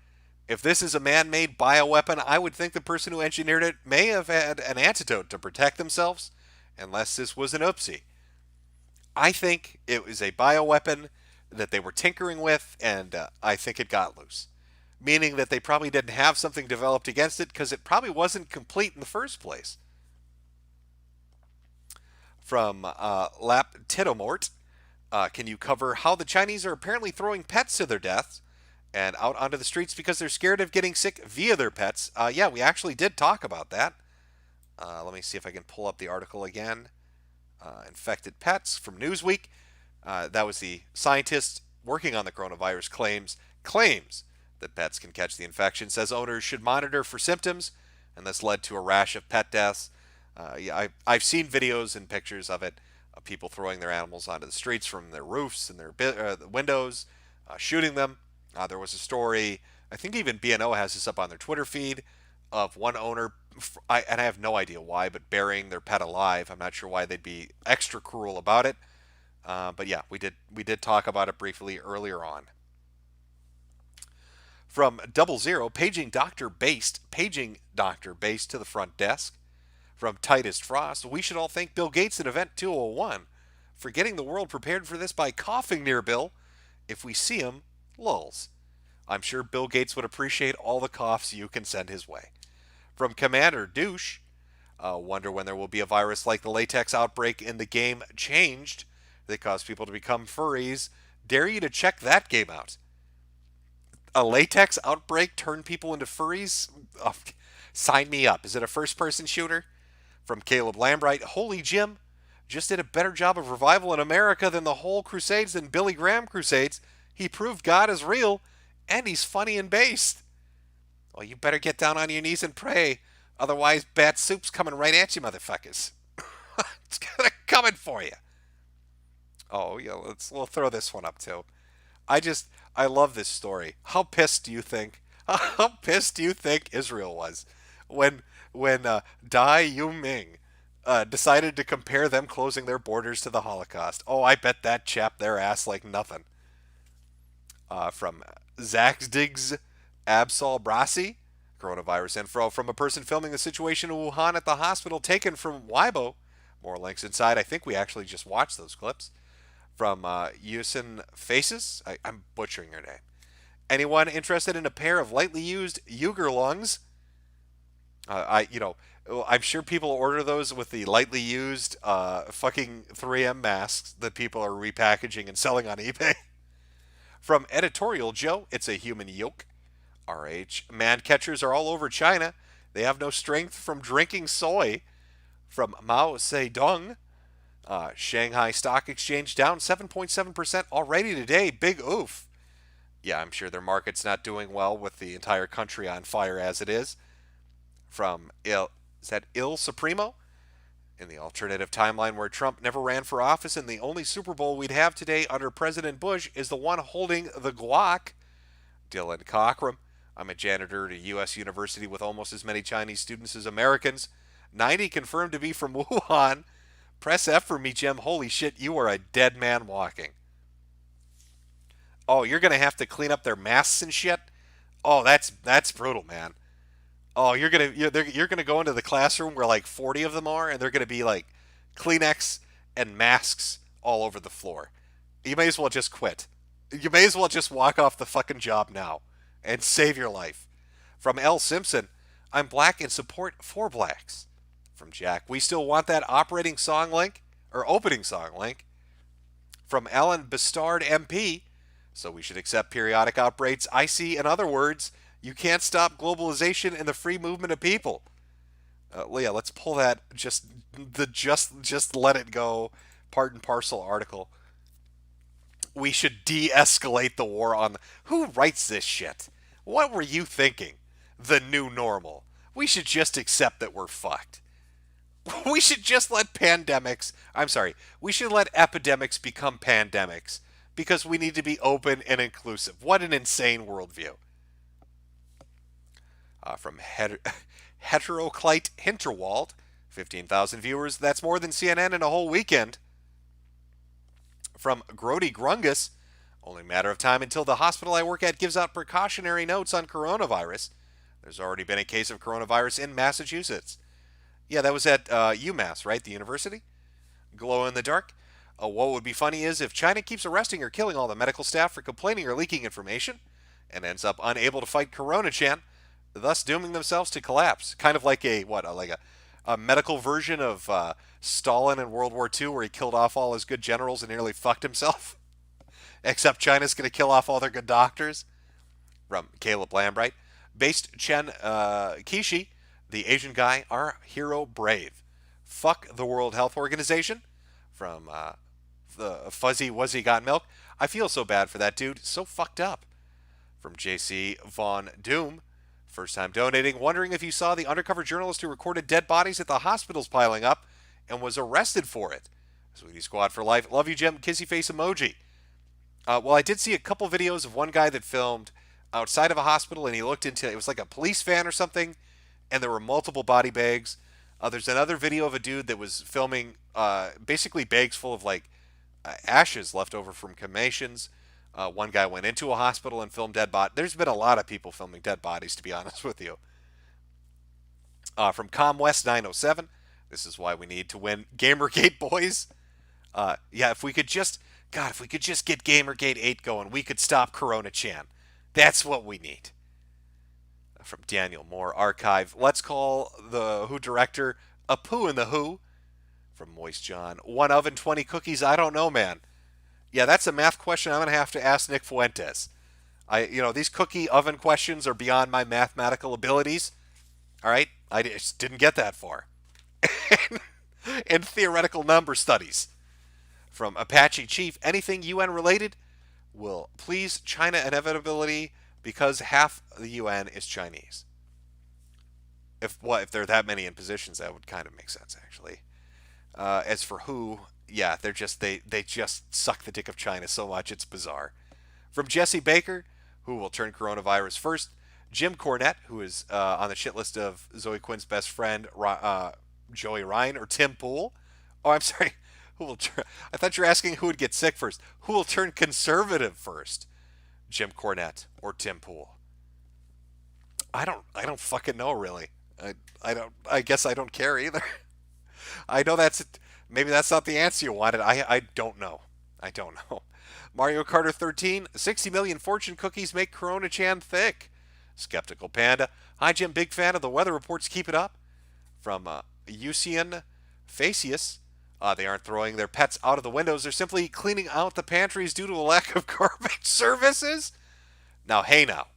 If this is a man-made bioweapon, I would think the person who engineered it may have had an antidote to protect themselves, unless this was an oopsie. I think it was a bioweapon that they were tinkering with, and I think it got loose. Meaning that they probably didn't have something developed against it, because it probably wasn't complete in the first place. From Lap Titomort, can you cover how the Chinese are apparently throwing pets to their deaths and out onto the streets because they're scared of getting sick via their pets? Yeah, we actually did talk about that. Let me see if I can pull up the article again. Infected pets from Newsweek. That was the scientist working on the coronavirus claims that pets can catch the infection. Says owners should monitor for symptoms, and this led to a rash of pet deaths. Yeah, I've seen videos and pictures of it, of people throwing their animals onto the streets from their roofs and their windows, shooting them. There was a story, I think even B&O has this up on their Twitter feed, of one owner, and I have no idea why, but burying their pet alive. I'm not sure why they'd be extra cruel about it. But yeah, we did talk about it briefly earlier on. From 00, paging doctor based to the front desk. From Titus Frost, we should all thank Bill Gates at Event 201 for getting the world prepared for this by coughing near Bill. If we see him, lulz. I'm sure Bill Gates would appreciate all the coughs you can send his way. From Commander Douche, wonder when there will be a virus like the latex outbreak in the game Changed that caused people to become furries. Dare you to check that game out. A latex outbreak turned people into furries? Oh, sign me up. Is it a first-person shooter? From Caleb Lambright, holy Jim, just did a better job of revival in America than the whole Crusades than Billy Graham Crusades. He proved God is real, and he's funny and based. Well, you better get down on your knees and pray. Otherwise, bat soup's coming right at you, motherfuckers. It's coming for you. Oh, yeah, we'll throw this one up, too. I love this story. How pissed do you think? How pissed do you think Israel was when Dai Yuming decided to compare them closing their borders to the Holocaust? Oh, I bet that chapped their ass like nothing. From Zaxdig's Absol Brasi, coronavirus info from a person filming the situation in Wuhan at the hospital, taken from Weibo. More links inside. I think we actually just watched those clips. From Yusin Faces. I'm butchering your name. Anyone interested in a pair of lightly used Uyghur lungs? I'm sure people order those with the lightly used fucking 3M masks that people are repackaging and selling on eBay. From Editorial Joe, it's a human yolk. RH, man catchers are all over China. They have no strength from drinking soy. From Mao Zedong, Shanghai Stock Exchange down 7.7% already today. Big oof. Yeah, I'm sure their market's not doing well with the entire country on fire as it is. From Il Supremo? In the alternative timeline where Trump never ran for office and the only Super Bowl we'd have today under President Bush is the one holding the guac. Dylan Cockrum. I'm a janitor at a U.S. university with almost as many Chinese students as Americans. 90 confirmed to be from Wuhan. Press F for me, Jim. Holy shit, you are a dead man walking. Oh, you're going to have to clean up their masks and shit? Oh, that's brutal, man. Oh, you're going to go into the classroom where like 40 of them are, and they're going to be like Kleenex and masks all over the floor. You may as well just quit. You may as well just walk off the fucking job now and save your life. From L. Simpson, I'm black and support for blacks. From Jack, we still want that opening song link. From Ellen Bestard MP, so we should accept periodic outbreaks. I see, in other words, you can't stop globalization and the free movement of people. Leah, let's pull that just let it go part and parcel article. We should de-escalate the war on... Who writes this shit? What were you thinking? The new normal. We should just accept that we're fucked. We should just let we should let epidemics become pandemics because we need to be open and inclusive. What an insane worldview. From Heteroclite Hinterwald, 15,000 viewers. That's more than CNN in a whole weekend. From Grody Grungus, only a matter of time until the hospital I work at gives out precautionary notes on coronavirus. There's already been a case of coronavirus in Massachusetts. Yeah, that was at UMass, right? The university? Glow in the dark. What would be funny is if China keeps arresting or killing all the medical staff for complaining or leaking information and ends up unable to fight Corona-chan, thus dooming themselves to collapse. Kind of like a medical version of Stalin in World War II where he killed off all his good generals and nearly fucked himself. Except China's going to kill off all their good doctors. From Caleb Lambright. Based Chen Kishi, the Asian guy, our hero brave. Fuck the World Health Organization. From the Fuzzy Wuzzy Got Milk. I feel so bad for that dude. So fucked up. From JC Von Doom. First time donating. Wondering if you saw the undercover journalist who recorded dead bodies at the hospitals piling up and was arrested for it. Sweetie Squad for life. Love you, Jim. Kissy face emoji. Well, I did see a couple videos of one guy that filmed outside of a hospital and he looked into, it was like a police van or something, and there were multiple body bags. There's another video of a dude that was filming basically bags full of like ashes left over from cremations. One guy went into a hospital and filmed dead bodies. There's been a lot of people filming dead bodies, to be honest with you. From ComWest907, this is why we need to win Gamergate, boys. Yeah, if we could just get Gamergate 8 going, we could stop Corona-chan. That's what we need. From Daniel Moore Archive, let's call the Who director a poo in the Who. From Moist John, 1 oven, 20 cookies, I don't know, man. Yeah, that's a math question I'm going to have to ask Nick Fuentes. These cookie oven questions are beyond my mathematical abilities. All right? I just didn't get that far. And theoretical number studies. From Apache Chief, anything UN related will please China inevitability because half the UN is Chinese. If there are that many in positions, that would kind of make sense, actually. As for who, yeah, they just suck the dick of China so much, it's bizarre. From Jesse Baker, who will turn coronavirus first. Jim Cornette, who is on the shit list of Zoe Quinn's best friend, Joey Ryan, or Tim Pool. Oh, I'm sorry. Who will turn? I thought you were asking who would get sick first. Who will turn conservative first? Jim Cornette or Tim Pool? I don't fucking know really. I guess I don't care either. I know maybe that's not the answer you wanted. I don't know. I don't know. Mario Carter 13, 60 million fortune cookies make Corona Chan thick. Skeptical Panda. Hi Jim, big fan of the weather reports. Keep it up. From Eucian Facius. They aren't throwing their pets out of the windows. They're simply cleaning out the pantries due to a lack of garbage services. Now, hey now.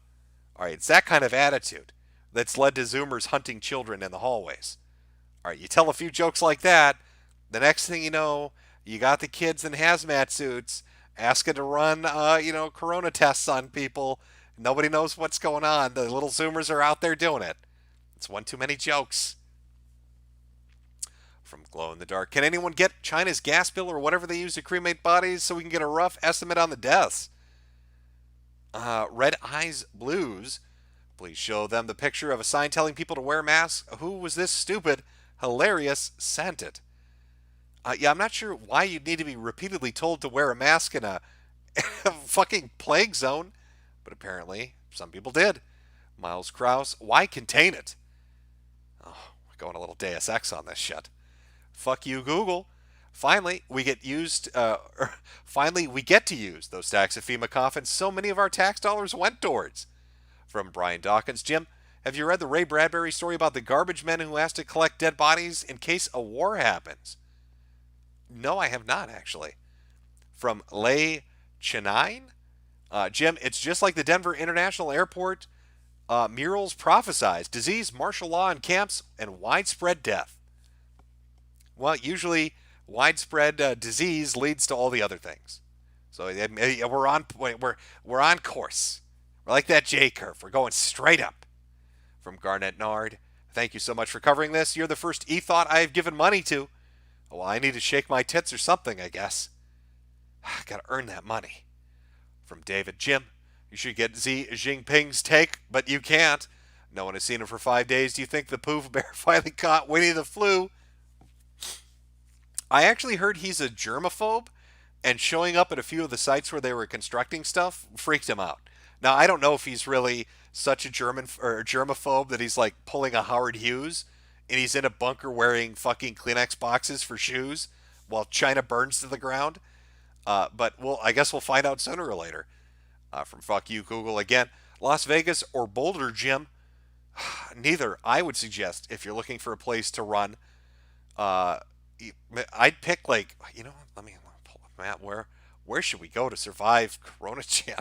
All right, it's that kind of attitude that's led to Zoomers hunting children in the hallways. All right, you tell a few jokes like that, the next thing you know, you got the kids in hazmat suits asking to run, corona tests on people. Nobody knows what's going on. The little Zoomers are out there doing it. It's one too many jokes. From Glow in the Dark. Can anyone get China's gas bill or whatever they use to cremate bodies so we can get a rough estimate on the deaths? Red Eyes Blues. Please show them the picture of a sign telling people to wear masks. Who was this stupid? Hilarious sent it. I'm not sure why you'd need to be repeatedly told to wear a mask in a fucking plague zone, but apparently some people did. Miles Krause, why contain it? Oh, we're going a little Deus Ex on this shit. Fuck you, Google. Finally, we get to use those tax of FEMA coffins so many of our tax dollars went towards. From Brian Dawkins, Jim, have you read the Ray Bradbury story about the garbage men who has to collect dead bodies in case a war happens? No, I have not, actually. From Lei Chenine, Jim, it's just like the Denver International Airport murals prophesize: disease, martial law in camps, and widespread death. Well, usually widespread disease leads to all the other things. So we're on course. We're like that J curve. We're going straight up. From Garnett Nard, thank you so much for covering this. You're the first e-thought I have given money to. Well, I need to shake my tits or something, I guess. Gotta earn that money. From David, Jim, you should get Xi Jinping's take, but you can't. No one has seen him for 5 days. Do you think the poof bear finally caught Winnie the Flu? I actually heard he's a germaphobe, and showing up at a few of the sites where they were constructing stuff freaked him out. Now, I don't know if he's really such a germaphobe that he's like pulling a Howard Hughes, and he's in a bunker wearing fucking Kleenex boxes for shoes while China burns to the ground. But I guess we'll find out sooner or later. From Fuck You Google again, Las Vegas or Boulder, Jim? Neither. I would suggest if you're looking for a place to run, I'd pick let me pull up a map. Where should we go to survive Corona Chan?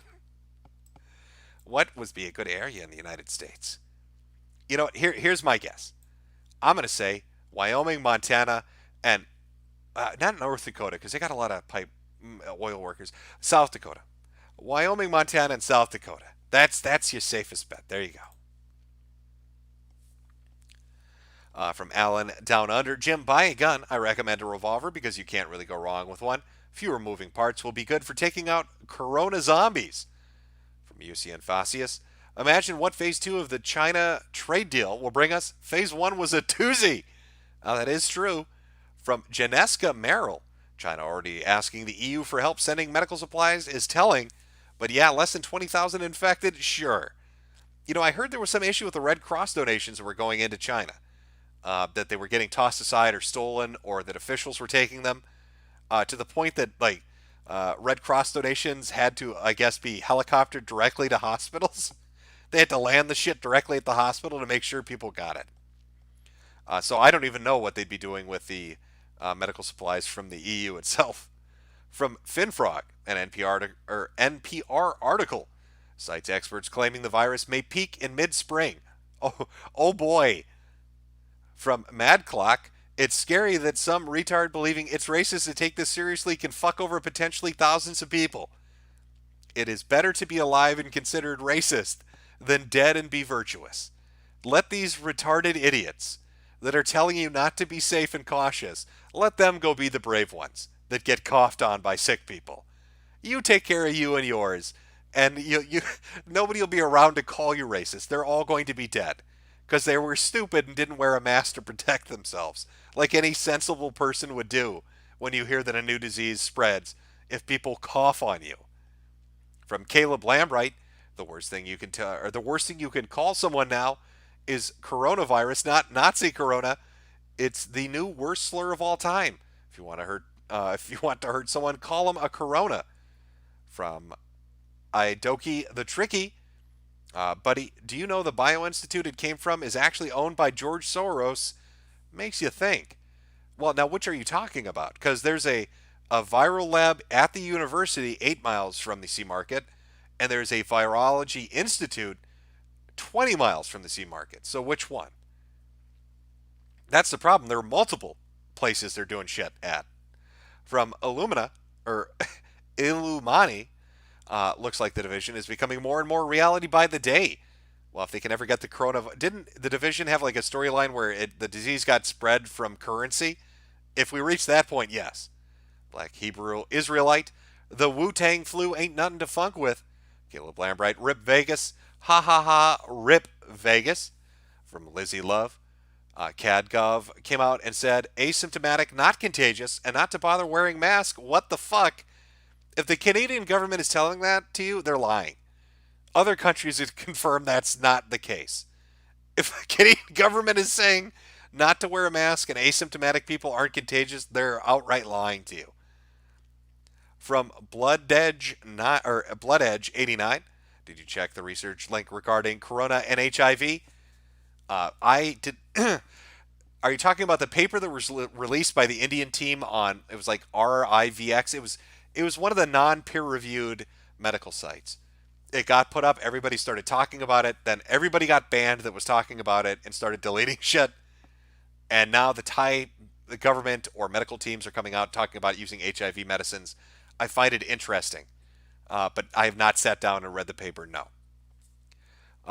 What would be a good area in the United States? Here's my guess. I'm going to say Wyoming, Montana, and not North Dakota, because they got a lot of oil workers. South Dakota. Wyoming, Montana, and South Dakota. That's your safest bet. There you go. From Alan Down Under, Jim, buy a gun. I recommend a revolver because you can't really go wrong with one. Fewer moving parts will be good for taking out Corona zombies. From UCN Facius, imagine what Phase 2 of the China trade deal will bring us. Phase 1 was a doozy. Now, that is true. From Janeska Merrill, China already asking the EU for help sending medical supplies is telling. But yeah, less than 20,000 infected? Sure. I heard there was some issue with the Red Cross donations that were going into China. That they were getting tossed aside or stolen, or that officials were taking them. To the point that, Red Cross donations had to, I guess, be helicoptered directly to hospitals. They had to land the shit directly at the hospital to make sure people got it. So I don't even know what they'd be doing with the medical supplies from the EU itself. From Finfrog, an NPR article cites experts claiming the virus may peak in mid-spring. Oh boy. From Mad Clock, it's scary that some retard believing it's racist to take this seriously can fuck over potentially thousands of people. It is better to be alive and considered racist than dead and be virtuous. Let these retarded idiots that are telling you not to be safe and cautious, let them go be the brave ones that get coughed on by sick people. You take care of you and yours, And you nobody will be around to call you racist. They're all going to be dead because they were stupid and didn't wear a mask to protect themselves, like any sensible person would do when you hear that a new disease spreads if people cough on you. From Caleb Lambright, the worst thing you can the worst thing you can call someone now is coronavirus, not Nazi corona. It's the new worst slur of all time. If you want to hurt someone, call them a corona. From Idoki the Tricky, buddy, do you know the bioinstitute it came from is actually owned by George Soros? Makes you think. Well, now which are you talking about? Because there's a viral lab at the university 8 miles from the Sea Market, and there's a virology institute 20 miles from the Sea Market. So which one? That's the problem. There are multiple places they're doing shit at. From Illumina, or Illumani, looks like the division is becoming more and more reality by the day. Well, if they can ever get the coronavirus... Didn't the division have like a storyline where the disease got spread from currency? If we reach that point, yes. Black Hebrew Israelite, the Wu-Tang flu ain't nothing to funk with. Caleb Lambright, rip Vegas. Ha ha ha, rip Vegas. From Lizzie Love. CADGov came out and said, asymptomatic, not contagious, and not to bother wearing mask. What the fuck? If the Canadian government is telling that to you, they're lying. Other countries have confirmed that's not the case. If the Canadian government is saying not to wear a mask and asymptomatic people aren't contagious, they're outright lying to you. From Blood Edge 89, did you check the research link regarding Corona and HIV? I did. Are you talking about the paper that was released by the Indian team on? It was like RIVX. It was one of the non-peer-reviewed medical sites. It got put up. Everybody started talking about it. Then everybody got banned that was talking about it and started deleting shit. And now the government or medical teams are coming out talking about using HIV medicines. I find it interesting, but I have not sat down and read the paper. No.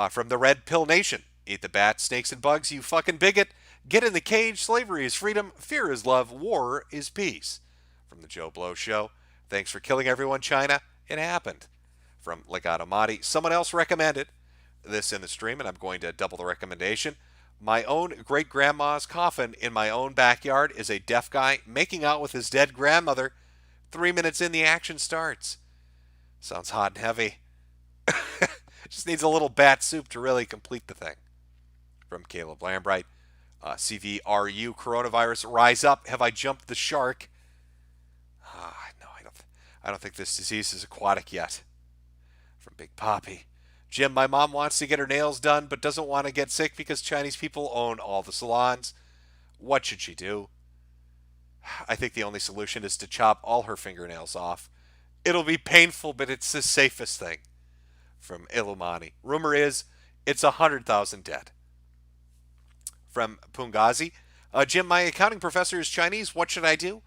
From the Red Pill Nation. Eat the bat, snakes and bugs, you fucking bigot. Get in the cage. Slavery is freedom. Fear is love. War is peace. From the Joe Blow Show. Thanks for killing everyone, China. It happened. From Legato Madi. Someone else recommended this in the stream, and I'm going to double the recommendation. My own great-grandma's coffin in my own backyard is a deaf guy making out with his dead grandmother. 3 minutes in, the action starts. Sounds hot and heavy. Just needs a little bat soup to really complete the thing. From Caleb Lambright. CVRU coronavirus, rise up. Have I jumped the shark? No, I don't think this disease is aquatic yet. From Big Poppy. Jim, my mom wants to get her nails done but doesn't want to get sick because Chinese people own all the salons. What should she do? I think the only solution is to chop all her fingernails off. It'll be painful, but it's the safest thing. From Illuminati. Rumor is it's 100,000 dead. From Pungazi. Jim, my accounting professor is Chinese. What should I do?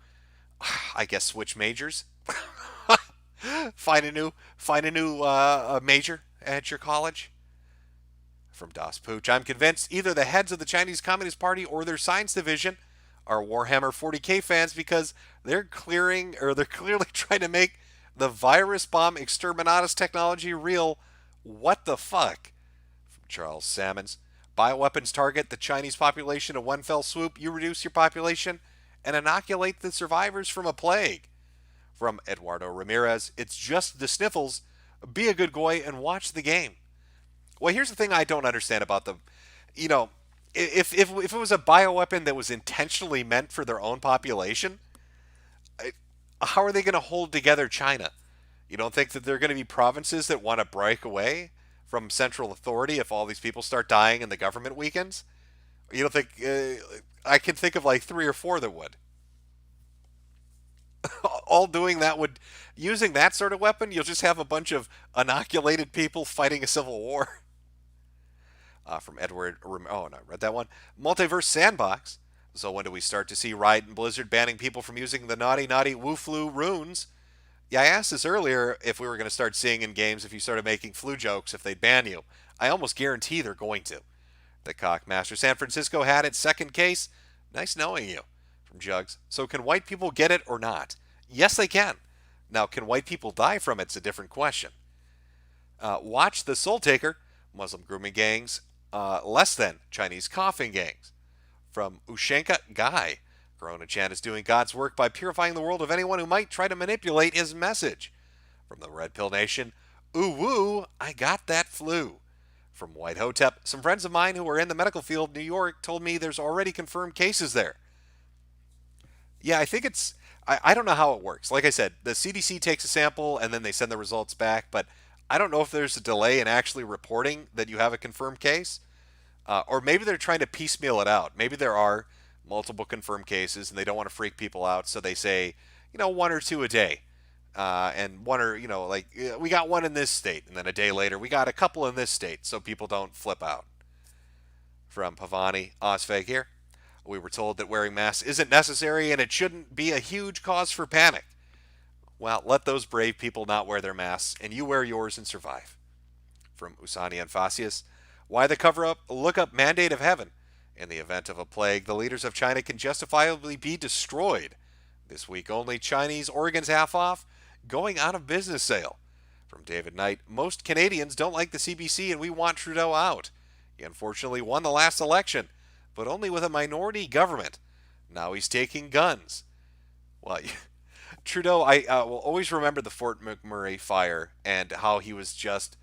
I guess switch majors. Find a new major at your college. From Das Pooch. I'm convinced either the heads of the Chinese Communist Party or their science division are Warhammer 40K fans because they're clearly trying to make the virus bomb exterminatus technology real. What the fuck? From Charles Salmons. Bioweapons target the Chinese population in one fell swoop. You reduce your population and inoculate the survivors from a plague. From Eduardo Ramirez. It's just the sniffles. Be a good boy and watch the game. Well, here's the thing I don't understand about them. You know, if it was a bioweapon that was intentionally meant for their own population, how are they going to hold together China? You don't think that there are going to be provinces that want to break away from central authority if all these people start dying and the government weakens? You don't think... I can think of like 3 or 4 that would. All doing that would... Using that sort of weapon, you'll just have a bunch of inoculated people fighting a civil war. From Edward... Oh, no, I read that one. Multiverse Sandbox. So when do we start to see Riot and Blizzard banning people from using the naughty Wu-Flu runes? Yeah, I asked this earlier if we were going to start seeing in games if you started making flu jokes, if they'd ban you. I almost guarantee they're going to. The Cockmaster. San Francisco had its second case. Nice knowing you. From Jugs. So can white people get it or not? Yes, they can. Now, can white people die from it? It's a different question. Watch the Soul Taker, Muslim grooming gangs, less than Chinese coughing gangs. From Ushenka Guy, Corona Chan is doing God's work by purifying the world of anyone who might try to manipulate his message. From the Red Pill Nation, ooh woo, I got that flu. From White Hotep, some friends of mine who are in the medical field in New York told me there's already confirmed cases there. Yeah, I think it's, I don't know how it works. Like I said, the CDC takes a sample and then they send the results back, but I don't know if there's a delay in actually reporting that you have a confirmed case. Or maybe they're trying to piecemeal it out. Maybe there are multiple confirmed cases and they don't want to freak people out, so they say, 1 or 2 a day. And one or, like, we got one in this state, and then a day later, we got a couple in this state, so people don't flip out. From Pavani Osveg here, we were told that wearing masks isn't necessary and it shouldn't be a huge cause for panic. Well, let those brave people not wear their masks, and you wear yours and survive. From Usani and Fasius, why the cover-up, look-up mandate of heaven? In the event of a plague, the leaders of China can justifiably be destroyed. This week only, Chinese organs half off, going out of business sale. From David Knight, most Canadians don't like the CBC and we want Trudeau out. He unfortunately won the last election, but only with a minority government. Now he's taking guns. Well, Trudeau, I will always remember the Fort McMurray fire and how he was just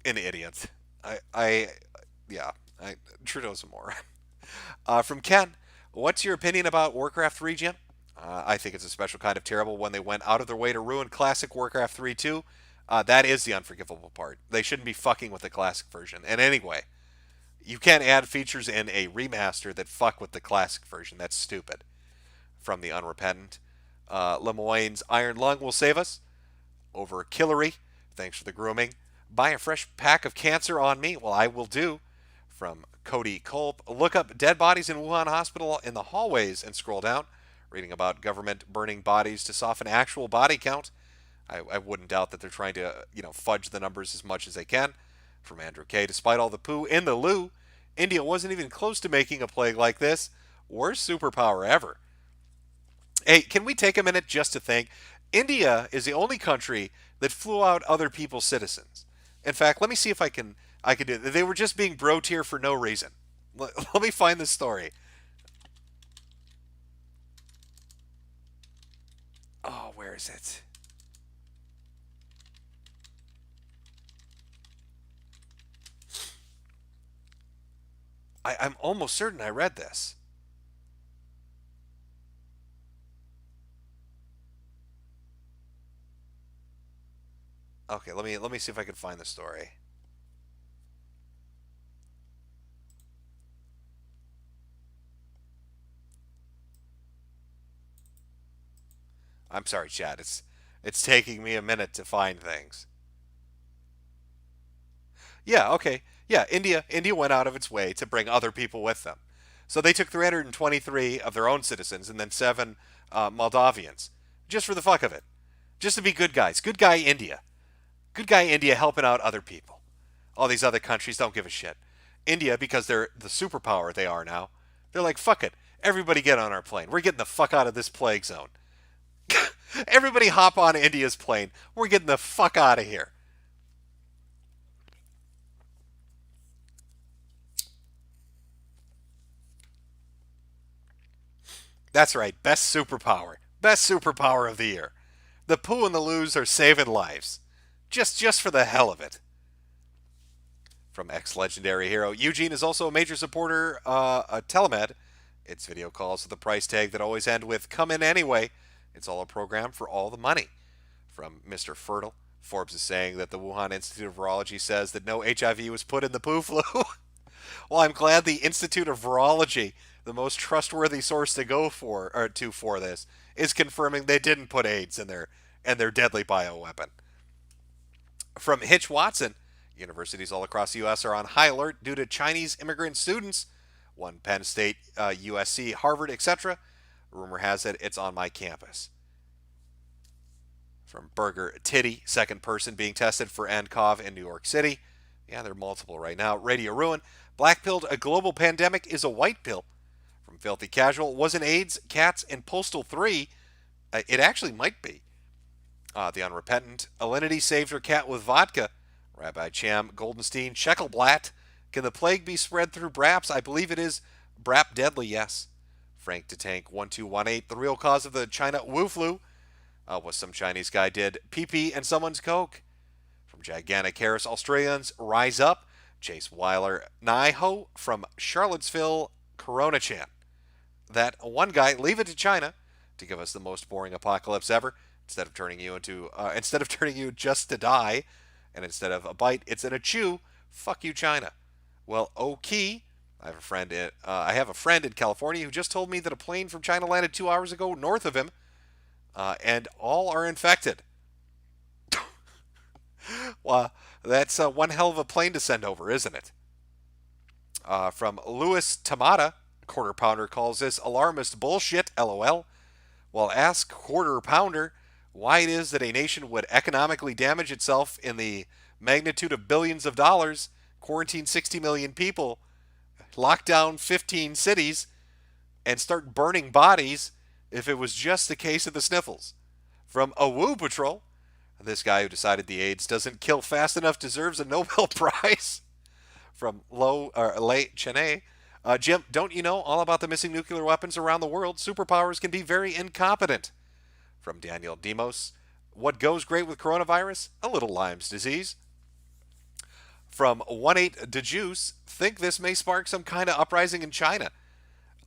an idiot. Trudeau's a moron. From Ken, what's your opinion about Warcraft 3, Jim? I think it's a special kind of terrible when they went out of their way to ruin classic Warcraft 3 too. That is the unforgivable part. They shouldn't be fucking with the classic version. And anyway, you can't add features in a remaster that fuck with the classic version. That's stupid. From the Unrepentant, Lemoyne's Iron Lung will save us. Over Killery, thanks for the grooming. Buy a fresh pack of cancer on me. Well, I will do. From Cody Culp, look up dead bodies in Wuhan Hospital in the hallways and scroll down. Reading about government burning bodies to soften actual body count. I wouldn't doubt that they're trying to, fudge the numbers as much as they can. From Andrew K, despite all the poo in the loo, India wasn't even close to making a plague like this. Worst superpower ever. Hey, can we take a minute just to think? India is the only country that flew out other people's citizens. In fact, let me see if I can do it. They were just being bro tier for no reason. Let me find the story. Oh, where is it? I'm almost certain I read this. Okay, let me see if I can find the story. I'm sorry, Chad. It's taking me a minute to find things. Yeah, okay. Yeah, India went out of its way to bring other people with them. So they took 323 of their own citizens and then 7 Moldavians. Just for the fuck of it. Just to be good guys. Good guy India. Good guy India helping out other people. All these other countries don't give a shit. India, because they're the superpower they are now, they're like, fuck it. Everybody get on our plane. We're getting the fuck out of this plague zone. Everybody hop on India's plane. We're getting the fuck out of here. That's right. Best superpower. Best superpower of the year. The poo and the loos are saving lives. Just for the hell of it. From ex-legendary hero, Eugene is also a major supporter of Telemed. It's video calls with a price tag that always end with, come in anyway. It's all a program for all the money. From Mr. Fertile, Forbes is saying that the Wuhan Institute of Virology says that no HIV was put in the poo flu. Well, I'm glad the Institute of Virology, the most trustworthy source to go for this, is confirming they didn't put AIDS in their deadly bioweapon. From Hitch Watson, universities all across the U.S. are on high alert due to Chinese immigrant students. One Penn State, USC, Harvard, etc. Rumor has it it's on my campus. From Burger Titty, second person being tested for nCoV in New York City. Yeah, there are multiple right now. Radio Ruin, black pilled a global pandemic is a white pill. From Filthy Casual, wasn't AIDS, cats, and Postal 3? It actually might be. The unrepentant Alinity saved her cat with vodka. Rabbi Cham Goldenstein Sheckelblatt. Can the plague be spread through Braps? I believe it is Brap deadly, yes. Frank to Tank 1218. The real cause of the China Wu flu was some Chinese guy did pee-pee and someone's coke. From Gigantic Harris, Australians rise up. Chase Weiler Naiho from Charlottesville, Corona Chan. That one guy, leave it to China to give us the most boring apocalypse ever. Instead of turning you just to die, and instead of a bite, it's in a chew. Fuck you, China. Well, okay. I have a friend in California who just told me that a plane from China landed 2 hours ago north of him, and all are infected. Well, that's one hell of a plane to send over, isn't it? From Louis Tamata, Quarter Pounder calls this alarmist bullshit, LOL. Well, ask Quarter Pounder why it is that a nation would economically damage itself in the magnitude of billions of dollars, quarantine 60 million people, lock down 15 cities, and start burning bodies if it was just the case of the sniffles. From a Woo Patrol, this guy who decided the AIDS doesn't kill fast enough deserves a Nobel Prize. From Lei Chene, Jim, don't you know all about the missing nuclear weapons around the world? Superpowers can be very incompetent. From Daniel Demos, what goes great with coronavirus? A little Lyme's disease. From 1-8 DeJuice, think this may spark some kind of uprising in China.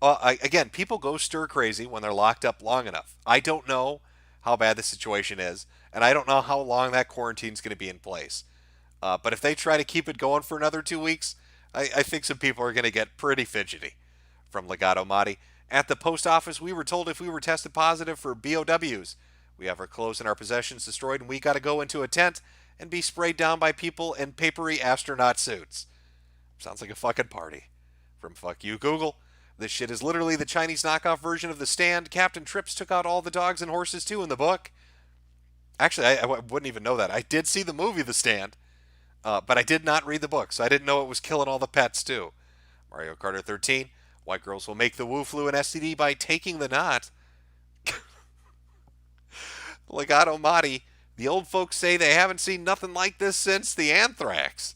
Again, people go stir crazy when they're locked up long enough. I don't know how bad the situation is, and I don't know how long that quarantine is going to be in place. But if they try to keep it going for another 2 weeks, I think some people are going to get pretty fidgety. From Legato Madi, at the post office, we were told if we were tested positive for BOWs, we have our clothes and our possessions destroyed, and we got to go into a tent and be sprayed down by people in papery astronaut suits. Sounds like a fucking party. From Fuck You Google, this shit is literally the Chinese knockoff version of The Stand. Captain Trips took out all the dogs and horses too in the book. Actually, I wouldn't even know that. I did see the movie The Stand, but I did not read the book, so I didn't know it was killing all the pets too. Mario Carter 13, white girls will make the Wu flu an STD by taking the knot. Legato Madi, the old folks say they haven't seen nothing like this since the anthrax.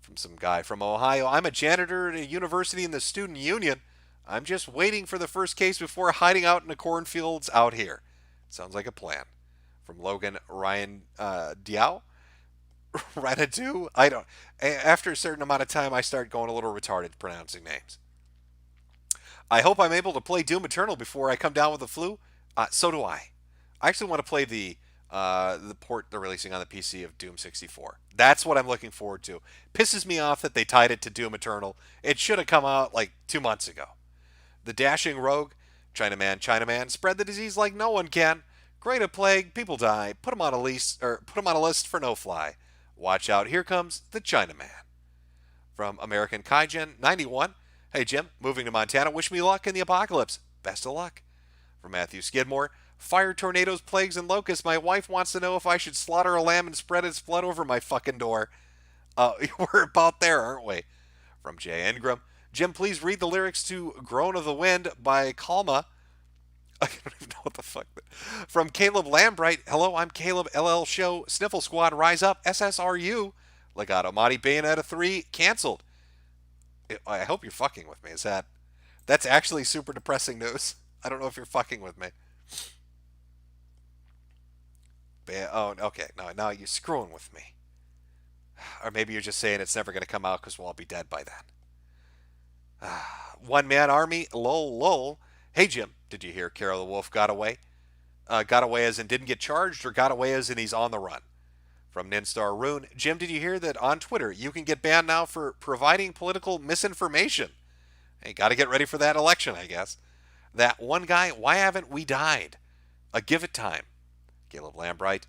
From some guy from Ohio, I'm a janitor at a university in the student union. I'm just waiting for the first case before hiding out in the cornfields out here. Sounds like a plan. From Logan Ryan Diao. Ranadu? I don't. After a certain amount of time, I start going a little retarded pronouncing names. I hope I'm able to play Doom Eternal before I come down with the flu. So do I. I actually want to play the port they're releasing on the PC of Doom 64. That's what I'm looking forward to. Pisses me off that they tied it to Doom Eternal. It should have come out like 2 months ago. The Dashing Rogue, Chinaman, spread the disease like no one can. Create a plague, people die. Put them on a list for no fly. Watch out, here comes the Chinaman. From American Kaigen 91. Hey Jim, moving to Montana. Wish me luck in the apocalypse. Best of luck. From Matthew Skidmore. Fire, tornadoes, plagues, and locusts. My wife wants to know if I should slaughter a lamb and spread its blood over my fucking door. We're about there, aren't we? From Jay Ingram. Jim, please read the lyrics to Groan of the Wind by Kalma. I don't even know what the fuck. From Caleb Lambright. Hello, I'm Caleb LL Show. Sniffle Squad, rise up. SSRU. Legato Madi Bayonetta 3 canceled. I hope you're fucking with me. That's actually super depressing news. I don't know if you're fucking with me. Oh, okay. No, you're screwing with me. Or maybe you're just saying it's never going to come out because we'll all be dead by then. One Man Army, lol. Hey, Jim, did you hear Carol the Wolf got away? Got away as in didn't get charged, or got away as in he's on the run? From Ninstar Rune, Jim, did you hear that on Twitter you can get banned now for providing political misinformation? Hey, got to get ready for that election, I guess. That one guy, why haven't we died? Give it time. Caleb Lambright,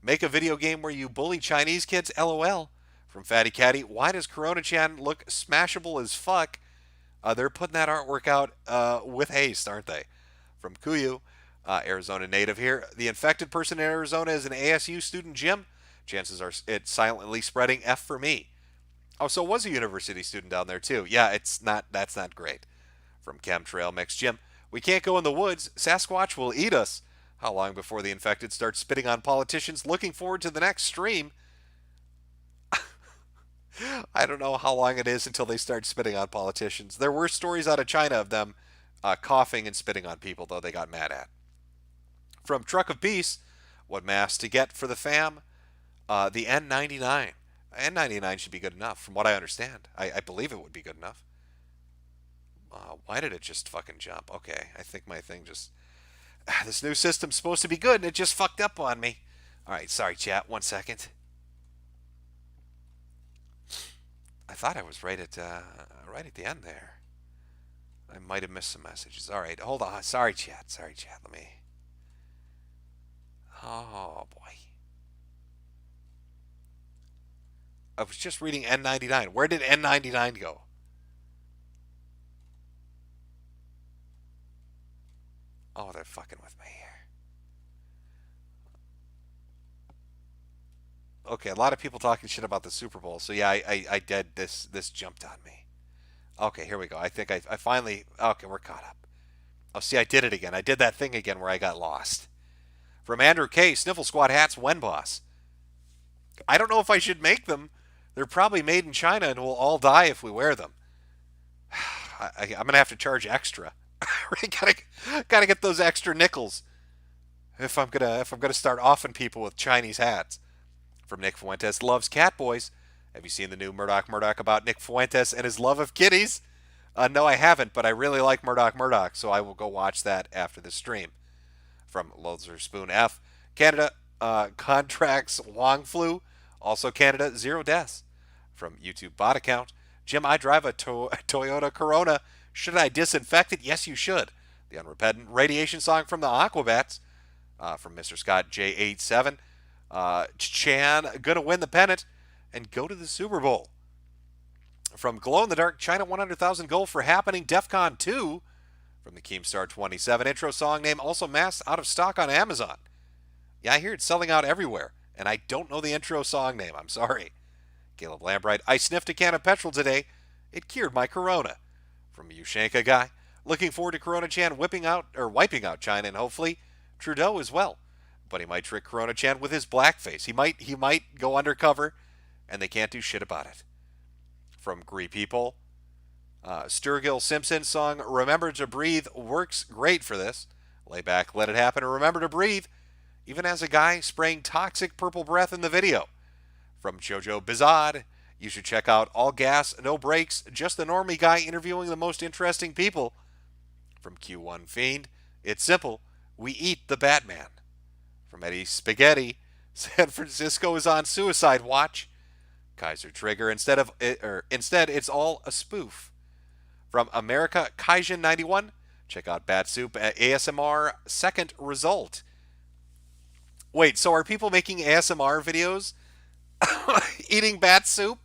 make a video game where you bully Chinese kids, LOL. From Fatty Caddy, why does Corona-chan look smashable as fuck? They're putting that artwork out with haste, aren't they? From Kuyu, Arizona native here. The infected person in Arizona is an ASU student, Jim. Chances are it's silently spreading F for me. Oh, so it was a university student down there too. Yeah, that's not great. From Chemtrail Mix, Jim, we can't go in the woods. Sasquatch will eat us. How long before the infected start spitting on politicians? Looking forward to the next stream. I don't know how long it is until they start spitting on politicians. There were stories out of China of them coughing and spitting on people, though they got mad at. From Truck of Peace, what mask to get for the fam? The N99. N99 should be good enough, from what I understand. I believe it would be good enough. Why did it just fucking jump? Okay, I think my thing just... This new system's supposed to be good, and it just fucked up on me. Alright, sorry, chat. 1 second. I thought I was right at the end there. I might have missed some messages. Alright, hold on. Sorry, chat. Let me... Oh, boy. I was just reading N99. Where did N99 go? Oh, they're fucking with me here. Okay, a lot of people talking shit about the Super Bowl. So yeah, I did this. This jumped on me. Okay, here we go. I think I finally... Okay, we're caught up. Oh, see, I did it again. I did that thing again where I got lost. From Andrew K. Sniffle Squad hats, when boss? I don't know if I should make them. They're probably made in China and we'll all die if we wear them. I'm going to have to charge extra. gotta get those extra nickels if I'm gonna start offing people with Chinese hats. From Nick Fuentes, loves cat boys. Have you seen the new Murdoch about Nick Fuentes and his love of kitties? No, I haven't, but I really like Murdoch, so I will go watch that after the stream. From Lozer Spoon F, Canada contracts Wong flu. Also Canada, 0 deaths. From YouTube bot account, Jim, I drive a Toyota Corona. Should I disinfect it? Yes, you should. The unrepentant radiation song from the Aquabats. From Mr. Scott J87. Chan, gonna win the pennant and go to the Super Bowl. From Glow in the Dark, China 100,000 goal for happening. DEFCON 2. From the Keemstar 27. Intro song name also masked out of stock on Amazon. Yeah, I hear it's selling out everywhere. And I don't know the intro song name. I'm sorry. Caleb Lambright, I sniffed a can of petrol today. It cured my corona. From Yushanka Guy, looking forward to Corona Chan wiping out China and hopefully Trudeau as well. But he might trick Corona Chan with his blackface. He might go undercover and they can't do shit about it. From Gree People, Sturgill Simpson song Remember to Breathe works great for this. Lay back, let it happen, and remember to breathe. Even as a guy spraying toxic purple breath in the video. From Jojo Bizad, you should check out All Gas, No Brakes, just the normie guy interviewing the most interesting people. From Q1 Fiend, it's simple, we eat the Batman. From Eddie Spaghetti, San Francisco is on suicide watch. Kaiser Trigger, instead it's all a spoof. From America Kaijin 91, check out Bat Soup ASMR second result. Wait, so are people making ASMR videos eating bat soup?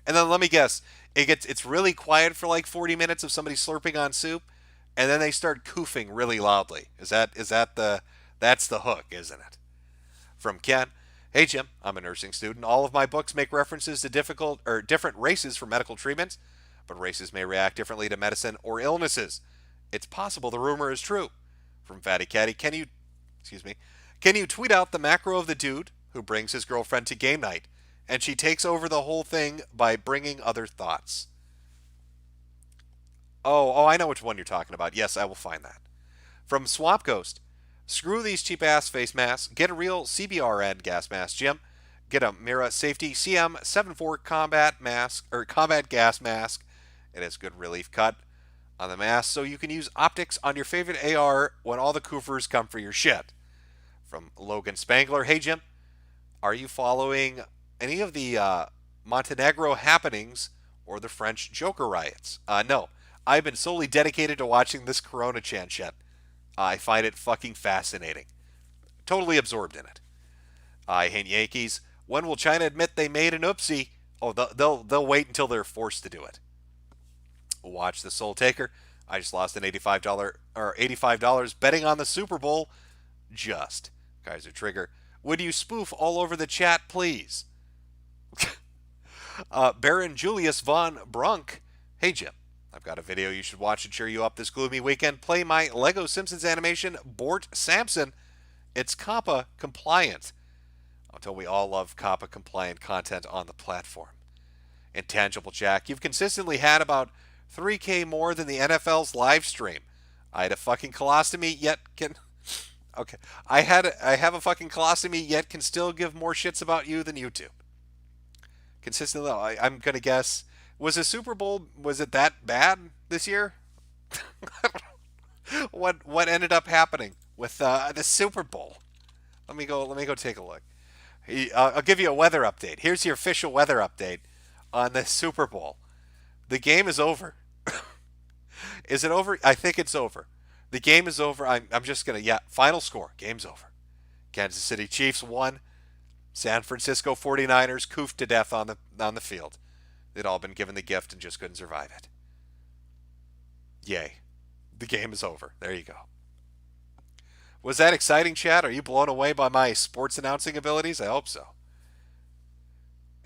And then let me guess, it's really quiet for like 40 minutes of somebody slurping on soup, and then they start coofing really loudly. That's the hook, isn't it? From Ken, hey Jim, I'm a nursing student. All of my books make references to different races for medical treatments, but races may react differently to medicine or illnesses. It's possible the rumor is true. From Fatty Caddy, can you tweet out the macro of the dude who brings his girlfriend to game night and she takes over the whole thing by bringing other thoughts? Oh, I know which one you're talking about. Yes, I will find that. From Swamp Ghost, screw these cheap-ass face masks. Get a real CBRN gas mask, Jim. Get a Mira Safety CM74 combat gas mask. It has good relief cut on the mask, so you can use optics on your favorite AR when all the koofers come for your shit. From Logan Spangler, hey Jim, are you following any of the Montenegro happenings or the French Joker riots? No, I've been solely dedicated to watching this Corona Chan shit. I find it fucking fascinating. Totally absorbed in it. I hate Yankees. When will China admit they made an oopsie? Oh, they'll wait until they're forced to do it. Watch the Soul Taker. I just lost an $85 betting on the Super Bowl. Just. Kaiser Trigger. Would you spoof all over the chat, please? Baron Julius von Brunk. Hey, Jim. I've got a video you should watch to cheer you up this gloomy weekend. Play my Lego Simpsons animation, Bort Sampson. It's COPPA compliant. Until we all love COPPA compliant content on the platform. Intangible Jack, you've consistently had about 3K more than the NFL's live stream. I had a fucking colostomy, yet can... Okay. I have a fucking colostomy, yet can still give more shits about you than YouTube. Consistently, I'm going to guess... Was the Super Bowl, was it that bad this year? What ended up happening with the Super Bowl? Let me go take a look. I'll give you a weather update. Here's your official weather update on the Super Bowl. The game is over. Is it over? I think it's over. The game is over. I'm just going to, final score. Game's over. Kansas City Chiefs won. San Francisco 49ers coofed to death on the field. They'd all been given the gift and just couldn't survive it. Yay. The game is over. There you go. Was that exciting, Chad? Are you blown away by my sports announcing abilities? I hope so.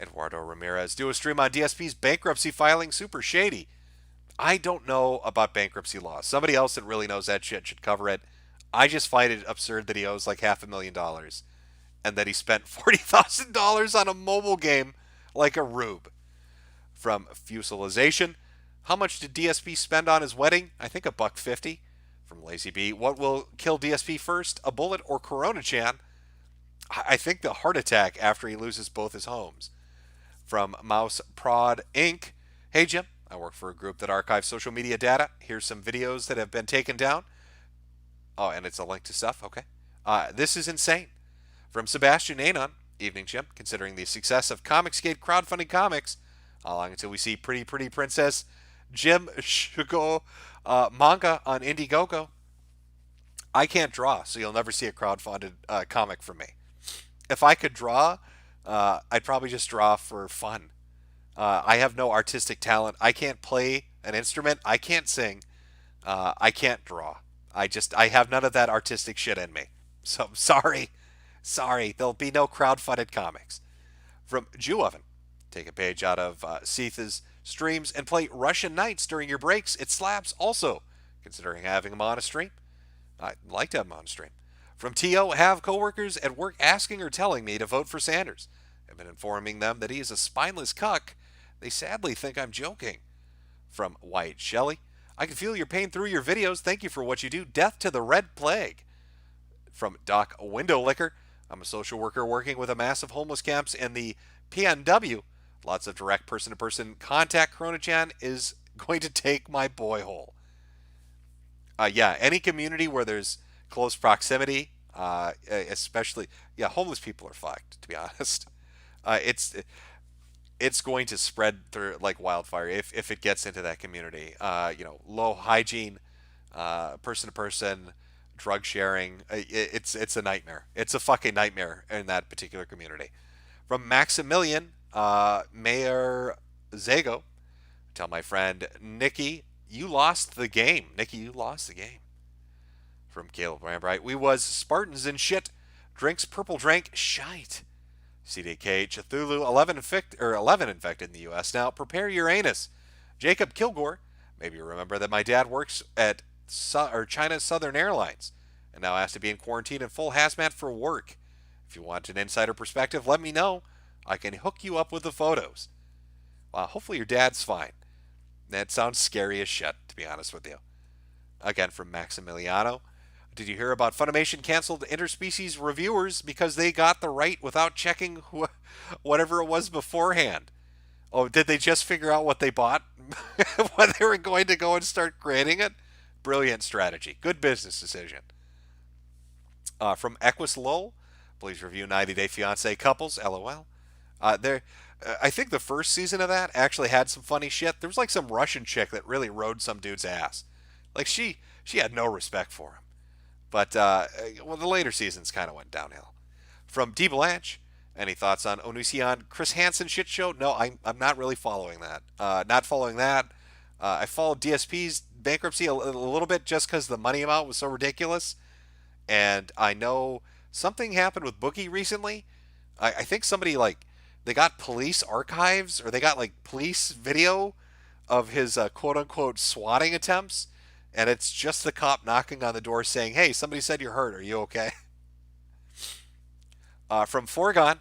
Eduardo Ramirez, do a stream on DSP's bankruptcy filing. Super shady. I don't know about bankruptcy law. Somebody else that really knows that shit should cover it. I just find it absurd that he owes like $500,000 and that he spent $40,000 on a mobile game like a rube. From Fusilization, how much did DSP spend on his wedding? I think $150. From Lazy B, what will kill DSP first, a bullet or Corona Chan? I think the heart attack after he loses both his homes. From Mouse Prod Inc. Hey Jim, I work for a group that archives social media data. Here's some videos that have been taken down. Oh, and it's a link to stuff. Okay. This is insane. From Sebastian Anon, evening Jim, considering the success of Comicsgate crowdfunding comics, how long until we see Pretty Pretty Princess Jim Shugo manga on Indiegogo? I can't draw, so you'll never see a crowdfunded comic from me. If I could draw, I'd probably just draw for fun. I have no artistic talent. I can't play an instrument. I can't sing. I can't draw. I have none of that artistic shit in me. So sorry. There'll be no crowdfunded comics. From Jew Oven, take a page out of Seeth's streams and play Russian Nights during your breaks. It slaps. Also, considering having him on a stream, I'd like to have him on a stream. From T.O., have coworkers at work asking or telling me to vote for Sanders. I've been informing them that he is a spineless cuck. They sadly think I'm joking. From White Shelley, I can feel your pain through your videos. Thank you for what you do. Death to the Red Plague. From Doc Window Licker, I'm a social worker working with a massive homeless camps in the PNW. Lots of direct person-to-person contact. Corona-chan is going to take my boy hole. Any community where there's close proximity, especially, homeless people are fucked, to be honest. It's going to spread through like wildfire if it gets into that community. Low hygiene, person-to-person, drug sharing. It's a nightmare. It's a fucking nightmare in that particular community. From Maximilian, Mayor Zago, tell my friend Nikki, you lost the game. Nikki, you lost the game. From Caleb Rambright, we was Spartans and shit. Drinks purple drank shite. CDK Cthulhu, 11 infected in the U.S. Now prepare your anus. Jacob Kilgore, maybe you remember that my dad works at China's Southern Airlines and now has to be in quarantine in full hazmat for work. If you want an insider perspective, let me know. I can hook you up with the photos. Well, hopefully your dad's fine. That sounds scary as shit, to be honest with you. Again, from Maximiliano. Did you hear about Funimation canceled interspecies reviewers because they got the right without checking whatever it was beforehand? Oh, did they just figure out what they bought when they were going to go and start creating it? Brilliant strategy. Good business decision. From Equus Lowell, please review 90 Day Fiancé Couples, LOL. I think the first season of that actually had some funny shit. There was like some Russian chick that really rode some dude's ass. Like she had no respect for him. But the later seasons kind of went downhill. From D. Blanche, any thoughts on Onision Chris Hansen shit show? No, I'm not really following that. I followed DSP's bankruptcy a little bit just because the money amount was so ridiculous. And I know something happened with Bookie recently. I think somebody they got police archives or they got police video of his quote-unquote swatting attempts. And it's just the cop knocking on the door saying, hey, somebody said you're hurt. Are you okay? From Foregone,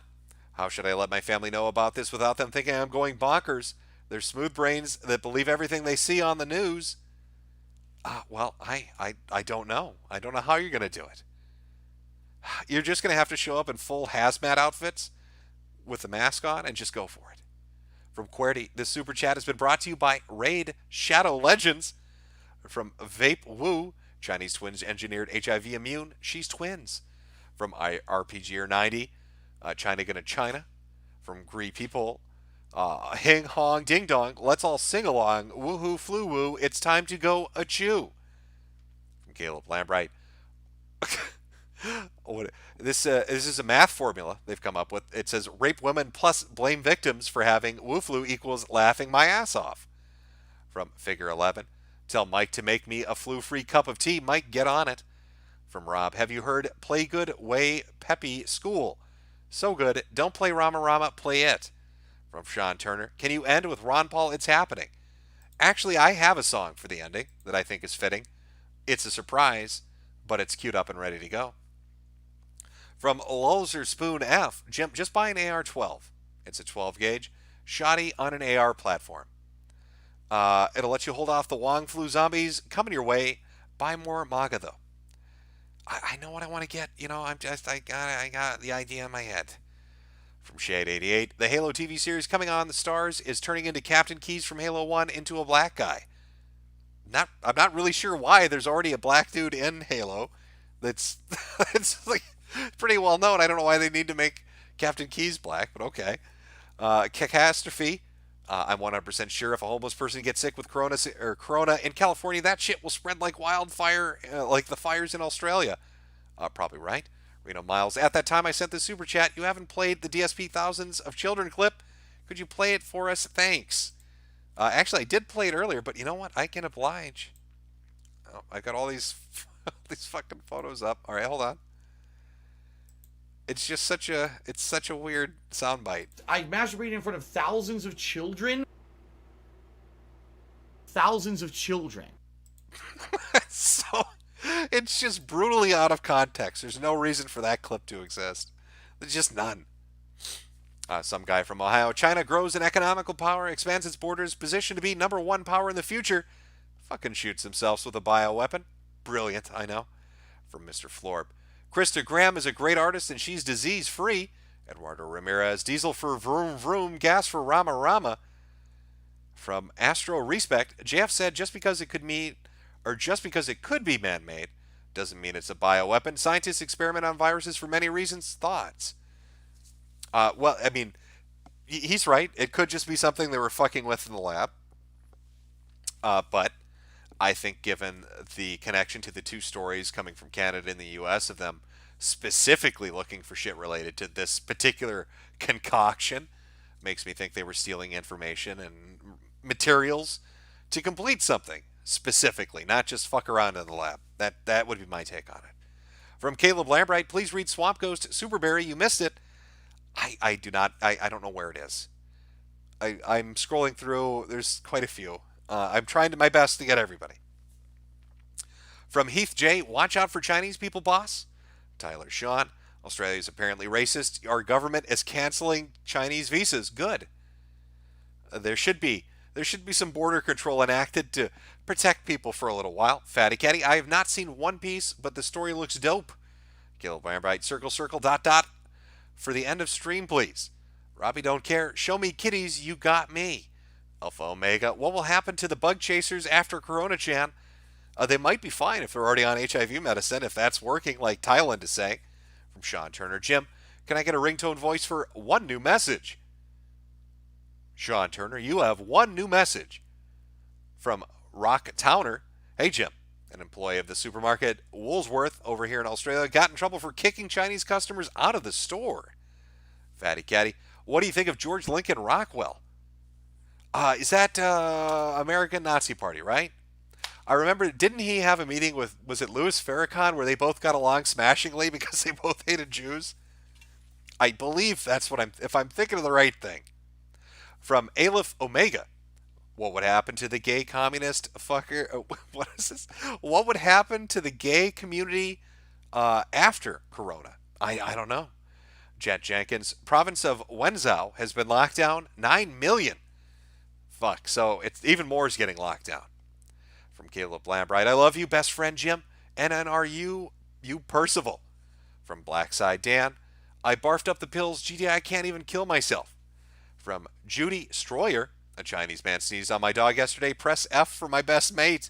how should I let my family know about this without them thinking I'm going bonkers? They're smooth brains that believe everything they see on the news. Well, I don't know. I don't know how you're going to do it. You're just going to have to show up in full hazmat outfits with the mask on and just go for it. From QWERTY, this super chat has been brought to you by Raid Shadow Legends. From Vape Woo, Chinese twins engineered HIV immune. She's twins. From RPGer90, China gonna China. From Gree People, Hing Hong Ding Dong, let's all sing along. Woohoo flu woo, it's time to go achoo. From Caleb Lambright. This is a math formula they've come up with. It says rape women plus blame victims for having woo flu equals laughing my ass off. From Figure 11, tell Mike to make me a flu-free cup of tea. Mike, get on it. From Rob, have you heard Play Good Way Peppy School? So good, don't play Rama Rama, play it. From Sean Turner, can you end with Ron Paul, It's Happening? Actually, I have a song for the ending that I think is fitting. It's a surprise, but it's queued up and ready to go. From Lulzer Spoon F, Jim, just buy an AR-12. It's a 12 gauge, shoddy on an AR platform. It'll let you hold off the Wong flu zombies coming your way. Buy more MAGA though. I know what I want to get. You know, I got the idea in my head. From Shade88, the Halo TV series coming on the stars is turning into Captain Keyes from Halo 1 into a black guy. I'm not really sure why. There's already a black dude in Halo. It's like pretty well known. I don't know why they need to make Captain Keyes black, but okay. Catastrophe. I'm 100% sure if a homeless person gets sick with corona in California, that shit will spread like wildfire, like the fires in Australia. Probably right. Reno Miles, at that time I sent the super chat. You haven't played the DSP Thousands of Children clip. Could you play it for us? Thanks. Actually, I did play it earlier, but you know what? I can oblige. Oh, I got all these these fucking photos up. All right, hold on. It's just such a weird soundbite.
I masturbated in front of thousands of children. Thousands of children.
So it's just brutally out of context. There's no reason for that clip to exist. There's just none. Some guy from Ohio. China grows in economical power, expands its borders, positioned to be #1 power in the future. Fucking shoots themselves with a bioweapon. Brilliant, I know. From Mr. Florb. Krista Graham is a great artist and she's disease-free. Eduardo Ramirez. Diesel for vroom vroom, gas for Rama Rama. From Astro Respect. JF said just because it could be man-made doesn't mean it's a bioweapon. Scientists experiment on viruses for many reasons. Thoughts? Well, I mean, he's right. It could just be something they were fucking with in the lab. But I think given the connection to the two stories coming from Canada and the U.S. of them specifically looking for shit related to this particular concoction, makes me think they were stealing information and materials to complete something specifically, not just fuck around in the lab. That would be my take on it. From Caleb Lambright, please read Swamp Ghost Superberry. You missed it. I don't know where it is. I'm scrolling through. There's quite a few. I'm trying my best to get everybody. From Heath J, watch out for Chinese people, boss. Tyler Sean, Australia is apparently racist. Our government is canceling Chinese visas. Good. There should be some border control enacted to protect people for a little while. Fatty Catty, I have not seen One Piece, but the story looks dope. Caleb Lambright, circle, ... For the end of stream, please. Robbie don't care. Show me kitties, you got me. Alpha Omega, what will happen to the bug chasers after Corona-chan? They might be fine if they're already on HIV medicine, if that's working, like Thailand is saying. From Sean Turner, Jim, can I get a ringtone voice for one new message? Sean Turner, you have one new message. From Rock Towner, hey Jim, an employee of the supermarket Woolsworth over here in Australia got in trouble for kicking Chinese customers out of the store. Fatty Catty, what do you think of George Lincoln Rockwell? Is that American Nazi Party, right? I remember, didn't he have a meeting with, was it Louis Farrakhan, where they both got along smashingly because they both hated Jews? I believe that's if I'm thinking of the right thing. From Aleph Omega, what would happen to the gay communist fucker? What is this? What would happen to the gay community after Corona? I don't know. Jet Jenkins, province of Wenzhou has been locked down. 9 million. Fuck, so it's even more is getting locked down. From Caleb Lambright, I love you, best friend Jim. NNRU, you Percival. From Blackside Dan, I barfed up the pills. GD, I can't even kill myself. From Judy Stroyer, a Chinese man sneezed on my dog yesterday. Press F for my best mate.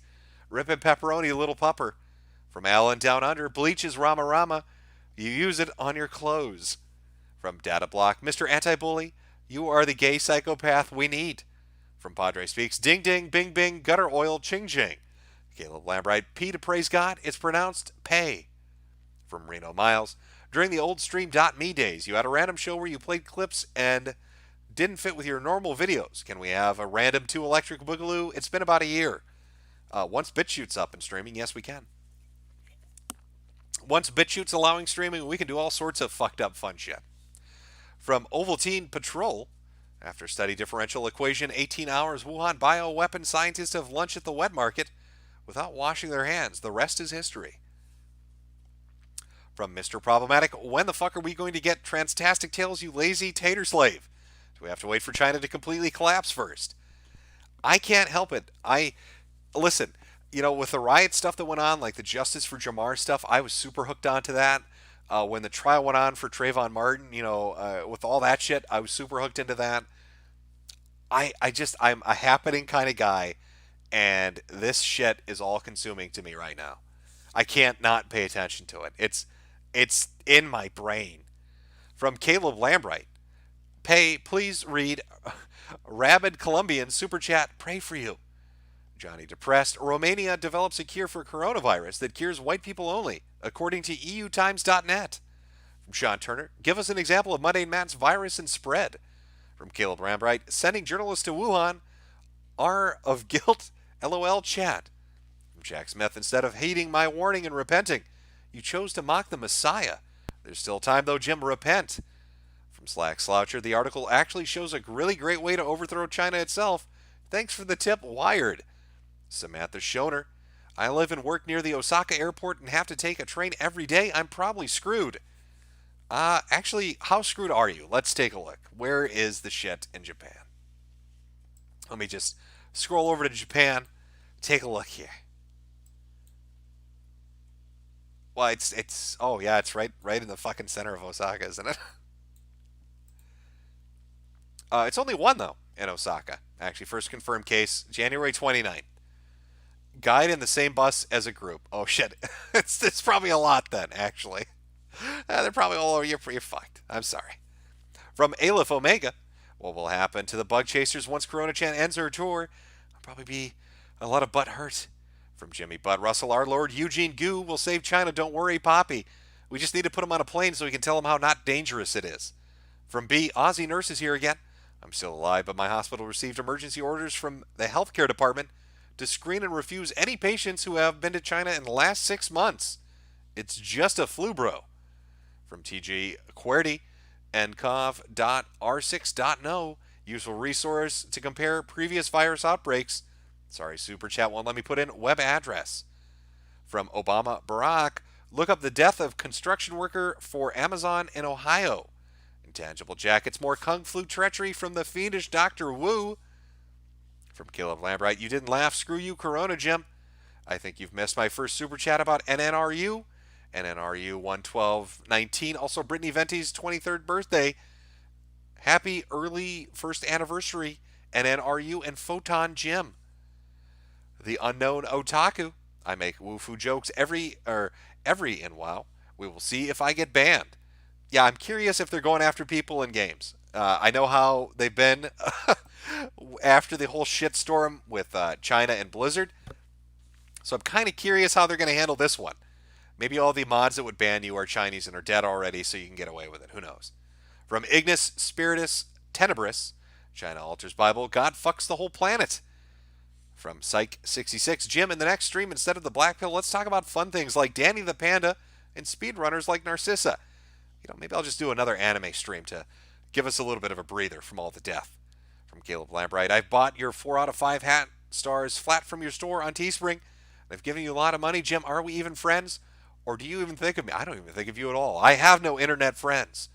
Rippin' pepperoni, little pupper. From Alan Down Under, bleach is Rama Rama. You use it on your clothes. From Data Block, Mr. Anti-Bully, you are the gay psychopath we need. From Padre Speaks, ding ding, bing bing, gutter oil, ching ching. Caleb Lambright, P to praise God, it's pronounced pay. From Reno Miles, during the old Stream.me days, you had a random show where you played clips and didn't fit with your normal videos. Can we have a random 2 Electric Boogaloo? It's been about a year. Once BitChute's up and streaming, yes we can. Once BitChute's allowing streaming, we can do all sorts of fucked up fun shit. From Ovaltine Patrol, after study differential equation, 18 hours, Wuhan bioweapon scientists have lunch at the wet market without washing their hands. The rest is history. From Mr. Problematic, when the fuck are we going to get Transtastic Tales, you lazy tater slave? Do we have to wait for China to completely collapse first? I can't help it. Listen, you know, with the riot stuff that went on, like the Justice for Jamar stuff, I was super hooked onto that. When the trial went on for Trayvon Martin, you know, with all that shit, I was super hooked into that. I'm a happening kind of guy, and this shit is all consuming to me right now. I can't not pay attention to it. It's in my brain. From Caleb Lambright, please read Rabid Colombian Super Chat, pray for you. Johnny Depressed, Romania develops a cure for coronavirus that cures white people only, according to EUTimes.net. From Sean Turner, give us an example of Mundane Matt's virus and spread. From Caleb Lambright, sending journalists to Wuhan are of guilt, LOL chat. From Jack Smith, instead of heeding my warning and repenting, you chose to mock the Messiah. There's still time though, Jim, repent. From Slack Sloucher, the article actually shows a really great way to overthrow China itself. Thanks for the tip, Wired. Samantha Schoner, I live and work near the Osaka airport and have to take a train every day. I'm probably screwed. Actually, how screwed are you? Let's take a look. Where is the shit in Japan? Let me just scroll over to Japan. Take a look here. Well, it's oh yeah, it's right in the fucking center of Osaka, isn't it? It's only one though in Osaka. Actually, first confirmed case January 29th. Guide in the same bus as a group. Oh shit, it's probably a lot then. Actually, they're probably all over. You're fucked. I'm sorry. From Aleph Omega, what will happen to the bug chasers once Corona Chan ends her tour? There'll probably be a lot of butt hurt. From Jimmy Butt Russell, our Lord Eugene Goo will save China. Don't worry, Poppy. We just need to put him on a plane so we can tell him how not dangerous it is. From B, Aussie nurses here again. I'm still alive, but my hospital received emergency orders from the healthcare department to screen and refuse any patients who have been to China in the last 6 months. It's just a flu, bro. From TG QWERTY, ncov.r6.no, useful resource to compare previous virus outbreaks. Sorry, Super Chat won't let me put in web address. From Obama Barack, look up the death of construction worker for Amazon in Ohio. Intangible Jackets, more Kung Flu treachery from the fiendish Dr. Wu. From Caleb Lambright, you didn't laugh, screw you, Corona Jim. I think you've missed my first Super Chat about NNRU. NNRU 11219. Also, Brittany Venti's 23rd birthday. Happy early first anniversary, NNRU and Photon Jim. The Unknown Otaku. I make woofu jokes every in WoW. We will see if I get banned. Yeah, I'm curious if they're going after people in games. I know how they've been after the whole shitstorm with China and Blizzard. So I'm kind of curious how they're going to handle this one. Maybe all the mods that would ban you are Chinese and are dead already, so you can get away with it. Who knows? From Ignis Spiritus Tenebris, China Alters Bible, God fucks the whole planet. From Psych66, Jim, in the next stream, instead of the black pill, let's talk about fun things like Danny the Panda and speedrunners like Narcissa. You know, maybe I'll just do another anime stream to give us a little bit of a breather from all the death. From Caleb Lambright, I've bought your 4 out of 5 hat stars flat from your store on Teespring. I've given you a lot of money, Jim. Are we even friends? Or do you even think of me? I don't even think of you at all. I have no internet friends.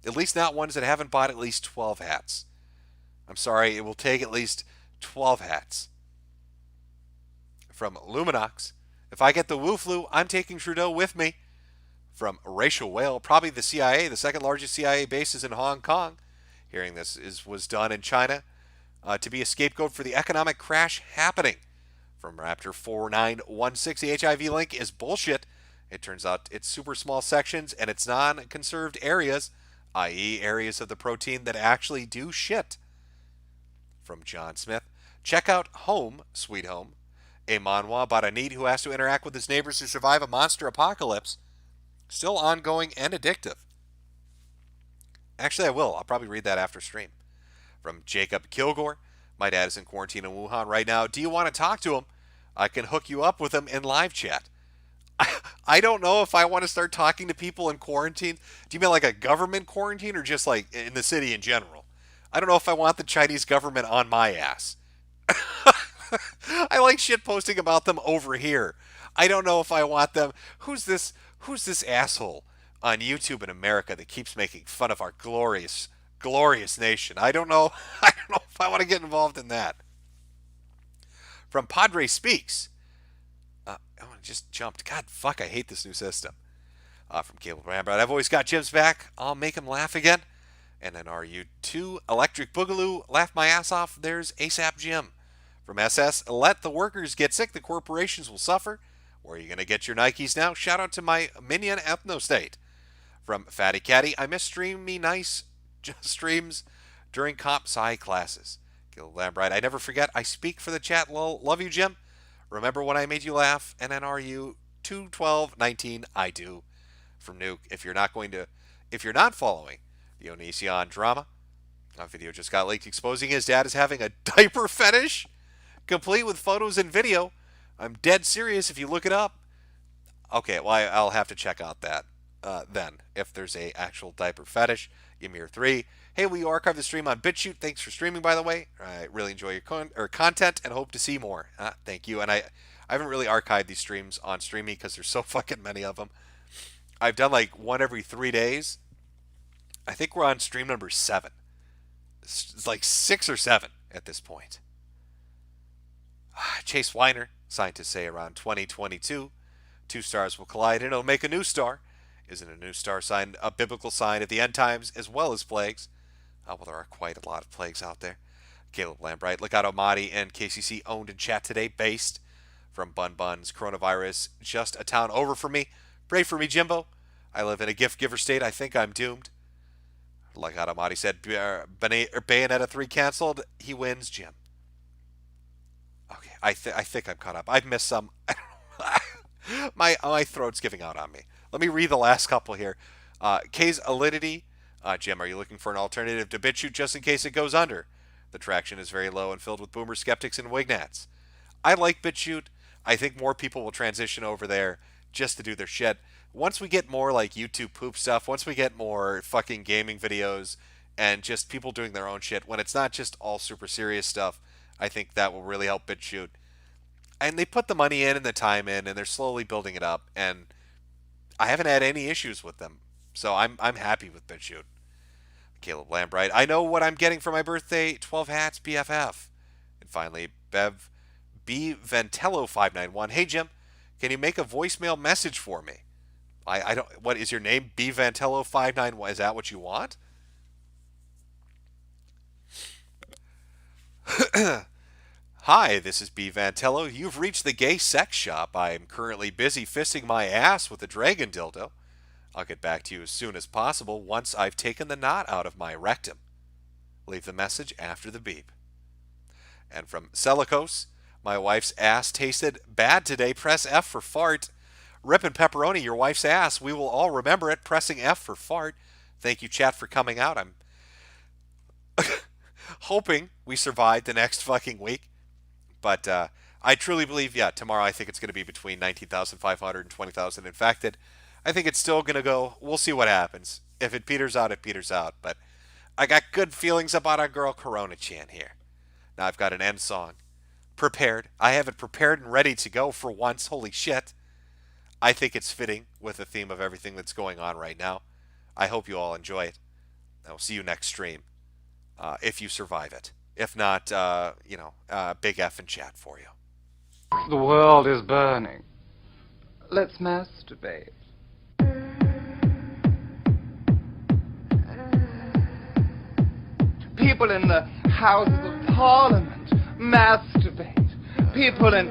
At least not ones that haven't bought at least 12 hats. I'm sorry, it will take at least 12 hats. From Luminox, if I get the Wu flu, I'm taking Trudeau with me. From Racial Whale, probably the CIA, the second largest CIA base is in Hong Kong. Hearing this was done in China to be a scapegoat for the economic crash happening. From Raptor 4916, the HIV link is bullshit. It turns out it's super small sections and it's non-conserved areas, i.e. areas of the protein that actually do shit. From John Smith, check out Home, Sweet Home, a manhwa about a NEET who has to interact with his neighbors to survive a monster apocalypse. Still ongoing and addictive. Actually, I will. I'll probably read that after stream. From Jacob Kilgore, my dad is in quarantine in Wuhan right now. Do you want to talk to him? I can hook you up with him in live chat. I don't know if I want to start talking to people in quarantine. Do you mean like a government quarantine or just like in the city in general? I don't know if I want the Chinese government on my ass. I like shit posting about them over here. I don't know if I want them. Who's this asshole on YouTube in America that keeps making fun of our glorious nation? I don't know if I want to get involved in that. From Padre Speaks. Oh, I just jumped. God, fuck, I hate this new system. From Cable Brambrat, I've always got Jim's back. I'll make him laugh again. And then RU2, Electric Boogaloo, laugh my ass off. There's ASAP Jim. From SS, let the workers get sick. The corporations will suffer. Where are you going to get your Nikes now? Shout out to my minion Ethnostate. From Fatty Caddy, I miss streamy nice streams during comp sci classes. Gil Lambright, I never forget. I speak for the chat. Lol. Love you, Jim. Remember when I made you laugh? NNRU 21219. I do. From Nuke, if you're not following the Onision drama, a video just got leaked exposing his dad as having a diaper fetish, complete with photos and video. I'm dead serious if you look it up. Okay, well, I'll have to check out that then, if there's a actual diaper fetish. Ymir3, hey, will you archive the stream on BitChute? Thanks for streaming, by the way. I really enjoy your content and hope to see more. Thank you. And I haven't really archived these streams on Streamy because there's so fucking many of them. I've done like one every 3 days. I think we're on stream number 7. It's like 6 or 7 at this point. Chase Weiner, scientists say around 2022, 2 stars will collide and it'll make a new star. Isn't a new star sign a biblical sign of the end times as well as plagues? Well, there are quite a lot of plagues out there. Caleb Lambright, Legato Mahdi and KCC owned in chat today, based. From Bun Buns, coronavirus, just a town over for me. Pray for me, Jimbo. I live in a gift giver state. I think I'm doomed. Legato Mahdi said, Bayonetta 3 canceled. He wins, Jim. Okay, I think I'm caught up. I've missed some. My throat's giving out on me. Let me read the last couple here. K's Alinity. Jim, are you looking for an alternative to BitChute just in case it goes under? The traction is very low and filled with boomer skeptics and wignats. I like BitChute. I think more people will transition over there just to do their shit. Once we get more like YouTube poop stuff, once we get more fucking gaming videos and just people doing their own shit, when it's not just all super serious stuff, I think that will really help BitChute. And they put the money in and the time in, and they're slowly building it up, and I haven't had any issues with them. So I'm happy with BitChute. Caleb Lambright, I know what I'm getting for my birthday, 12 hats, BFF. And finally, Bev B. Ventello 591. Hey, Jim, can you make a voicemail message for me? I don't, what is your name? B. Ventello 591. Is that what you want? Hi, this is B. Vantello. You've reached the gay sex shop. I am currently busy fisting my ass with a dragon dildo. I'll get back to you as soon as possible once I've taken the knot out of my rectum. Leave the message after the beep. And from Celicos, my wife's ass tasted bad today. Press F for fart. Rippin' pepperoni, your wife's ass. We will all remember it. Pressing F for fart. Thank you, chat, for coming out. I'm hoping we survive the next fucking week. But I truly believe, tomorrow I think it's going to be between 19,500 and 20,000 infected. I think it's still going to go. We'll see what happens. If it peters out, it peters out. But I got good feelings about our girl Corona-chan here. Now I've got an end song prepared. I have it prepared and ready to go for once. Holy shit. I think it's fitting with the theme of everything that's going on right now. I hope you all enjoy it. I will see you next stream, if you survive it. If not, big F in chat for you.
The world is burning. Let's masturbate. People in the Houses of Parliament masturbate. People in